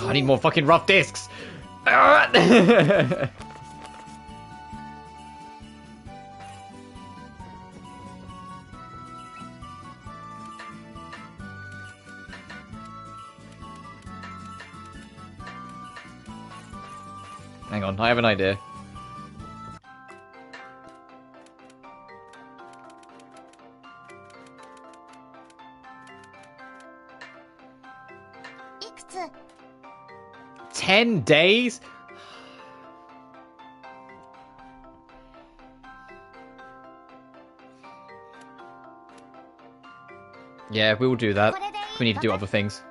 Oh, I need more fucking rough discs! Hang on, I have an idea. $10? Yeah, we will do that. We need to do other things.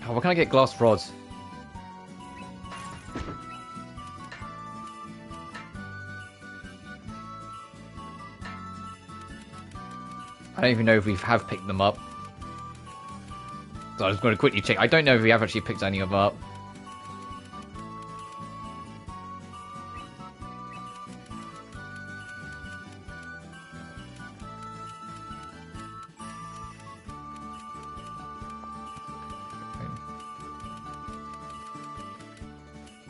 Oh, where can I get glass rods? don't even know if we have picked them up. So I was going to quickly check. I don't know if we have actually picked any of them up.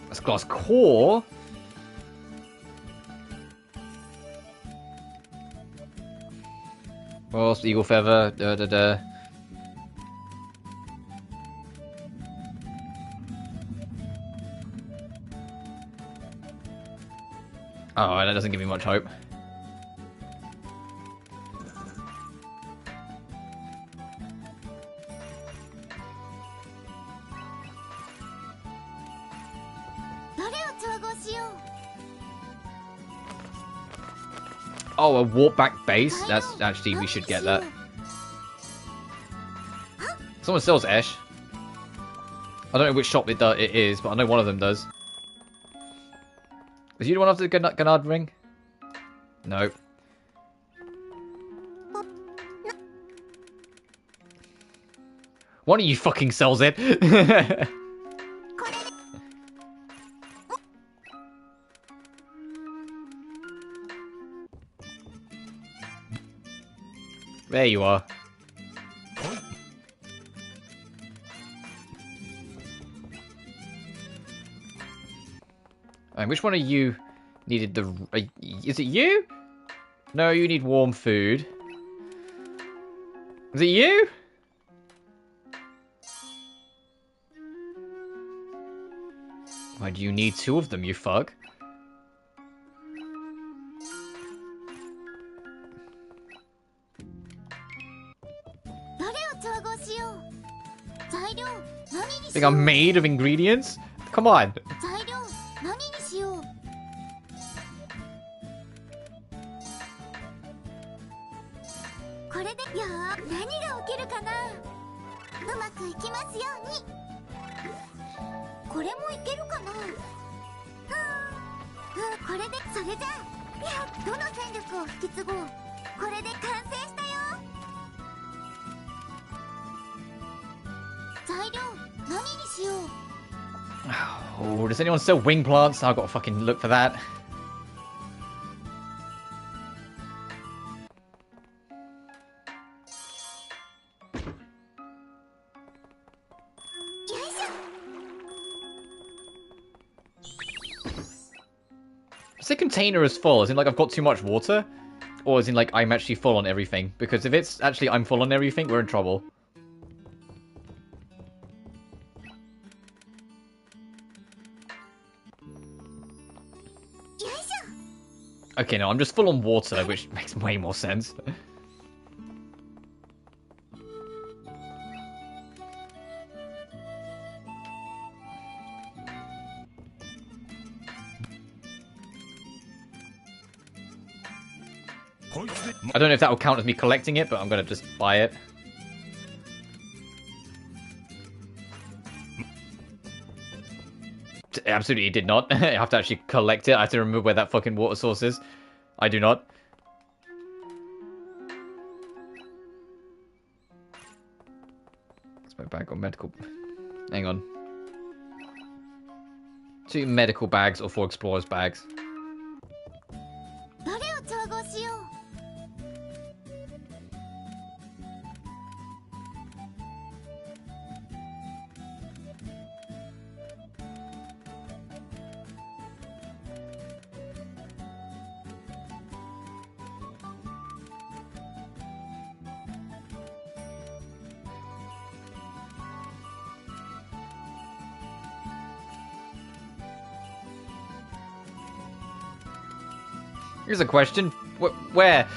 That's glass core. Oh, eagle feather. Da da da. Oh, that doesn't give me much hope. Oh, a warp back base? That's actually, we should get that. Someone sells Esh. I don't know which shop it is, but I know one of them does. Is you the one after the Gannard ring? No. One of you fucking sells it. There you are. And which one of you needed the... is it you? No, you need warm food. Is it you? Why do you need two of them, you fuck? Think I'm made of ingredients? Come on. Oh, does anyone sell wing plants? I've got to fucking look for that. Is the container is full? As in, like, I've got too much water? Or as in, like, I'm actually full on everything? Because if it's actually I'm full on everything, we're in trouble. Okay, no, I'm just full on water, which makes way more sense. I don't know if that will count as me collecting it, but I'm gonna just buy it. Absolutely did not. I have to actually collect it. I have to remember where that fucking water source is. I do not. What's my bag got? Medical... Hang on. 2 medical bags or 4 explorers bags. Here's a question. Where?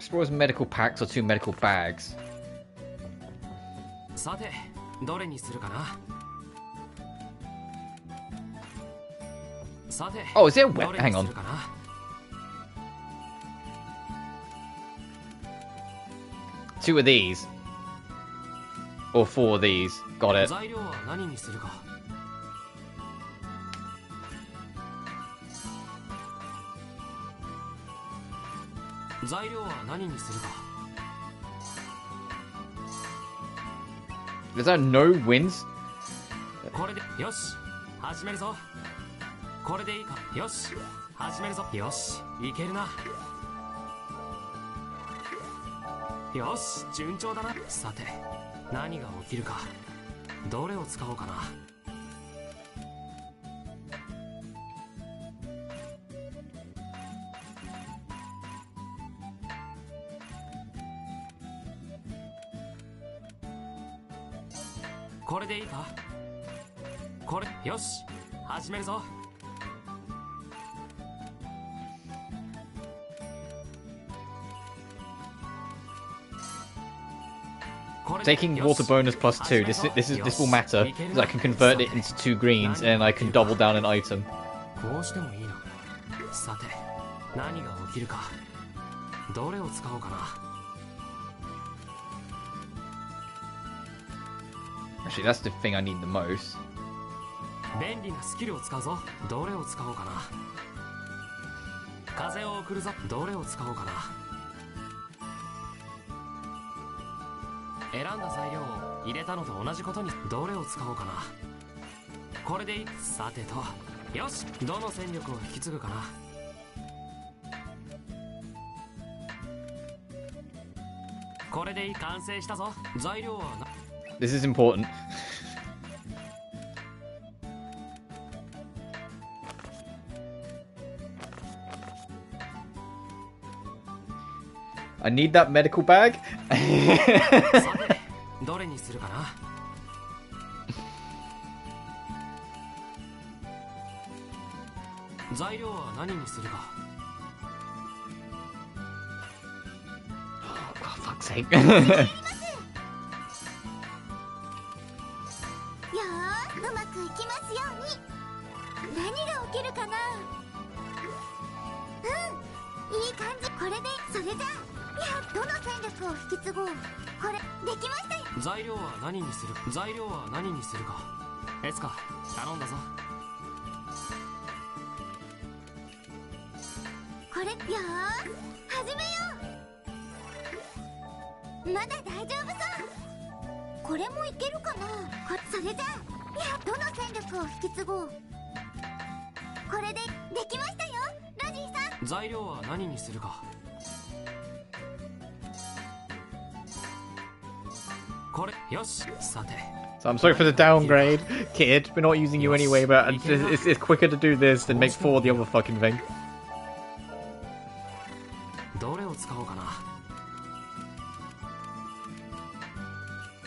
Explorers medical packs or 2 medical bags? さてどれにするかな。さて Oh, is it a ど wet? れに Hang す on. るかな。 2 of these. Or 4 of these. Got it. 材料は何にするか。材料は何にするか。 Is that no wins? これでよし始めるぞ。これでいいか。よし始めるぞ。よしいけるな。よし順調だな。さて何が起きるか。どれを使おうかな。これでいいか。これよし始めるぞ。Taking water bonus plus 2. This will matter because I can convert it into 2 greens and I can double down an item. こうしてもいいな。さて何が起きるか。どれを使おうかな。 Actually, that's the thing I need the most. 便利なスキルを使うぞ。どれを使おうかな。風を送るぞ。どれを使おうかな。選んだ材料を入れたのと同じことに。どれを使おうかな。これでいい。さてとよしどの戦力を引き継ぐかな。これでいい。完成したぞ。材料はな。 This is important. I need that medical bag. さてどれにするかな。材料は何にするか。 Oh, fuck's sake. よーうまくいきますように。何が起きるかな。いい感じ。これでそれじゃどの戦力を引き継ごう。これできましたよ。材料は何にする。材料は何にするか。エスカ頼んだぞ。これよー始めよう。まだ大丈夫そう。これもいけるかな。それじゃどの戦力を引き継ごう。これでできましたよロジーさん。材料は何にするか。これよしさて。 So I'm sorry for the downgrade, kid. We're not using you anyway, but it's quicker to do this than make 4 the other fucking thing. どれを使おうかな。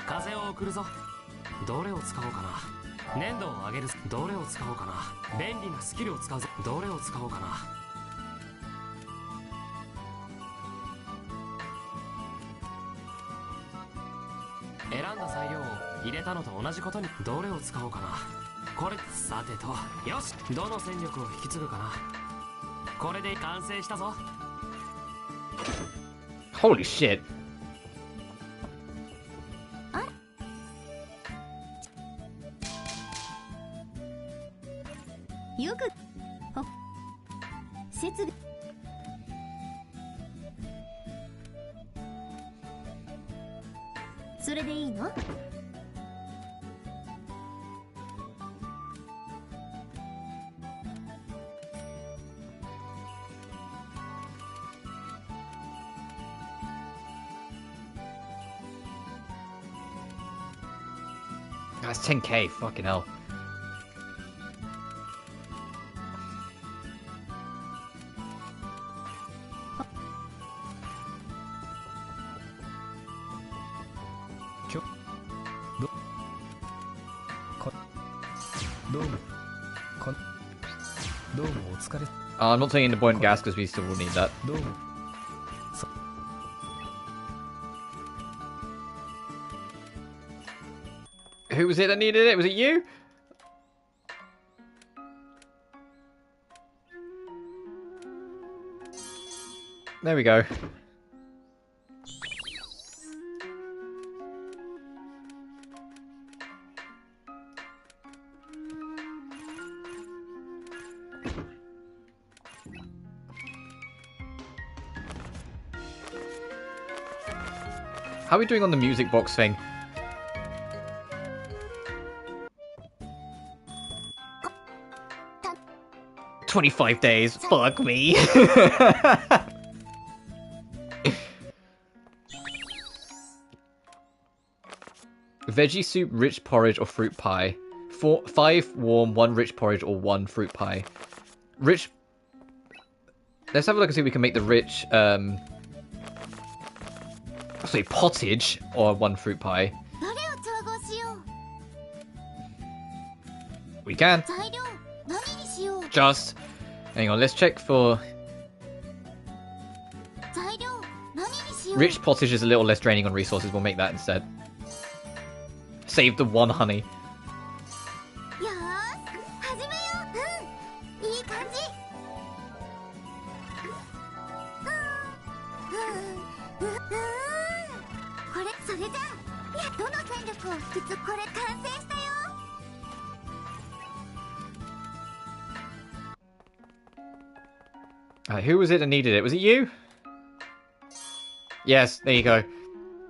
風を送るぞ。どれを使おうかな。粘土を上げる。どれを使おうかな。便利なスキルを使うぞ。どれを使おうかな。選んだ材料を入れたのと同じことに。どれを使おうかな。これさてとよしどの戦力を引き継ぐかな。これで完成したぞ。 Holy shit. よく設備それでいいの。That's 10k, fucking hell. I'm not taking the buoyant gas because we still will need that. Who was it that needed it? Was it you? There we go. How are we doing on the music box thing? "25 days. Fuck me." Veggie soup, rich porridge, or fruit pie. 5 warm, 1 rich porridge, or 1 fruit pie. Rich... Let's have a look and see if we can make the rich, say pottage, or 1 fruit pie. We can. Just... Hang on, let's check for... Rich pottage is a little less draining on resources. We'll make that instead. Save the 1 honey. Who was it that needed it? Was it you? Yes, there you go.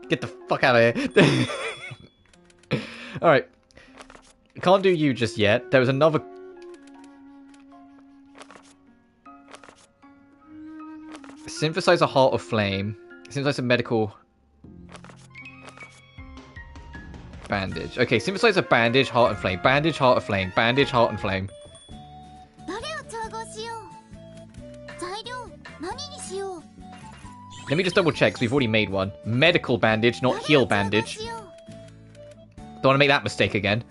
Get the fuck out of here. Alright. Can't do you just yet. There was another... Synthesize a heart of flame. Synthesize a medical... Bandage. Okay, synthesize a bandage, heart and flame. Bandage, heart of flame. Bandage, heart and flame. Let me just double check, because we've already made one. Medical bandage, not heal bandage. Don't want to make that mistake again.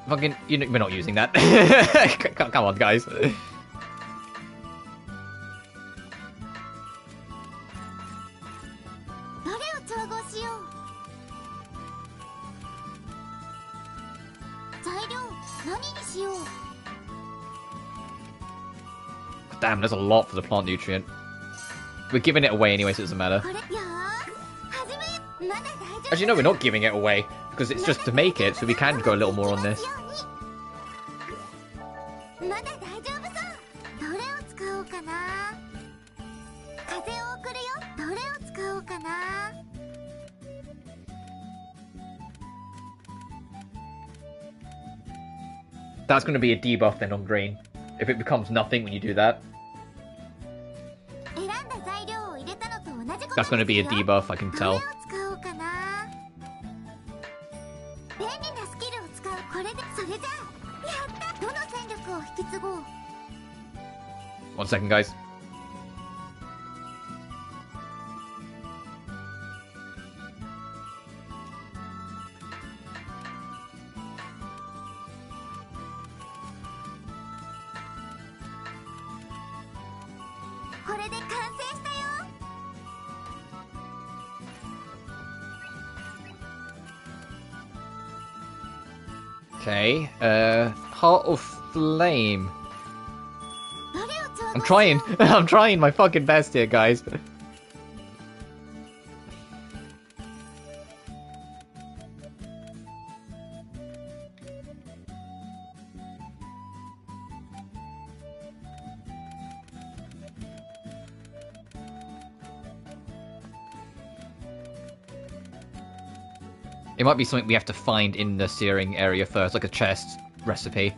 Fucking, you know, we're not using that. Come on, guys. Damn, there's a lot for the plant nutrient. We're giving it away anyway, so it doesn't matter. Actually, no, we're not giving it away, because it's just to make it, so we can go a little more on this. That's going to be a debuff then on green. If it becomes nothing when you do that. That's going to be a debuff, I can tell. One second, guys. Okay, Heart of Flame. I'm trying. I'm trying my fucking best here, guys. It might be something we have to find in the searing area first, like a chest recipe.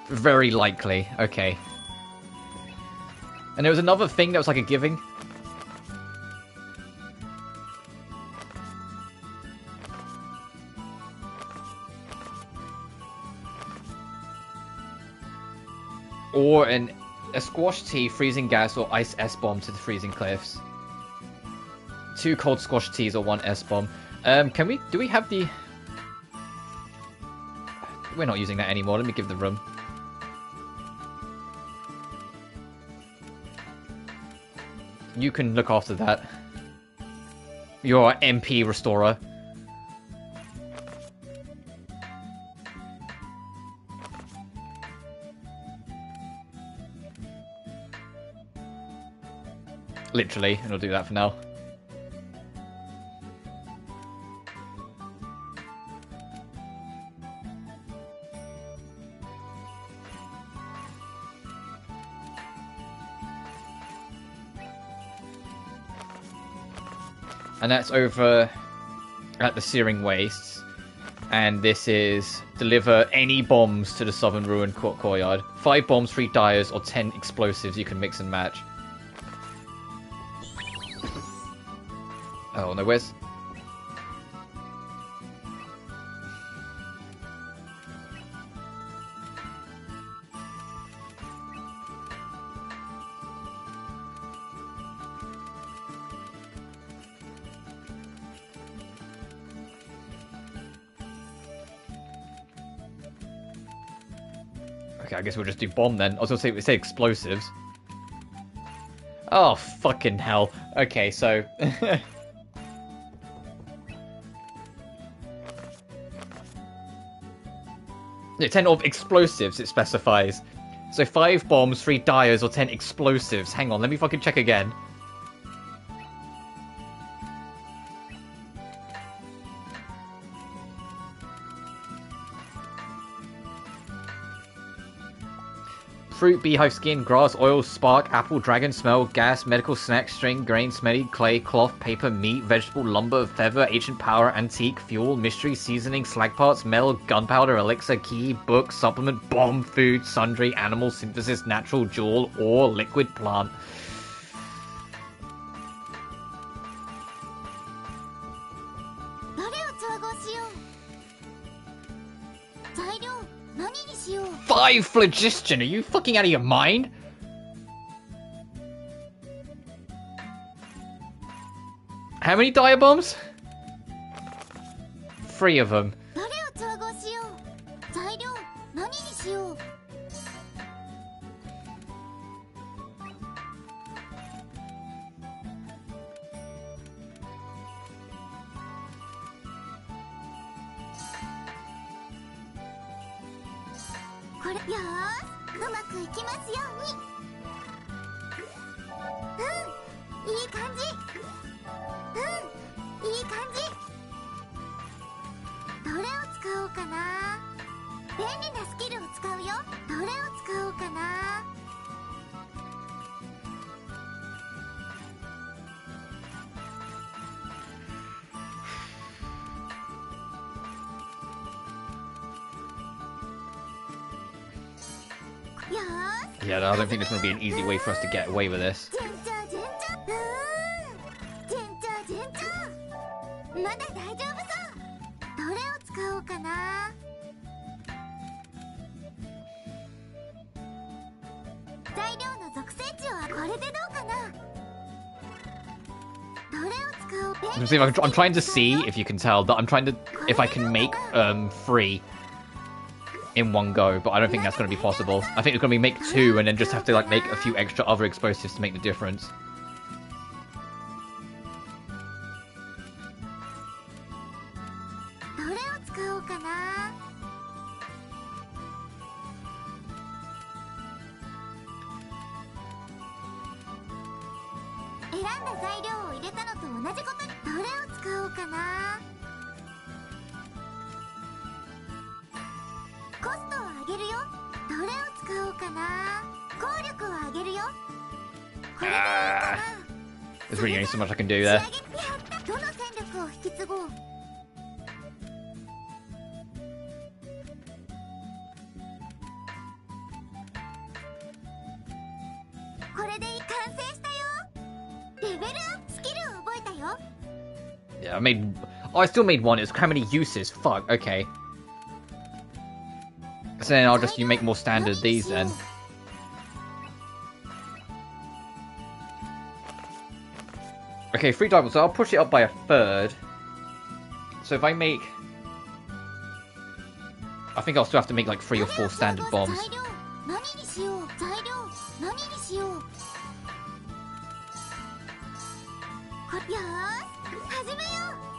Very likely. Okay. And there was another thing that was like a giving. Or a squash tea, freezing gas, or ice S-bomb to the freezing cliffs. 2 cold squash teas or 1 S-bomb. Do we have the... We're not using that anymore. Let me give the room. You can look after that. You're MP restorer. Literally, and I'll do that for now. And that's over at the Searing Wastes. And this is deliver any bombs to the Southern Ruin Courtyard. 5 bombs, 3 dyers, or 10 explosives you can mix and match. Oh, no, where's... Okay, I guess we'll just do bomb then. I was gonna say, we say explosives. Oh, fucking hell. Okay, so... Yeah, 10 of explosives, it specifies. So 5 bombs, 3 dyers, or 10 explosives. Hang on, let me fucking check again. Fruit, beehive skin, grass, oil, spark, apple, dragon, smell, gas, medical snack, string, grain, smelly, clay, cloth, paper, meat, vegetable, lumber, feather, ancient power, antique, fuel, mystery, seasoning, slag parts, metal, gunpowder, elixir, key, book, supplement, bomb, food, sundry, animal, synthesis, natural, jewel, ore, liquid, plant. Five phlogiston? Are you fucking out of your mind? How many diabombs? 3 of them. Yeah, no, I don't think there's going to be an easy way for us to get away with this. I'm trying to see if you can tell that I'm trying to if I can make 3 in one go, but I don't think that's going to be possible. I think it's going to be make 2 and then just have to like make a few extra other explosives to make the difference. There's really only so much I can do there. Yeah, I still made 1. It's how many uses? Fuck, okay. So then I'll just make more standard these then. Okay, 3 diamonds, so I'll push it up by a third. So if I make... I think I'll still have to make like 3 or 4 standard bombs. 何にしよう。材料何にしよう。よーし、始めよ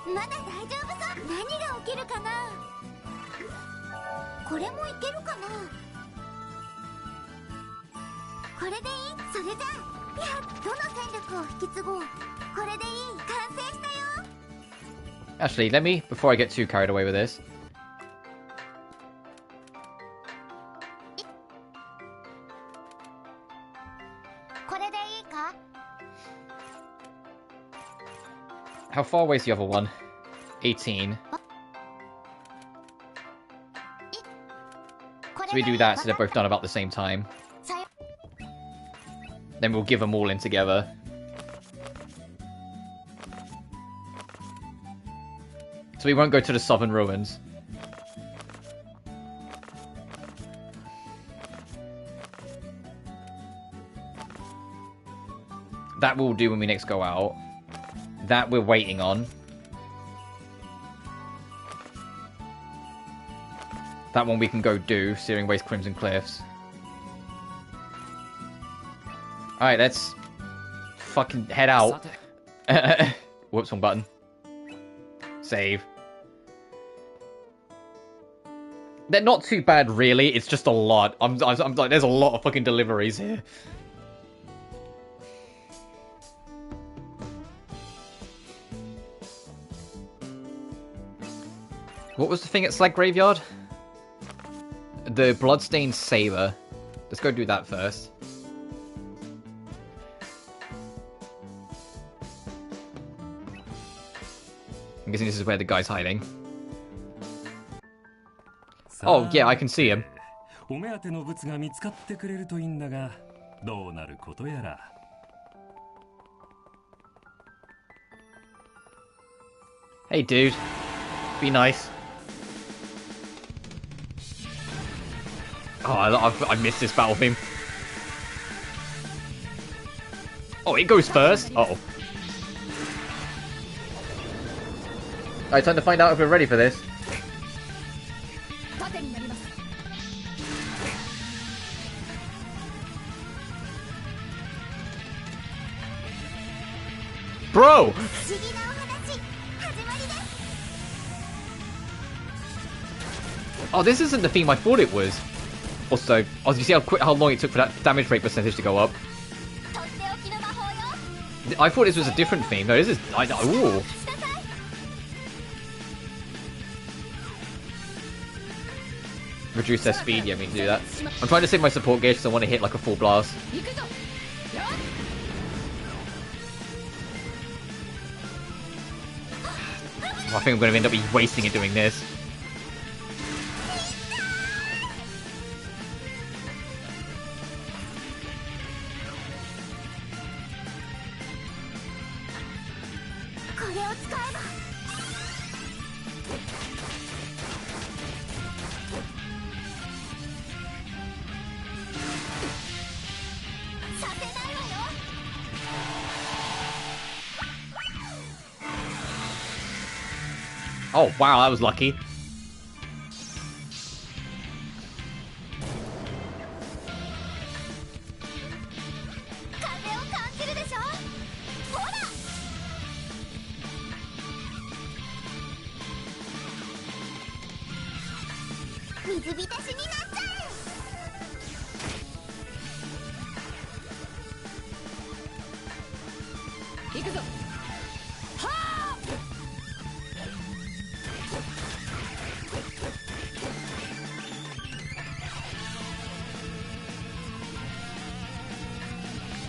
う。まだ大丈夫そう。何が起きるかな。これもいけるかな。これでいい。それじゃあ、どの戦力を引き継ごう。これでいい。完成したよ。Actually, let me, before I get too carried away with this. How far away is the other one? 18. So we do that so they're both done about the same time. Then we'll give them all in together. So we won't go to the southern ruins. That we'll do when we next go out. That we're waiting on. That one we can go do, Searing Waste Crimson Cliffs. Alright, let's fucking head out. Whoops, wrong button. Save. They're not too bad, really. It's just a lot. I'm like, there's a lot of fucking deliveries here. What was the thing at Slag Graveyard? The Bloodstained Saber. Let's go do that first. I'm guessing this is where the guy's hiding. Oh, yeah, I can see him. Hey, dude. Be nice. Oh, I missed this battle theme. Oh, it goes first? Uh-oh. Alright, time to find out if we're ready for this. Bro! Oh, this isn't the theme I thought it was. Also, as you see how long it took for that damage rate percentage to go up. I thought this was a different theme. No, this is... ooh. Reduce their speed, yeah, we can do that. I'm trying to save my support gauge because I want to hit like a full blast. I think I'm going to end up wasting it doing this. Oh, wow, that was lucky.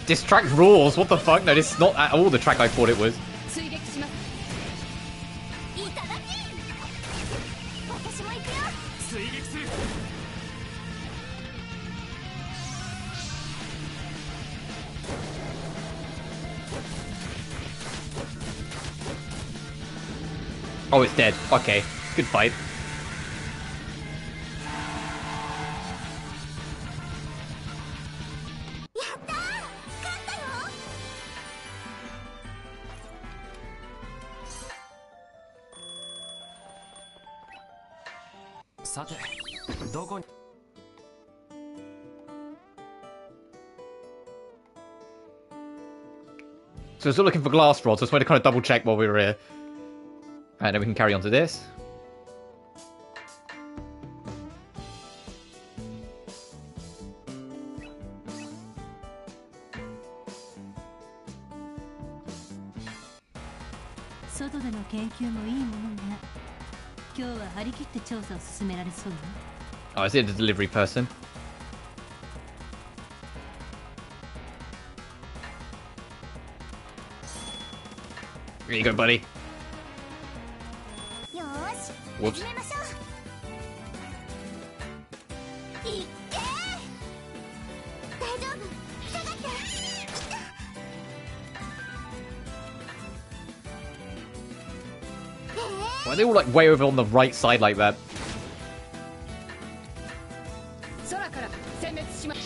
This track rules, what the fuck? No, this is not at all the track I thought it was. Oh, it's dead. Okay, good fight. さてどこに So we're still looking for glass rods. I just wanted to kind of double check while we were here. And then we can carry on to this. 外での研究もいいものね。今日は張り切って調査を進められそうね。Oh, I see the delivery person. Here you go, buddy. よーし Whoops. 始めましょう。いっけー。大丈夫、下がって。Why are they all like way over on the right side like that? 空から殲滅します。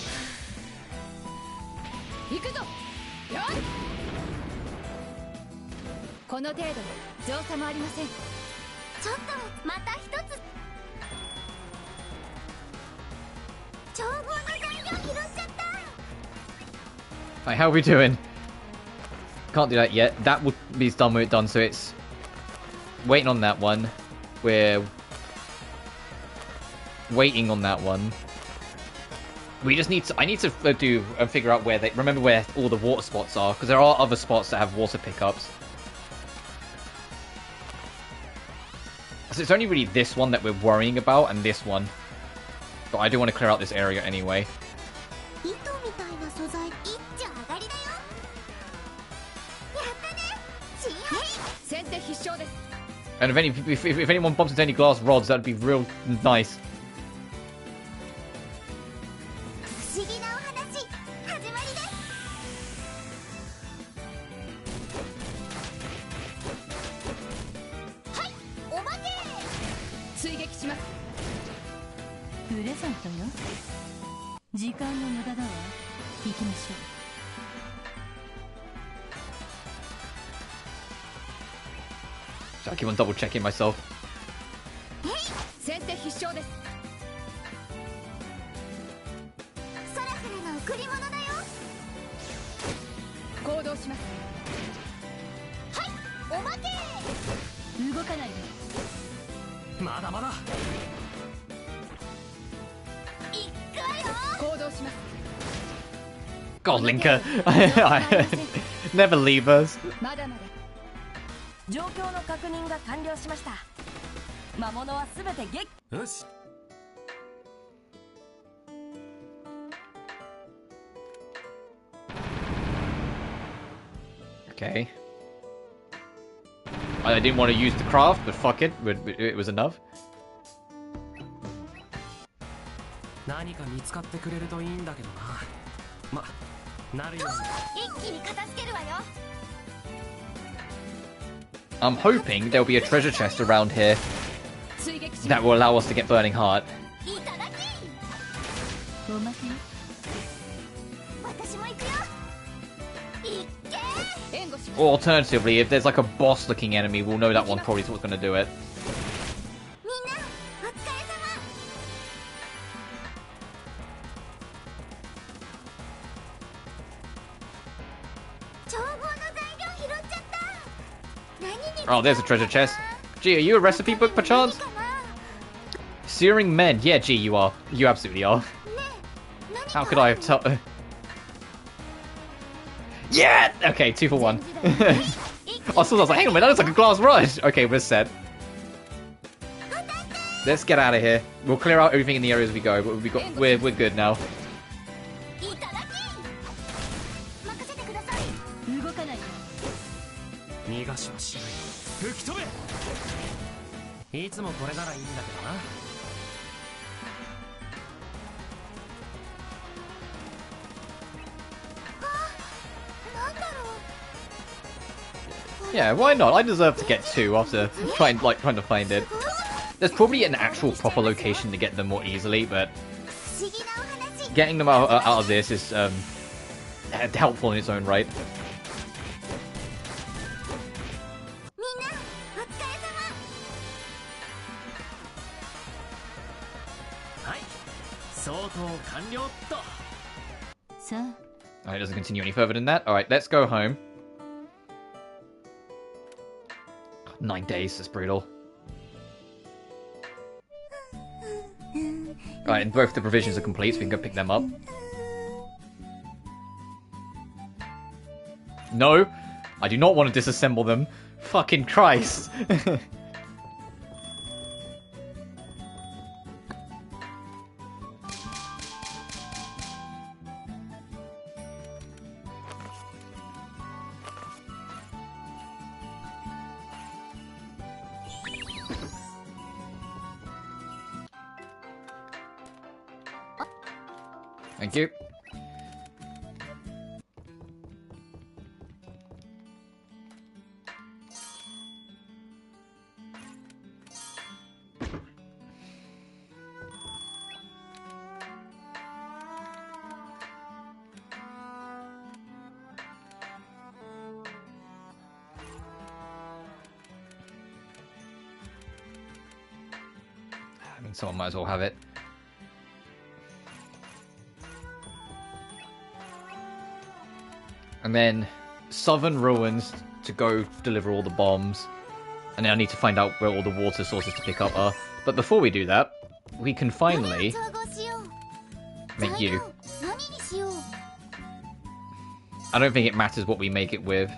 行くぞ。よい。この程度で造作もありません。ちょっとまた一つ。調合の材料拾っちゃった。 Right, how are we doing? Can't do that yet. That would be done when it's done, so it's waiting on that one. We're waiting on that one. We just need to. I need to do and figure out where they. Remember where all the water spots are, because there are other spots that have water pickups. So it's only really this one that we're worrying about, and this one. But I do want to clear out this area anyway. 糸みたいな素材、一丁上がりだよ。やったね。チー先手必勝です。 And if anyone bumps into any glass rods, that'd be real nice. 不思議なお話、始まりです。はい、おまけ。追撃します。プレゼントよ。時間の無駄だわ。行きましょう。 So I keep on double checking myself. 先手必勝です。空からの贈り物だよ。行動します。はい、おまけ。動かないで。まだまだ。いくわよ。行動します。 God, Linker. I never leave us. まだまだ。状況の確認が完了しました。魔物はすべて撃。よし。 Okay. I didn't want to use the craft, but fuck it. It was enough. 何か見つかってくれるといいんだけどな。ま、なるように。一気に片付けるわよ。 I'm hoping there'll be a treasure chest around here 追撃します。 that will allow us to get Burning Heart. いただき。おまけよ。私も行くよ。いっけ。援護します。 Or alternatively, if there's like a boss-looking enemy, we'll know that one probably is what's going to do it. みんな、お疲れ様。調合の材料拾っちゃった。何に使う Oh, there's a treasure chest. Gee, are you a recipe book, perchance? 何かな。 Searing men. Yeah, gee, you are. You absolutely are. ねえ、何か How could I have told? Yeah! Okay, 2 for 1. I was like, hang on a minute, that looks like a glass rod. Okay, we're set. Let's get out of here. We'll clear out everything in the areas we go, but we're good now. いただき。任せてください。動かないで。逃がしはしない。吹き飛べ。いつもこれならいいんだけどな。 なんだろう。 Yeah, why not? I deserve to get 2 after trying to find it. There's probably an actual proper location to get them more easily, but 不思議なお話。 getting them out of this is helpful in its own right. みんな、お疲れ様。さあ Alright, it doesn't continue any further than that. Alright, let's go home. 9 days, that's brutal. Alright, and both the provisions are complete, so we can go pick them up. No! I do not want to disassemble them. Fucking Christ! Thank you. I mean, someone might as well have it. And then Southern Ruins to go deliver all the bombs. And then I need to find out where all the water sources to pick up are. But before we do that, we can finally make you. I don't think it matters what we make it with.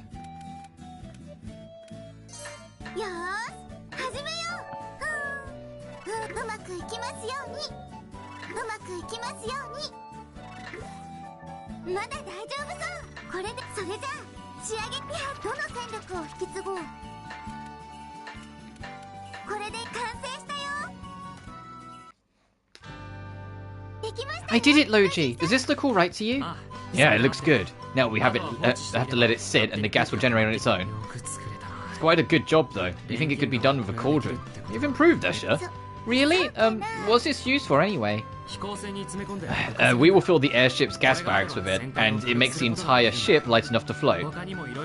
I did it, Logy! Does this look alright to you? Yeah, it looks good. Now we have to let it sit and the gas will generate on its own. It's quite a good job though. Do you think it could be done with a cauldron? You've improved, Escha. Really? What's this used for anyway? We will fill the airship's gas barracks with it, and it makes the entire ship light enough to float.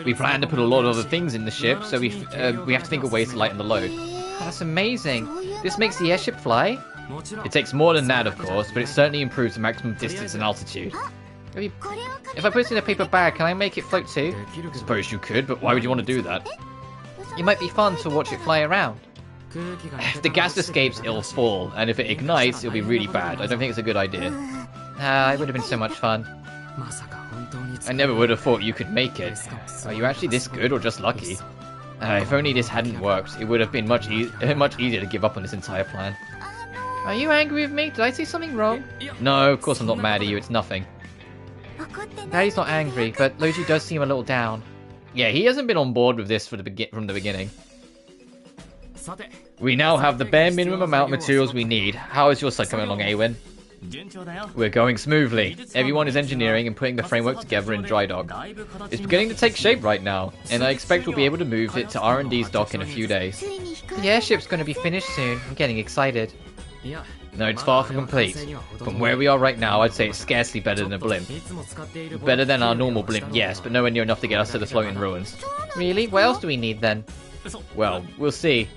We plan to put a lot of other things in the ship, so we have to think of ways to lighten the load. That's amazing. This makes the airship fly? It takes more than that, of course, but it certainly improves the maximum distance and altitude. If I put it in a paper bag, can I make it float too? I suppose you could, but why would you want to do that? It might be fun to watch it fly around. If the gas escapes, it'll fall, and if it ignites, it'll be really bad. I don't think it's a good idea. It would have been so much fun. I never would have thought you could make it. Are you actually this good, or just lucky? If only this hadn't worked, it would have been much easier to give up on this entire plan. Are you angry with me? Did I say something wrong? No, of course I'm not mad at you, it's nothing. Daddy's not angry, but Logy does seem a little down. Yeah, he hasn't been on board with this from the beginning. We now have the bare minimum amount of materials we need. How is your side coming along, Awen? We're going smoothly. Everyone is engineering and putting the framework together in dry dock. It's beginning to take shape right now, and I expect we'll be able to move it to R&D's dock in a few days. The airship's going to be finished soon. I'm getting excited. No, it's far from complete. From where we are right now, I'd say it's scarcely better than a blimp. Better than our normal blimp, yes, but nowhere near enough to get us to the floating ruins. Really? What else do we need then? Well, we'll see.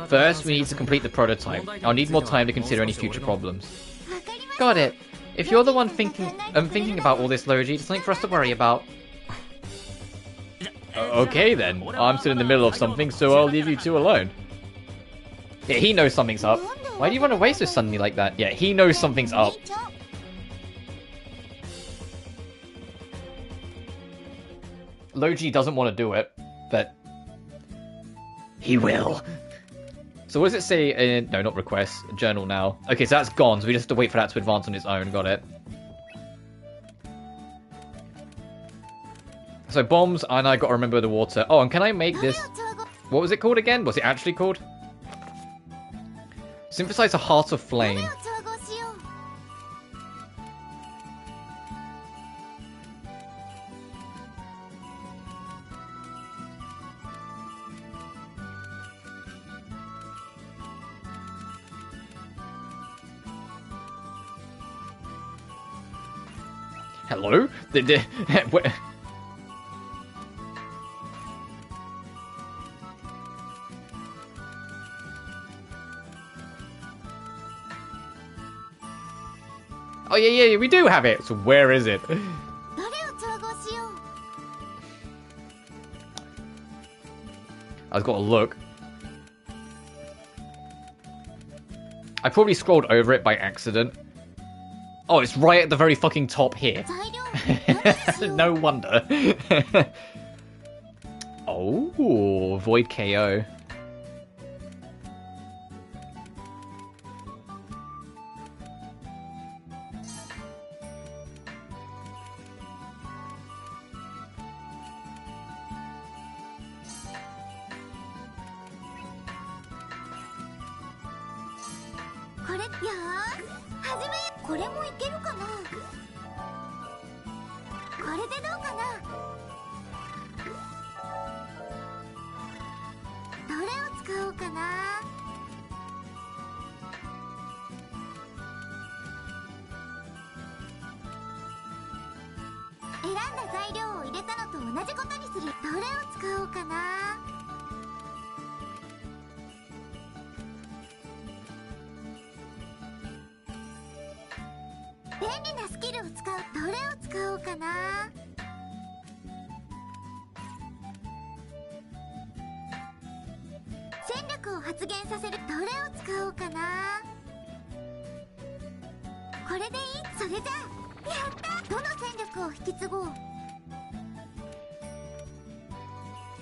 First, we need to complete the prototype. I'll need more time to consider any future problems. Got it. If you're the one thinking about all this, Logy, there's something for us to worry about. Okay then. I'm still in the middle of something, so I'll leave you two alone. Yeah, he knows something's up. Why do you run away so suddenly like that? Yeah, he knows something's up. Logy doesn't want to do it, but he will. So what does it say? No, not request. Journal now. Okay, so that's gone, so we just have to wait for that to advance on its own. Got it. So bombs, and I got to remember the water. Oh, and can I make this? What was it called again? Was it actually called? Synthesize a heart of flame. Hello? What? Oh, yeah, we do have it. So where is it? どれを調合しよう。 I've got to look. I probably scrolled over it by accident. Oh, it's right at the very fucking top here. 材料何にしよう。 No wonder. Oh, Void KO.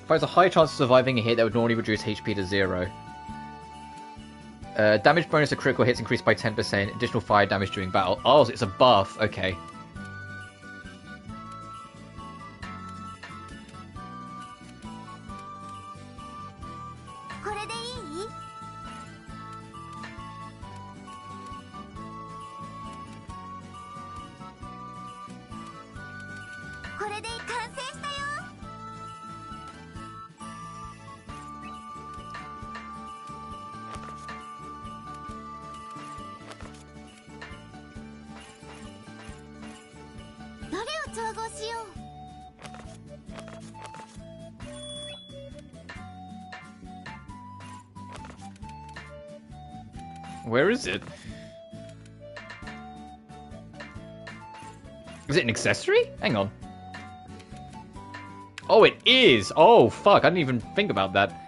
If I has a high chance of surviving a hit that would normally reduce HP to 0. Damage bonus to critical hits increased by 10%. Additional fire damage during battle. Oh, it's a buff. Okay. Where is it? Is it an accessory? Hang on. Oh, it is! Oh, fuck, I didn't even think about that.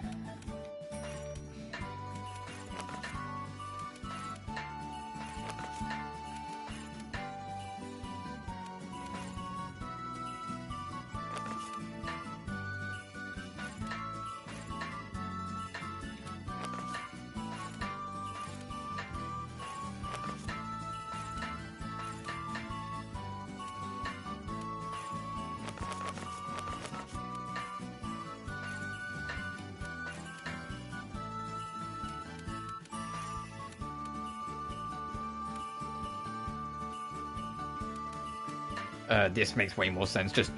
This makes way more sense, just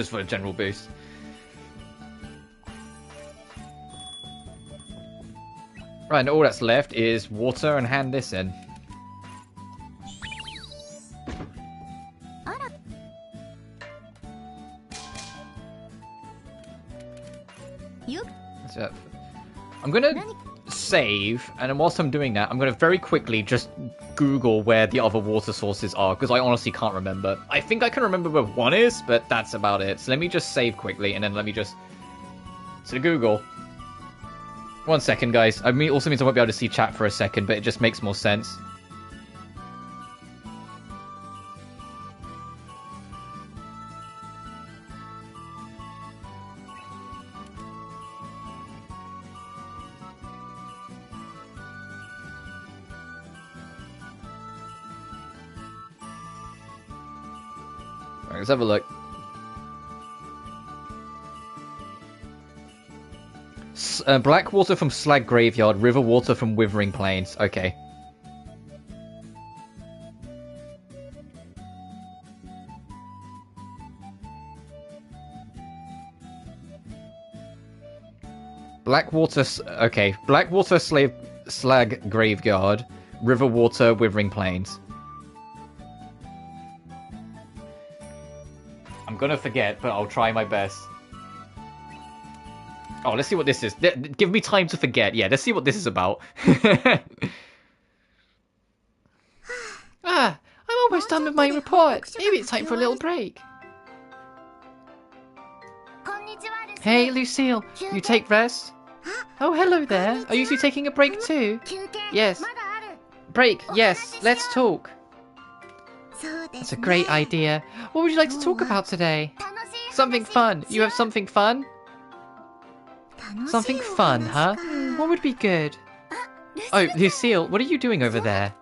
for a general boost. Right, and all that's left is water and hand this in. So, I'm gonna save, and then whilst I'm doing that, I'm gonna very quickly just Google where the other water sources are, because I honestly can't remember. I think I can remember where one is, but that's about it. So let me just save quickly, and then let me just... So Google. 1 second, guys. I mean, also means I won't be able to see chat for a second, but it just makes more sense. Let's have a look. Black water from Slag Graveyard, river water from Withering Plains. Okay. Blackwater. Okay. Blackwater Slag Graveyard, river water, Withering Plains. I'm gonna forget, but I'll try my best. Oh, let's see what this is. Give me time to forget. Yeah, let's see what this is about. I'm all almost done with my report. Maybe it's time for a little break. Hey, Lucille, you take rest? Oh, hello there. Are you two taking a break too? Yes. Break, yes. Let's talk. That's a great idea. What would you like to talk about today? Something fun. You have something fun? Something fun, huh? What would be good? Oh, Lucille, what are you doing over there?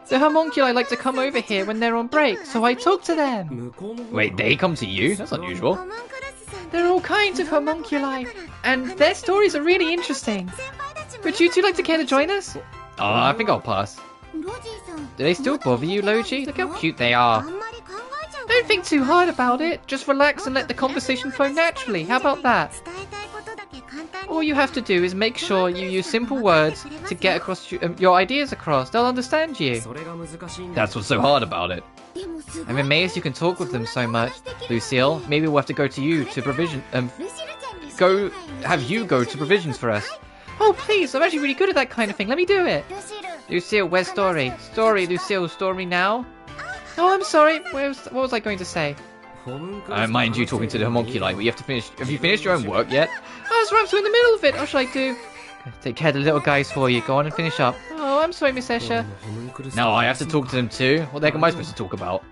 The homunculi like to come over here when they're on break, so I talk to them. Wait, they come to you? That's unusual. There are all kinds of homunculi, and their stories are really interesting. Would you two like to care to join us? Oh, I think I'll pass. Do they still bother you, Logy? Look how cute they are. Don't think too hard about it. Just relax and let the conversation flow naturally. How about that? All you have to do is make sure you use simple words to get across your ideas across. They'll understand you. That's what's so hard about it. I'm amazed you can talk with them so much. Lucille, maybe we'll have to go to you to provision. Have you go to provisions for us. Oh, please, I'm actually really good at that kind of thing. Let me do it. Lucille, where's Story? Story, Lucille, story now? Oh, I'm sorry. What was I going to say? I don't mind you talking to the homunculi, but you have to finish. Have you finished your own work yet? I was right in the middle of it. What should I do? Take care of the little guys for you. Go on and finish up. Oh, I'm sorry, Miss Escha. Now I have to talk to them too? What the heck am I supposed to talk about?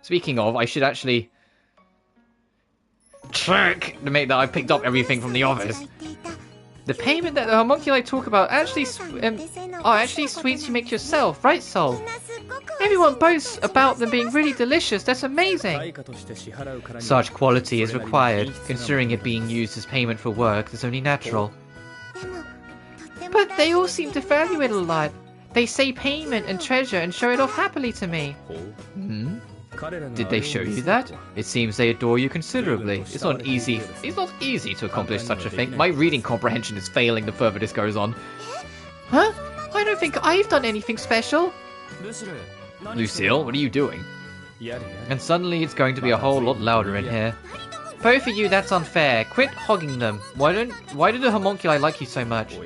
Speaking of, I should actually check to make that I picked up everything from the office. The payment that the homunculi talk about actually sweets you make yourself, right, Soul? Everyone boasts about them being really delicious. That's amazing. Such quality is required, considering it being used as payment for work that's only natural. But they all seem to value it a lot. They say payment and treasure and show it off happily to me. Hmm? Did they show you that? It seems they adore you considerably. It's not easy to accomplish such a thing. My reading comprehension is failing the further this goes on. Huh? I don't think I've done anything special. Lucille, what are you doing? And suddenly it's going to be a whole lot louder in here. Both of you, that's unfair. Quit hogging them. Why do the homunculi like you so much?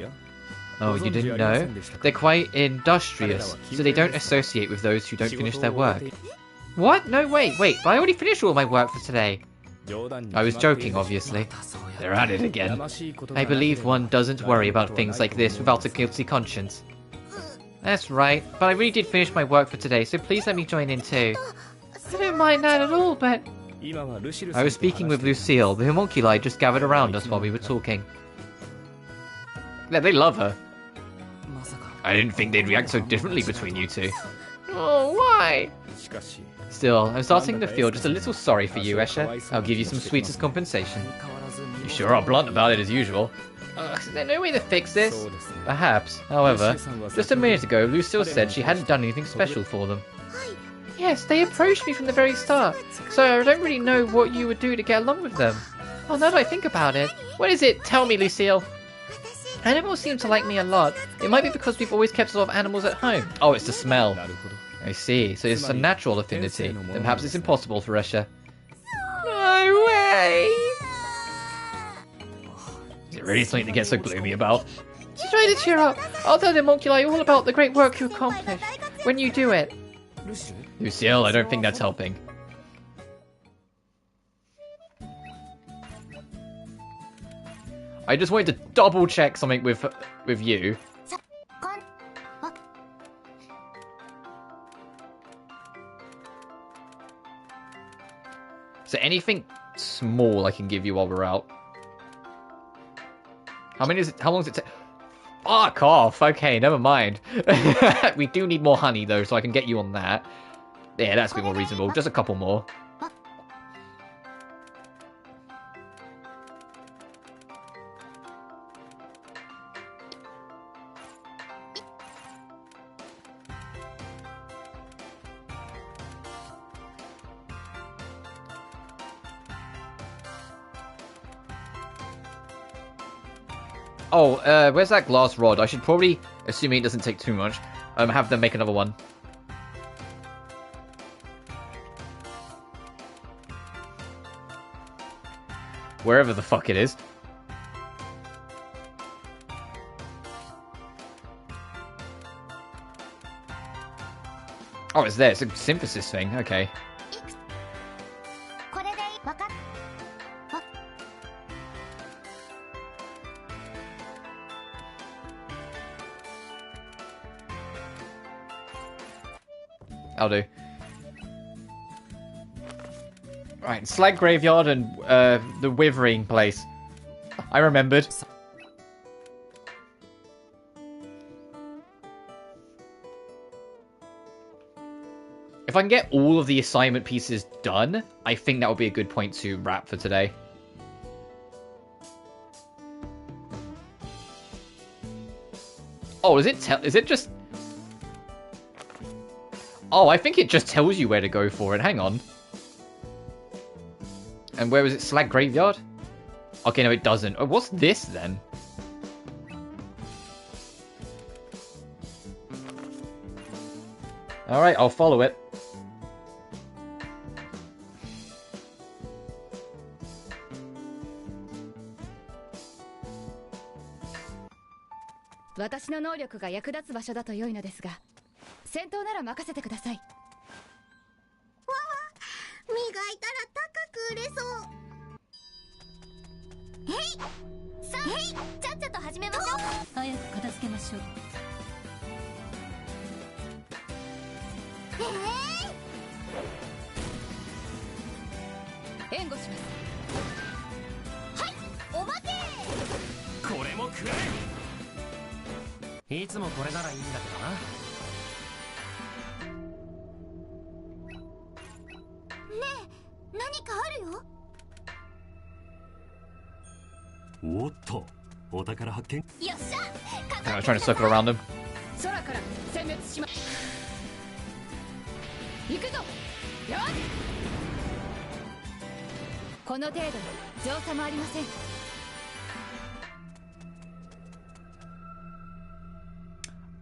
Oh, you didn't know? They're quite industrious, so they don't associate with those who don't finish their work. What? No, wait, but I already finished all my work for today. I was joking, obviously. They're at it again. I believe one doesn't worry about things like this without a guilty conscience. That's right, but I really did finish my work for today, so please let me join in too. I don't mind that at all, but... I was speaking with Lucille. The homunculi just gathered around us while we were talking. Yeah, they love her. I didn't think they'd react so differently between you two. Oh, why? Still, I'm starting to feel just a little sorry for you, Escha. I'll give you some sweets as compensation. You sure are blunt about it as usual. Is there no way to fix this? Perhaps. However, just a minute ago, Lucille said she hadn't done anything special for them. Yes, they approached me from the very start, so I don't really know what you would do to get along with them. Oh, now that I think about it. What is it? Tell me, Lucille. Animals seem to like me a lot. It might be because we've always kept a lot of animals at home. Oh, it's the smell. I see, so it's a natural affinity. Then perhaps it's impossible for Escha. No way! Is it really something to get so gloomy about? Just try to cheer up. I'll tell the homunculi all about the great work you accomplish when you do it. Lucille, I don't think that's helping. I just wanted to double check something with you. So anything small I can give you while we're out. How long does it take? Fuck off. Okay, never mind. We do need more honey though, so I can get you on that. Yeah, that's a bit more reasonable. Just a couple more. Oh, where's that glass rod? I should probably, assuming it doesn't take too much, have them make another one. Wherever the fuck it is. Oh, it's there. It's a synthesis thing. Okay. これでわかっ I'll do. Right, Slag Graveyard and the Withering place. I remembered. If I can get all of the assignment pieces done, I think that would be a good point to wrap for today. Oh, is it just... Oh, I think it just tells you where to go for it. Hang on. And where was it? Slag Graveyard? Okay, no, it doesn't. Oh, what's this, then? Alright, I'll follow it.私の能力が役立つ場所だと良いのですが、戦闘なら任せてください。磨いたら高く売れそう。へいさあ、へいちゃっちゃと始めましょう。早く片付けましょう。援護します。はい、おまけ。これも食らえ。いつもこれならいいんだけどな。ねえ、何かあるよ。おっと、お宝発見。よっしゃ。 I was trying to circle around him. 空から殲滅しま。行くぞ。よっ。この程度に造作もありません。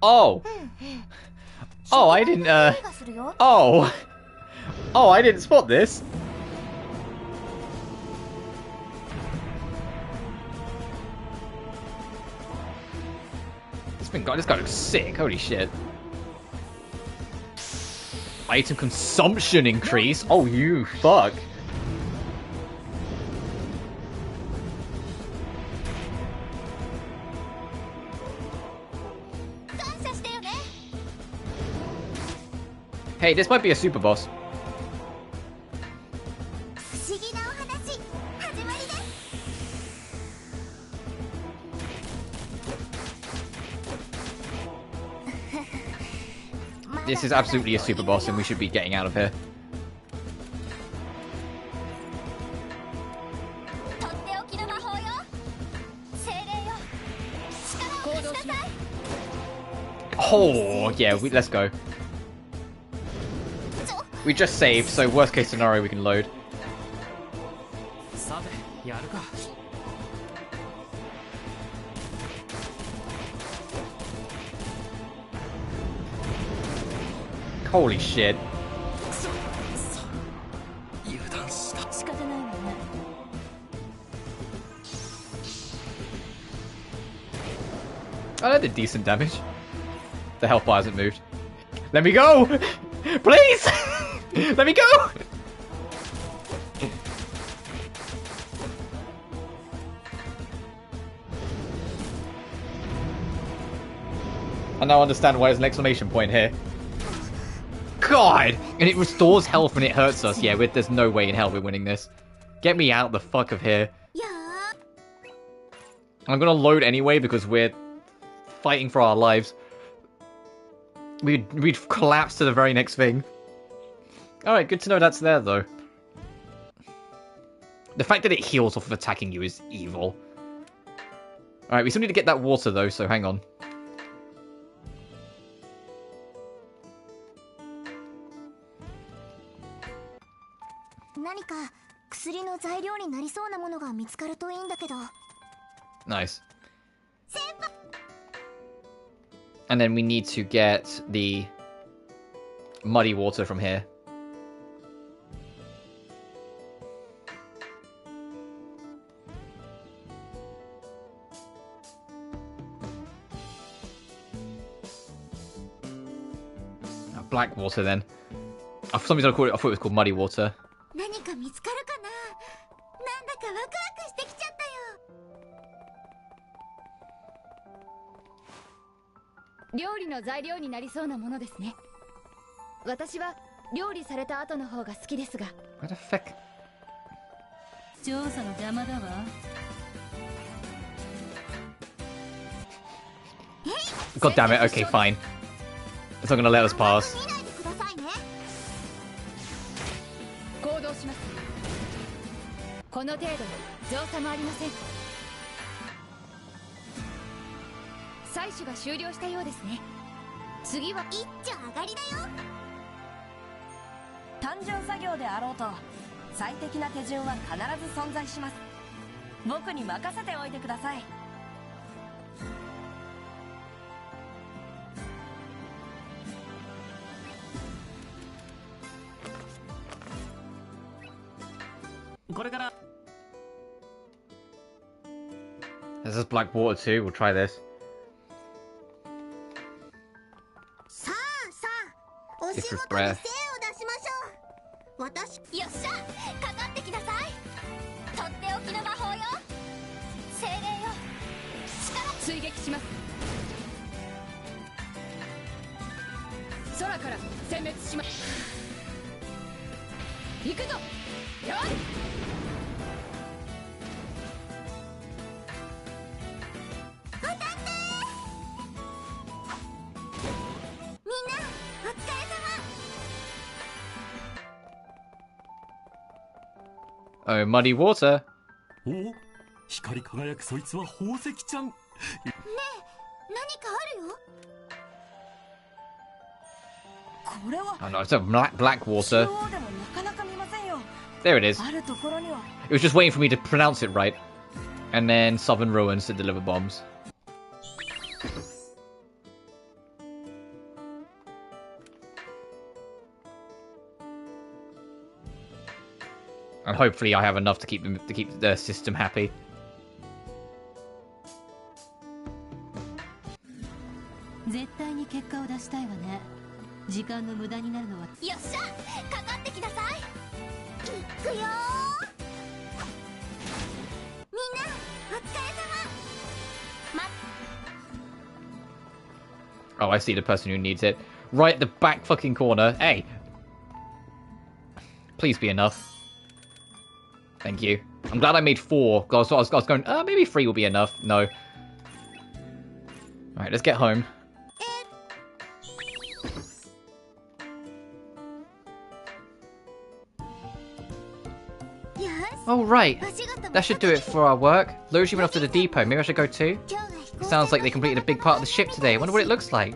Oh! Oh, I didn't, Oh! Oh, I didn't spot this! This guy looks sick, holy shit. Item consumption increase? Oh, you fuck. Hey, this might be a super boss. This is absolutely a super boss and we should be getting out of here. Oh, yeah, let's go. We just saved, so worst case scenario we can load. Holy shit. Oh, that did decent damage. The health bar hasn't moved. Let me go! Please! Let me go! I now understand why there's an exclamation point here. God! And it restores health when it hurts us. Yeah, there's no way in hell we're winning this. Get me out the fuck of here. I'm gonna load anyway because we're fighting for our lives. We'd collapse to the very next thing. Alright, good to know that's there, though. The fact that it heals off of attacking you is evil. Alright, we still need to get that water, though, so hang on. Nice. And then we need to get the muddy water from here. Blackwater then. For some reason I thought it was called Muddy Water. 何か見つかるかな。なんだかワクワクしてきちゃったよ。料理の材料になりそうなものですね。私は料理された後の方が好きですが。What the fuck? 調査の邪魔だわ。God damn it, okay, fine. It's not gonna let us pass. 見ないでくださいね。行動します。この程度の造作もありません。採取が終了したようですね。次は一丁上がりだよ。単純作業であろうと最適な手順は必ず存在します。僕に任せておいてください。これから This is Blackwater too, we'll try this. さあさあ、お仕事で精を出しましょう。私、よっしゃ、かかってきなさい。とっておきの魔法よ。精霊よ。力追撃します。空から殲滅します。行くぞ。よっ。Oh, Muddy Water. お、光り輝くそいつは宝石ちゃん。ねえ、何かあるよ。これは Oh no, it's a Blackwater. 中央でもなかなか見ませんよ。 There it is. あるところには It was just waiting for me to pronounce it right. And then Southern Ruins to deliver bombs. And hopefully I have enough to keep the system happy. 絶対に結果を出したいわね。時間の無駄になるのは。よっしゃ、かかってきなさい。いくよ。みんな、お疲れ様。Oh, I see the person who needs it. Right at the back fucking corner. Hey! Please be enough. Thank you. I'm glad I made 4. I was going, maybe 3 will be enough. No. Alright, let's get home. Oh, right. That should do it for our work. Logy went off to the depot. Maybe I should go too? It sounds like they completed a big part of the ship today. I wonder what it looks like.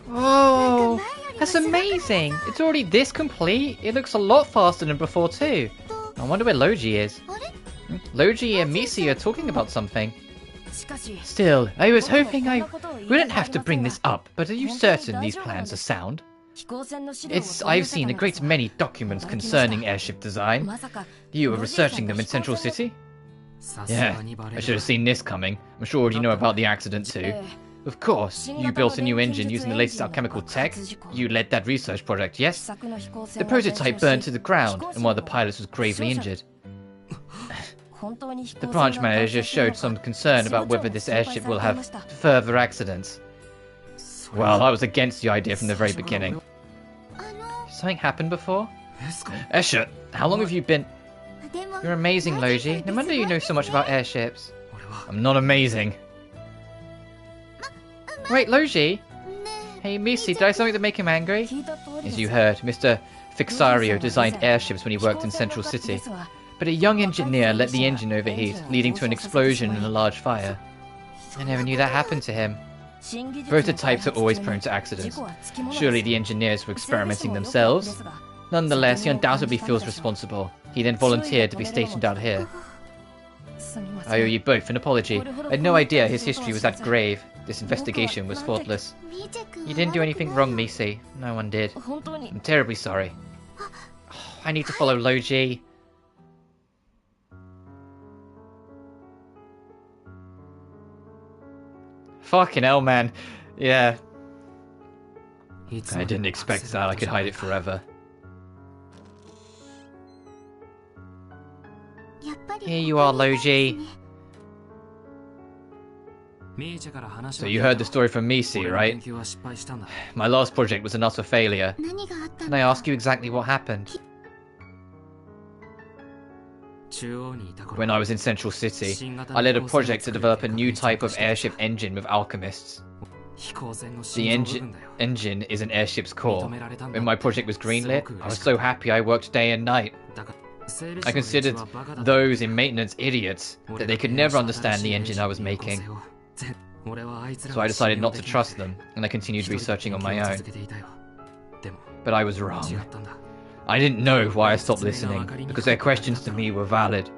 Oh, that's amazing. It's already this complete. It looks a lot faster than before too. I wonder where Logy is. Logy and Misi are talking about something. Still, I was hoping I wouldn't have to bring this up, but are you certain these plans are sound? I've seen a great many documents concerning airship design. You were researching them in Central City? Yeah, I should have seen this coming. I'm sure you know about the accident too. Of course, you built a new engine using the latest alchemical tech. You led that research project, yes? The prototype burned to the ground, and one of the pilots was gravely injured. The branch manager showed some concern about whether this airship will have further accidents. Well, I was against the idea from the very beginning. Something happened before? Escha, how long have you been... You're amazing, Logy. No wonder you know so much about airships. I'm not amazing. Wait, Logy? Hey, Misi, did I say something to make him angry? As you heard, Mr. Fixario designed airships when he worked in Central City. But a young engineer let the engine overheat, leading to an explosion and a large fire. I never knew that happened to him. Prototypes are always prone to accidents. Surely the engineers were experimenting themselves. Nonetheless, he undoubtedly feels responsible. He then volunteered to be stationed out here. I owe you both an apology. I had no idea his history was that grave. This investigation was faultless. You didn't do anything wrong, Misi. No one did. I'm terribly sorry. I need to follow Logy. Fucking hell, man. Yeah. I didn't expect that I could hide it forever. Here you are, Logy. So you heard the story from Misi, right? My last project was an utter failure. Can I ask you exactly what happened? When I was in Central City, I led a project to develop a new type of airship engine with alchemists. The engine is an airship's core. When my project was greenlit, I was so happy I worked day and night. I considered those in maintenance idiots, that they could never understand the engine I was making. So I decided not to trust them, and I continued researching on my own. But I was wrong. I didn't know why I stopped listening, because their questions to me were valid.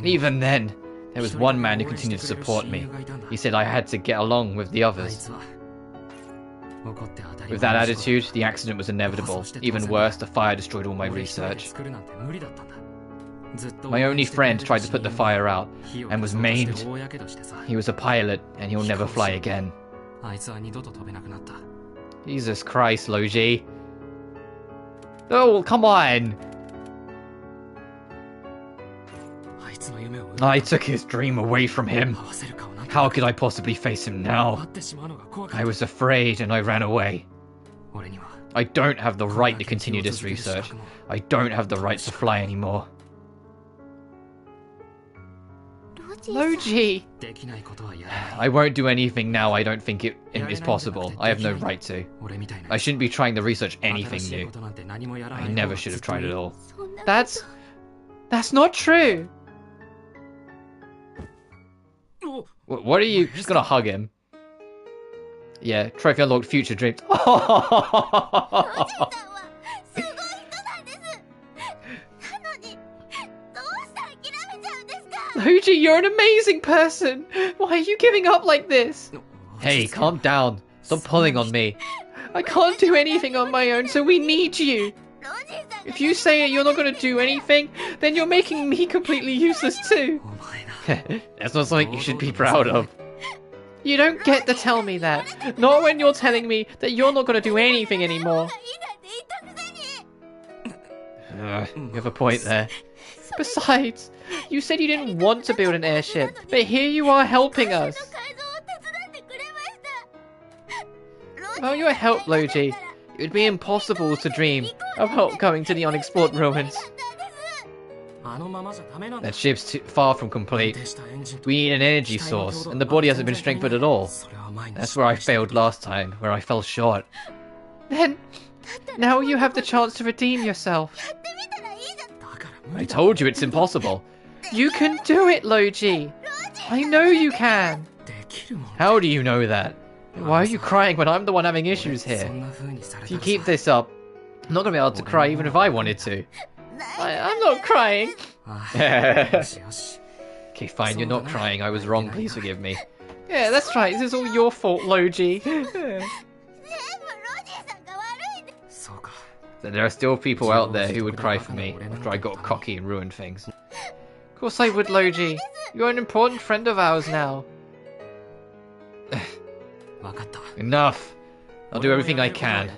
Even then, there was one man who continued to support me. He said I had to get along with the others. With that attitude, the accident was inevitable. Even worse, the fire destroyed all my research. My only friend tried to put the fire out, and was maimed. He was a pilot, and he'll never fly again. Jesus Christ, Logy. Oh, come on! I took his dream away from him. How could I possibly face him now? I was afraid and I ran away. I don't have the right to continue this research. I don't have the right to fly anymore. Logy! I won't do anything now I don't think it is possible. I have no right to. I shouldn't be trying to research anything new. I never should have tried at all. That's not true! What are you? Just gonna hug him. Yeah, trophy unlocked, future dreams. Logy, you're an amazing person! Why are you giving up like this? Hey, calm down. Stop pulling on me. I can't do anything on my own, so we need you! If you say you're not going to do anything, then you're making me completely useless too! That's not something you should be proud of. You don't get to tell me that. Not when you're telling me that you're not going to do anything anymore. You have a point there. Besides, you said you didn't want to build an airship, but here you are helping us. Without your help, Logy, it would be impossible to dream about going to the unexplored ruins. That ship's too far from complete. We need an energy source, and the body hasn't been strengthened at all. That's where I failed last time, where I fell short. Then, now you have the chance to redeem yourself. I told you it's impossible. You can do it, Logy. I know you can. How do you know that? Why are you crying when I'm the one having issues here? If you keep this up, I'm not going to be able to cry even if I wanted to. I'm not crying. Okay, fine, you're not crying. I was wrong. Please forgive me. Yeah, that's right. This is all your fault, Logy. There are still people out there who would cry for me after I got cocky and ruined things. Of course I would, Logy. You're an important friend of ours now. Enough. I'll do everything I can.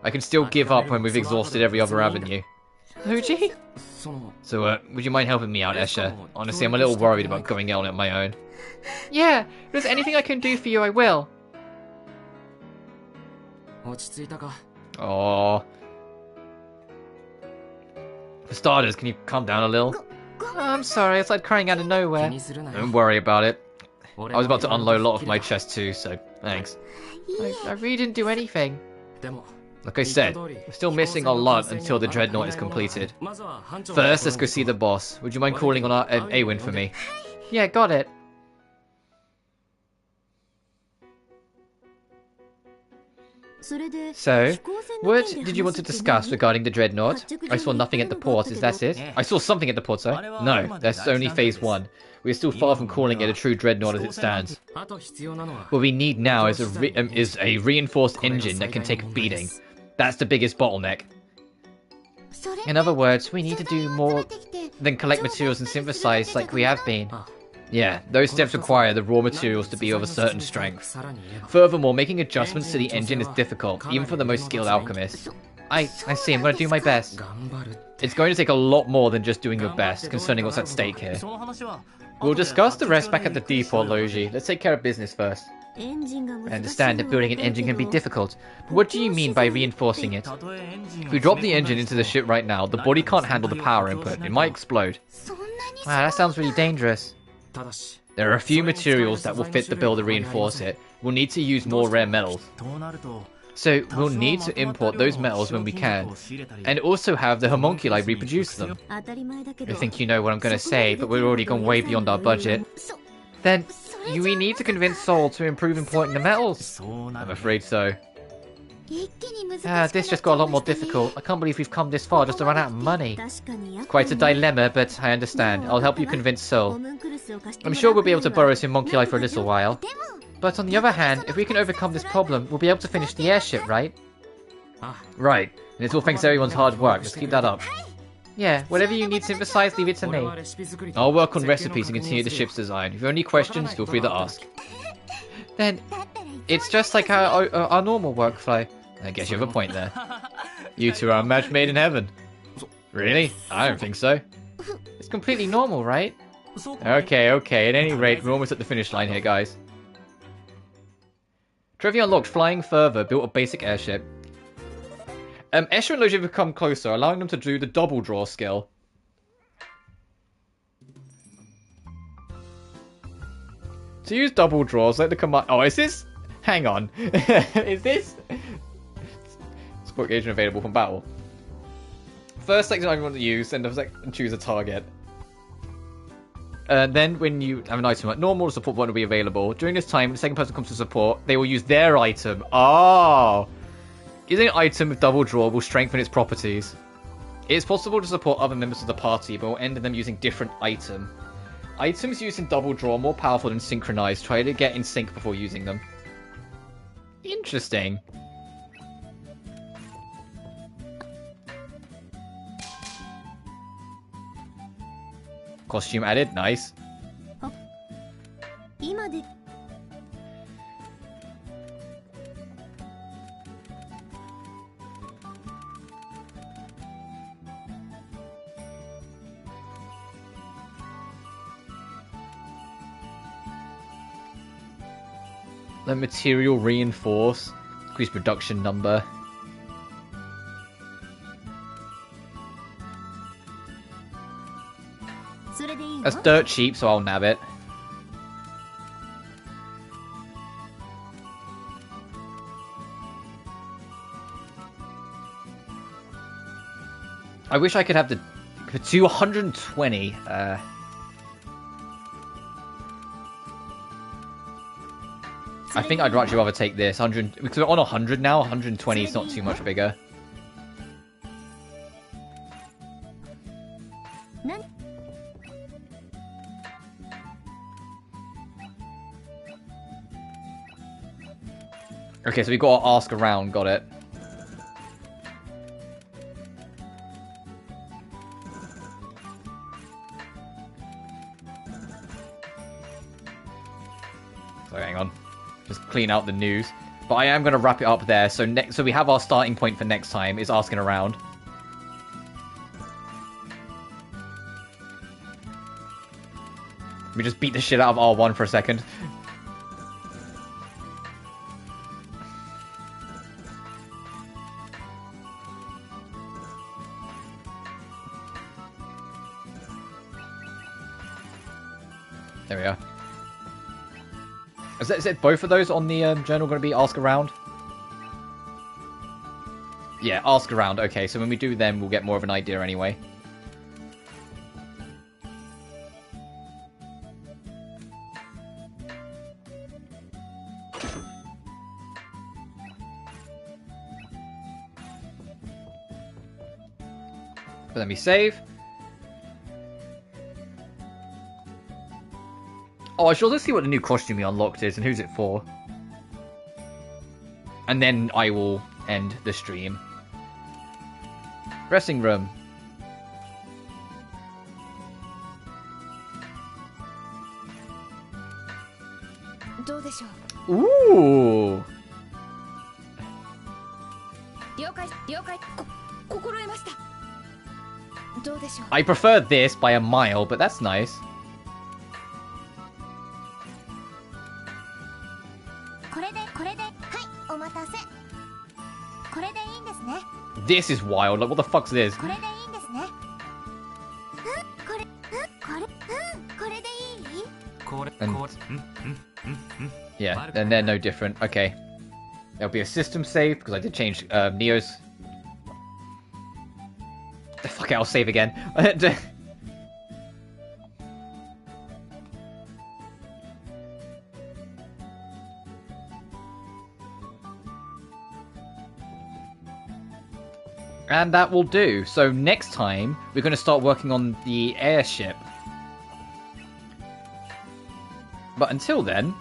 I can still give up when we've exhausted every other avenue. Logy? So, would you mind helping me out, Escha? Honestly, I'm a little worried about going out on my own. Yeah, if there's anything I can do for you, I will. Aww. For starters, can you calm down a little? Oh, I'm sorry, it's like crying out of nowhere. Don't worry about it. I was about to unload a lot of my chest too, so thanks. I really didn't do anything. Like I said, we're still missing a lot until the Dreadnought is completed. First, let's go see the boss. Would you mind calling on our Awin for me? Yeah, got it. So, what did you want to discuss regarding the Dreadnought? I saw nothing at the port, is that it? I saw something at the port, sir. No, that's only phase 1. we're still far from calling it a true dreadnought as it stands. What we need now is a reinforced engine that can take a beating. That's the biggest bottleneck. In other words, we need to do more than collect materials and synthesize like we have been. Yeah, those steps require the raw materials to be of a certain strength. Furthermore, making adjustments to the engine is difficult, even for the most skilled alchemists. I see, I'm going to do my best. It's going to take a lot more than just doing your best, concerning what's at stake here. We'll discuss the rest back at the depot, Logy. Let's take care of business first. I understand that building an engine can be difficult, but what do you mean by reinforcing it? If we drop the engine into the ship right now, the body can't handle the power input. It might explode. Wow, that sounds really dangerous. There are a few materials that will fit the build to reinforce it. We'll need to use more rare metals. So we'll need to import those metals when we can, and also have the homunculi reproduce them. I think you know what I'm going to say, but we've already gone way beyond our budget. Then, we need to convince Sol to improve importing the metals. I'm afraid so. This just got a lot more difficult. I can't believe we've come this far just to run out of money. It's quite a dilemma, but I understand. I'll help you convince Sol. I'm sure we'll be able to borrow some homunculi for a little while. But on the other hand, if we can overcome this problem, we'll be able to finish the airship, right? Right. And it's all thanks to everyone's hard work. Let's keep that up. Yeah, whatever you need synthesized, leave it to me. I'll work on recipes and continue the ship's design. If you have any questions, feel free to ask. Then, it's just like our normal workflow. I guess you have a point there. You two are a match made in heaven. Really? I don't think so. It's completely normal, right? Okay. At any rate, we're almost at the finish line here, guys. Trivia unlocked flying further, built a basic airship. Escha and Logy have become closer, allowing them to do the double draw skill. To use double draws, let the command... Oh, is this... Hang on. Is this... Support agent available from battle. First, select an item you want to use, and choose a target. Then, when you have an item like normal, the support button will be available. During this time, the second person comes to support, they will use their item. Oh! Using an item with double draw will strengthen its properties. It is possible to support other members of the party, but will end in them using different item. Items used in double draw are more powerful than synchronized. Try to get in sync before using them. Interesting. Costume added, nice. The material reinforce, increase production number. That's dirt cheap, so I'll nab it. I wish I could have the 220. I think I'd actually rather take this 100 because we're on 100 now. 120 is not too much bigger. Okay, so we got to ask around. Got it. So hang on. Just clean out the news. But I am going to wrap it up there. So so we have our starting point for next time is asking around. We just beat the shit out of R1 for a second. There we are. Is it both of those on the journal going to be ask around? Yeah, ask around. Okay, so when we do them, we'll get more of an idea anyway. But let me save. Oh, I should also see what the new costume you unlocked is and who's it for. And then I will end the stream. Dressing room. Ooh. I prefer this by a mile, but that's nice. This is wild. Like, what the fuck's this? Yeah, and they're no different. Okay. There'll be a system save, because I did change Neo's... Fuck it, I'll save again. And that will do. So next time, we're going to start working on the airship. But until then,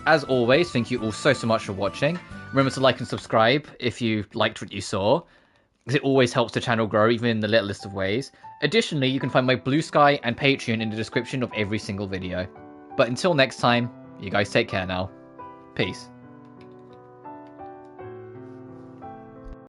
as always, thank you all so much for watching. Remember to like and subscribe if you liked what you saw, because it always helps the channel grow, even in the littlest of ways. Additionally, you can find my BlueSky and Patreon in the description of every single video. But until next time, you guys take care now. Peace.